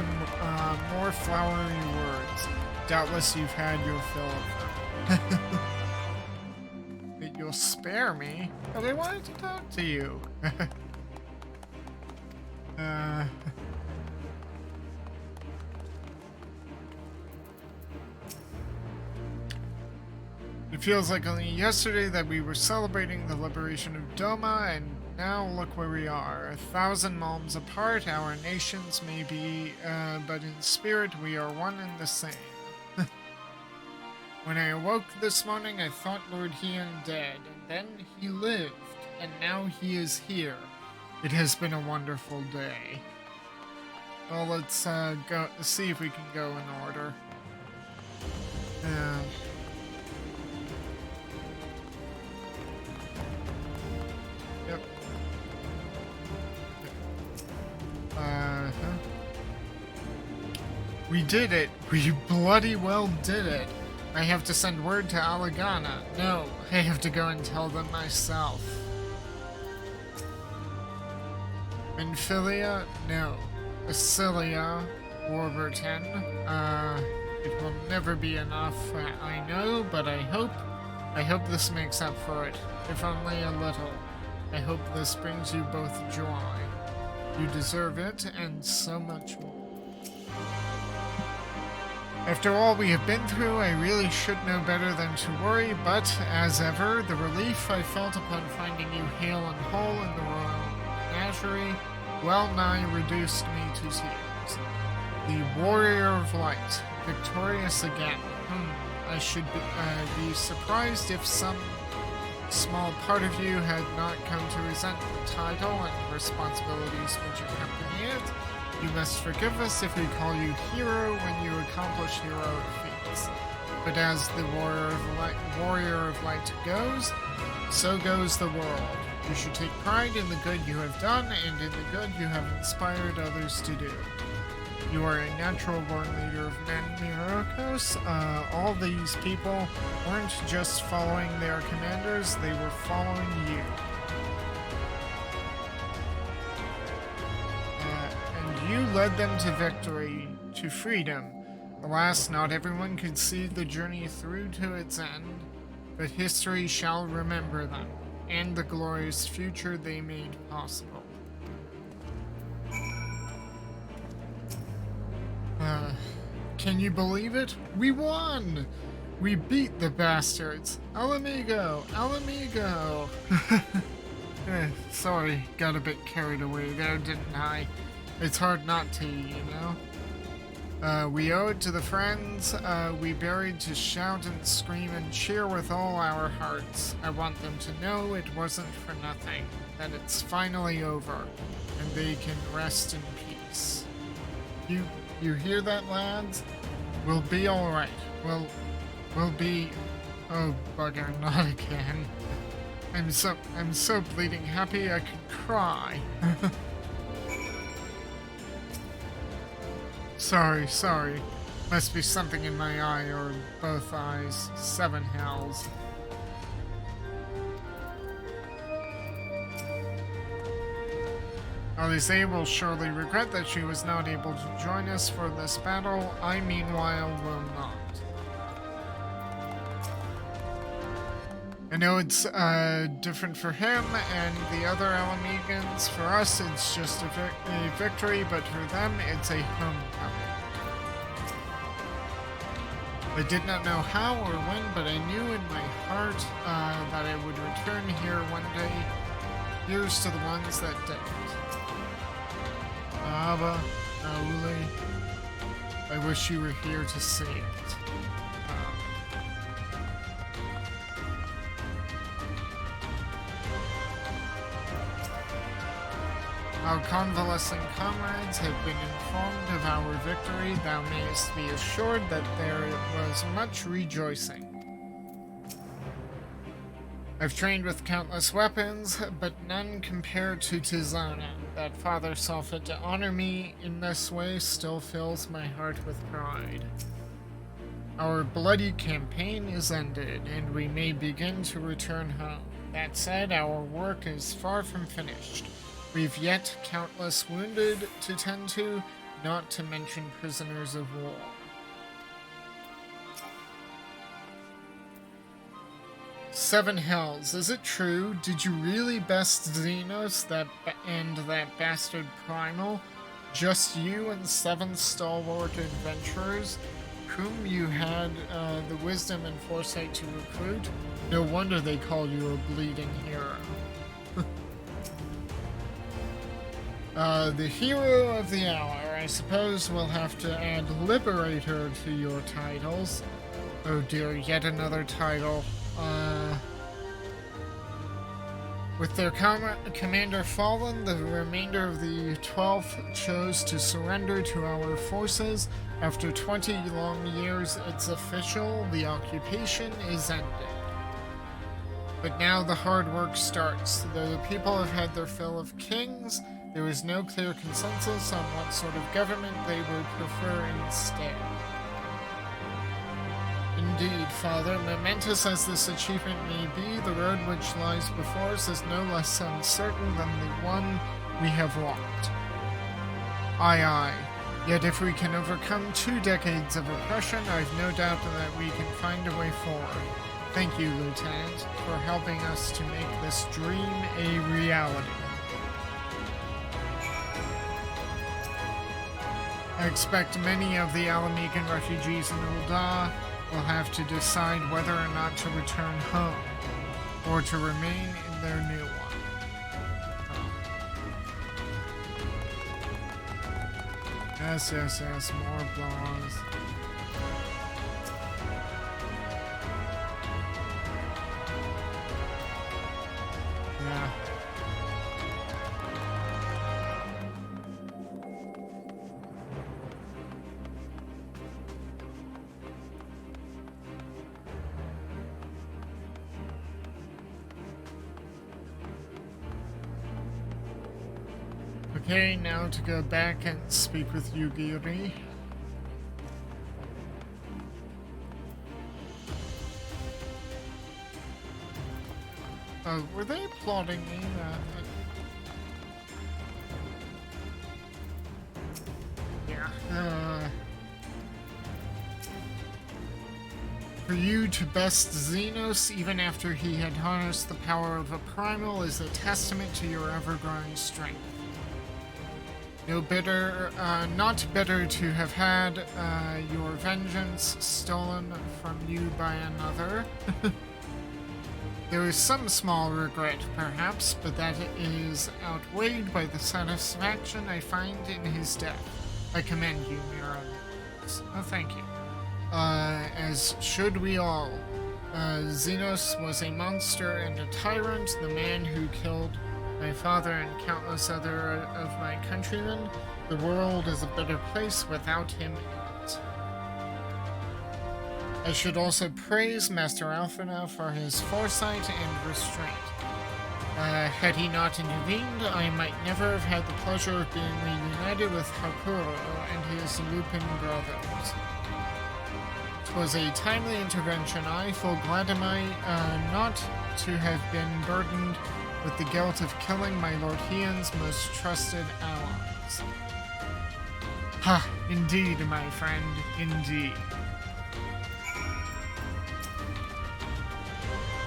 more flowery words. Doubtless you've had your fill of them. But you'll spare me? But I wanted to talk to you. It feels like only yesterday that we were celebrating the liberation of Doma, and now look where we are. 1,000 malms apart, our nations may be, but in spirit we are one and the same. When I awoke this morning, I thought Lord Hian dead, and then he lived, and now he is here. It has been a wonderful day. Well, let's go see if we can go in order. Yep. We did it. We bloody well did it. I have to send word to Alagana. No, I have to go and tell them myself. Minfilia? No. Acilia Warburton. It will never be enough, I know, but I hope this makes up for it, if only a little. I hope this brings you both joy. You deserve it, and so much more. After all we have been through, I really should know better than to worry, but, as ever, the relief I felt upon finding you hale and whole in the royal menagerie well-nigh reduced me to tears. The Warrior of Light, victorious again. I should be surprised if some small part of you had not come to resent the title and responsibilities which accompany it. You must forgive us if we call you hero when you accomplish heroic feats. But as the Warrior of Light goes, so goes the world. You should take pride in the good you have done and in the good you have inspired others to do. You are a natural-born leader of men, Myrokos. All these people weren't just following their commanders, they were following you. And you led them to victory, to freedom. Alas, not everyone could see the journey through to its end, but history shall remember them, and the glorious future they made possible. Can you believe it? We won! We beat the bastards! Al amigo! Al amigo! Sorry, got a bit carried away there, didn't I? It's hard not to, you know? We owe it to the friends we buried to shout and scream and cheer with all our hearts. I want them to know it wasn't for nothing, that it's finally over, and they can rest in peace. You hear that, lads? We'll be alright. We'll be... Oh, bugger, not again. I'm so bleeding happy I could cry. Sorry. Must be something in my eye or both eyes. 7 hells. Alize will surely regret that she was not able to join us for this battle. I, meanwhile, will not. I know it's different for him and the other Alamegans. For us, it's just a victory, but for them, it's a homecoming. I did not know how or when, but I knew in my heart that I would return here one day. Here's to the ones that didn't. Abba, Aule, I wish you were here to see it. Our convalescing comrades have been informed of our victory. Thou mayest be assured that there was much rejoicing. I've trained with countless weapons, but none compared to Tizona. That father saw fit to honor me in this way still fills my heart with pride. Our bloody campaign is ended, and we may begin to return home. That said, our work is far from finished. We've yet countless wounded to tend to, not to mention prisoners of war. Seven hells, is it true? Did you really best Xenos and that bastard Primal? Just you and 7 stalwart adventurers, whom you had the wisdom and foresight to recruit? No wonder they call you a bleeding hero. The hero of the hour. I suppose we'll have to add Liberator to your titles. Oh dear, yet another title. With their commander fallen, the remainder of the 12th chose to surrender to our forces. After 20 long years, it's official, the occupation is ended. But now the hard work starts. Though the people have had their fill of kings, there is no clear consensus on what sort of government they would prefer instead. Indeed, Father, momentous as this achievement may be, the road which lies before us is no less uncertain than the one we have walked. Aye, aye. Yet if we can overcome 2 decades of oppression, I've no doubt that we can find a way forward. Thank you, Lieutenant, for helping us to make this dream a reality. I expect many of the Alamican refugees in Ul'dah will have to decide whether or not to return home, or to remain in their new one. Yes, more applause. Yeah. Okay, now to go back and speak with Yugiri. Were they plotting me? Yeah. For you to best Xenos even after he had harnessed the power of a primal is a testament to your ever-growing strength. Not better to have had your vengeance stolen from you by another. There is some small regret, perhaps, but that is outweighed by the satisfaction I find in his death. I commend you, Myrokos. Oh, thank you. As should we all. Xenos was a monster and a tyrant, the man who killed my father and countless other of my countrymen. The world is a better place without him in it. I should also praise Master Alphina for his foresight and restraint. Had he not intervened, I might never have had the pleasure of being reunited with Hakuro and his Lupin brothers. 'Twas a timely intervention. I, full glad am I not to have been burdened with the guilt of killing my Lord Hien's most trusted allies. Ha! Indeed, my friend, indeed.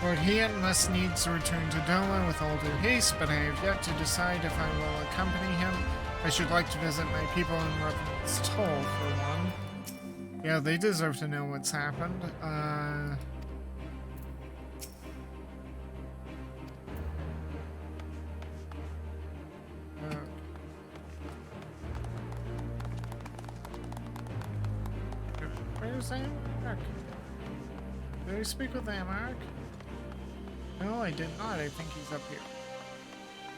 Lord Hien must needs return to Doma with all due haste, but I have yet to decide if I will accompany him. I should like to visit my people in Revenant's Toll, for one. Yeah, they deserve to know what's happened. Where's Amark? Did I speak with Amark? No, I did not. I think he's up here.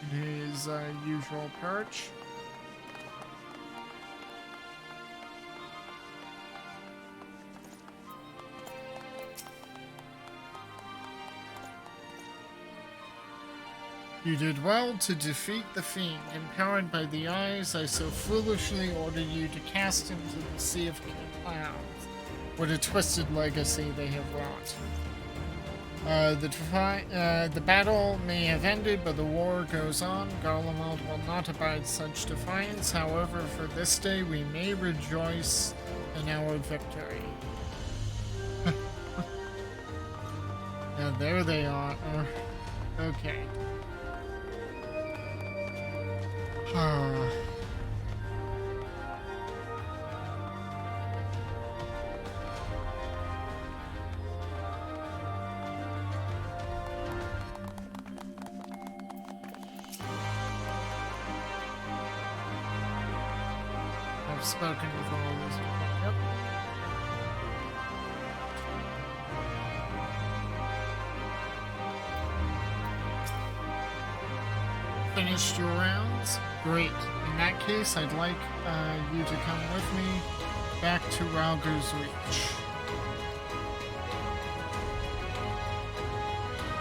In his usual perch. You did well to defeat the fiend. Empowered by the eyes, I so foolishly ordered you to cast into the Sea of Clouds. What a twisted legacy they have wrought. The battle may have ended, but the war goes on. Garlemald will not abide such defiance. However, for this day, we may rejoice in our victory. Yeah, there they are. Okay. I've spoken with all those people. Yep. Finished your rounds? Great. In that case, I'd like you to come with me back to Rauger's Reach.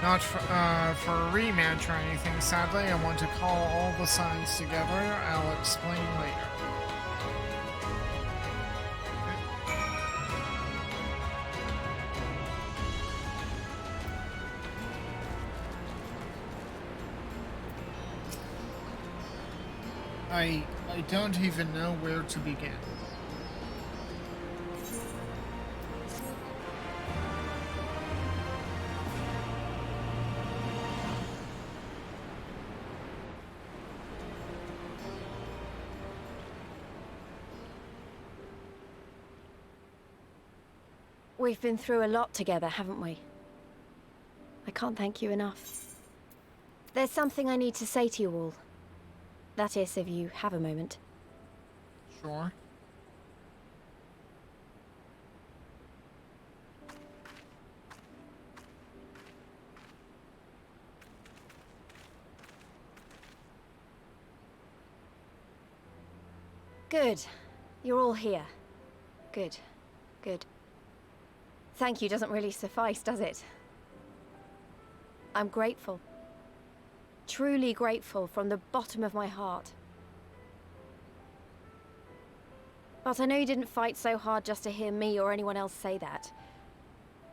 Not for a rematch or anything, sadly. I want to call all the sides together. I'll explain later. I don't even know where to begin. We've been through a lot together, haven't we? I can't thank you enough. There's something I need to say to you all. That is, if you have a moment. Sure. Good. You're all here. Good. Good. Thank you doesn't really suffice, does it? I'm grateful. Truly grateful from the bottom of my heart. But I know you didn't fight so hard just to hear me or anyone else say that.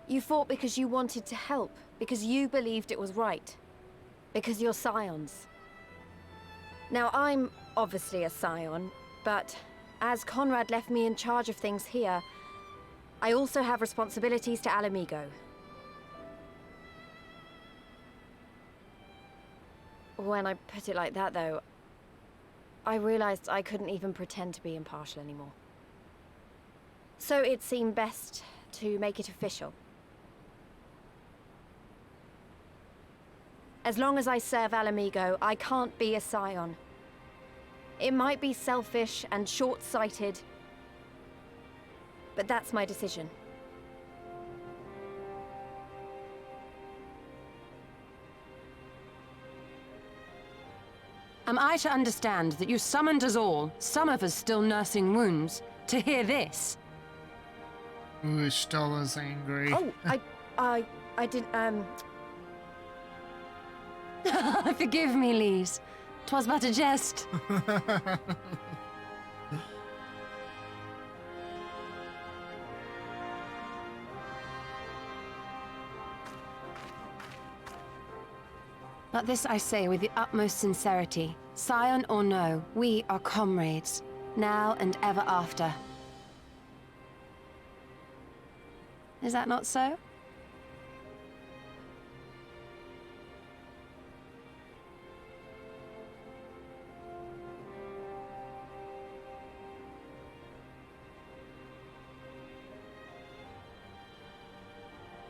You fought because you wanted to help, because you believed it was right. Because you're scions. Now, I'm obviously a scion, but as Conrad left me in charge of things here, I also have responsibilities to Alamigo. When I put it like that, though, I realized I couldn't even pretend to be impartial anymore. So it seemed best to make it official. As long as I serve Alamigo, I can't be a scion. It might be selfish and short-sighted, but that's my decision. Am I to understand that you summoned us all, some of us still nursing wounds, to hear this? Ooh, Stolla's angry. Oh, I didn't, Forgive me, Lise. 'Twas but a jest. But this I say with the utmost sincerity. Scion or no, we are comrades, now and ever after. Is that not so?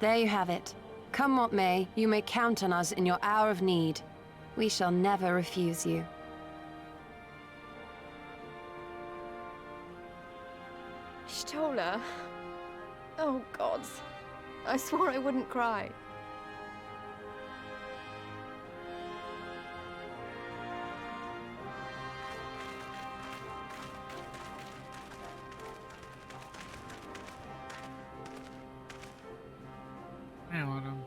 There you have it. Come what may, you may count on us in your hour of need. We shall never refuse you. Stola. Oh, gods. I swore I wouldn't cry. I want him.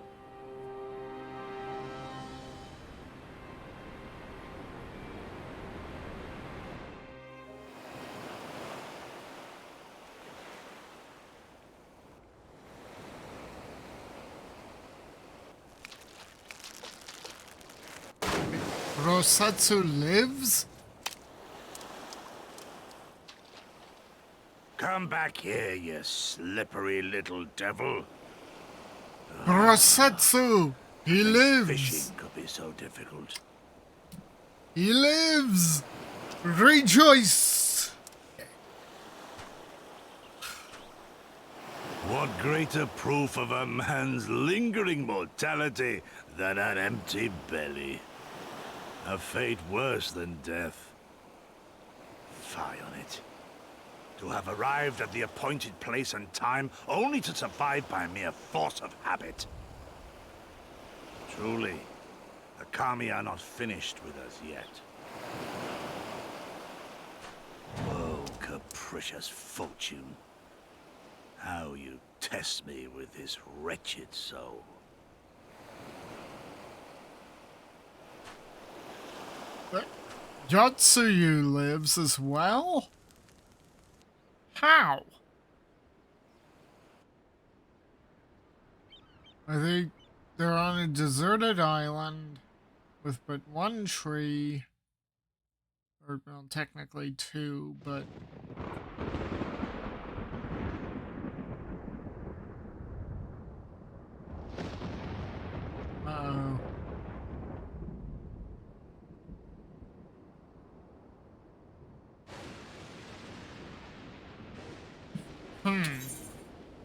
Rosatsu lives? Come back here, you slippery little devil. Rosatsu! He lives! Fishing could be so difficult. He lives! Rejoice! What greater proof of a man's lingering mortality than an empty belly? A fate worse than death. Fie on it. To have arrived at the appointed place and time only to survive by mere force of habit. Truly, the Kami are not finished with us yet. Oh, capricious fortune. How you test me with this wretched soul. Yotsuyu lives as well? How? They're on a deserted island with but one tree. Or, well, technically 2, but... Uh-oh.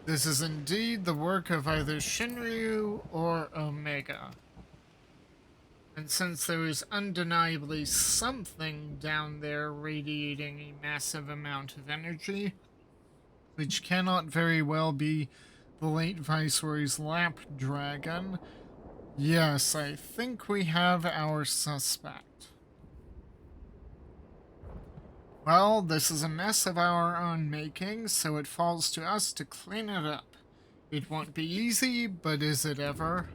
This is indeed the work of either Shinryu or Omega. And since there is undeniably something down there radiating a massive amount of energy, which cannot very well be the late Viceroy's lap dragon, yes, I think we have our suspect. Well, this is a mess of our own making, so it falls to us to clean it up. It won't be easy, but is it ever?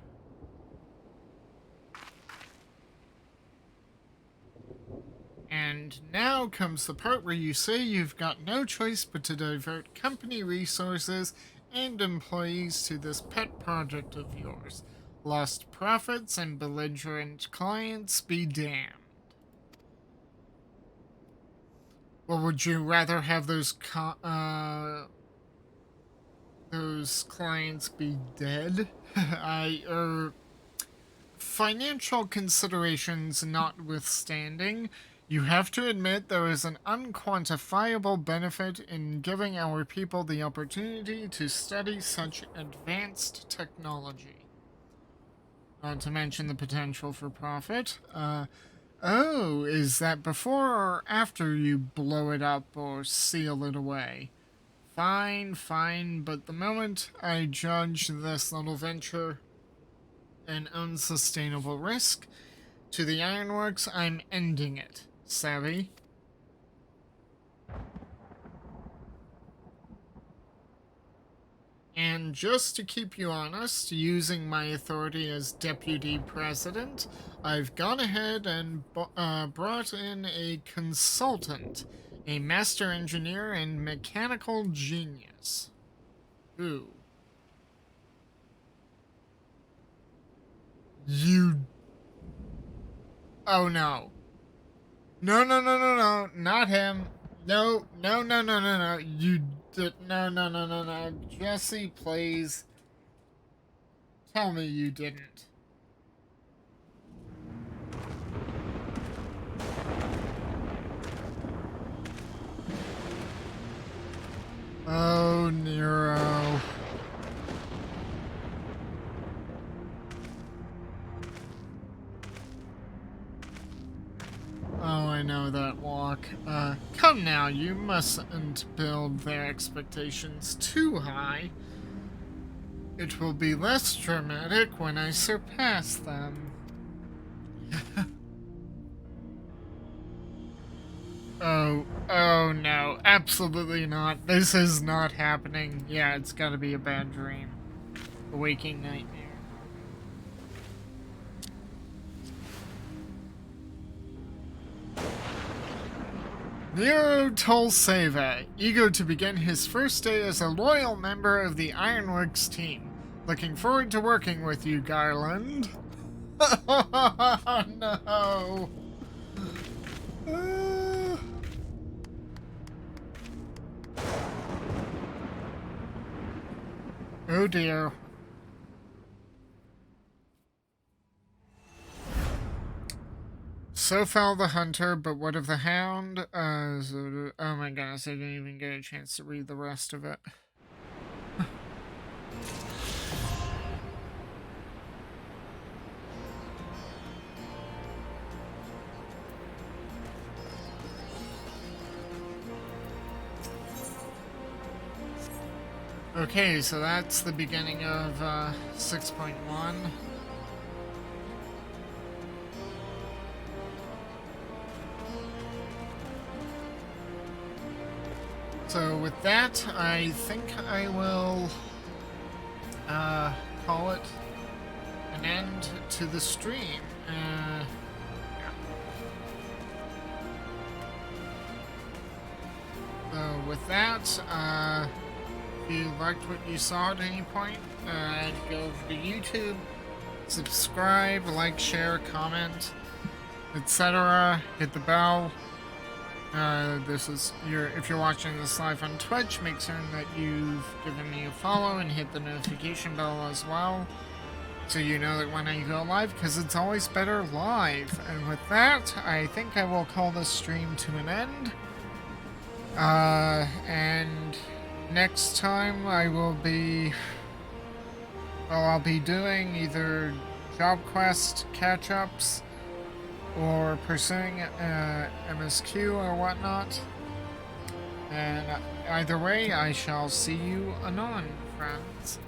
And now comes the part where you say you've got no choice but to divert company resources and employees to this pet project of yours. Lost profits and belligerent clients be damned. Well, would you rather have those clients be dead? Financial considerations notwithstanding, you have to admit there is an unquantifiable benefit in giving our people the opportunity to study such advanced technology. Not to mention the potential for profit. Oh, is that before or after you blow it up or seal it away? Fine, but the moment I judge this little venture an unsustainable risk to the ironworks, I'm ending it. Savvy? And just to keep you honest, using my authority as deputy president, I've gone ahead and brought in a consultant, a master engineer and mechanical genius. Ooh. You... Oh no. No, not him. No. You did... No. Jesse, please. Tell me you didn't. Oh, Nero. Oh, I know that walk. Come now, you mustn't build their expectations too high. It will be less dramatic when I surpass them. Oh no, absolutely not. This is not happening. Yeah, it's gotta be a bad dream. A waking nightmare. Nero Tolseva, eager to begin his first day as a loyal member of the Ironworks team. Looking forward to working with you, Garland. No. Oh dear. So fell the hunter, but what of the hound? Oh my goodness, I didn't even get a chance to read the rest of it. Okay, so that's the beginning of 6.1. So with that, I think I will call it an end to the stream. Yeah. So with that, if you liked what you saw at any point, go over to YouTube, subscribe, like, share, comment, etc. Hit the bell. if you're watching this live on Twitch, make certain that you've given me a follow and hit the notification bell as well, so you know that when I go live, because it's always better live. And with that, I think I will call this stream to an end. And next time I'll be doing either job quest catch-ups or pursuing MSQ or whatnot. And either way, I shall see you anon, friends.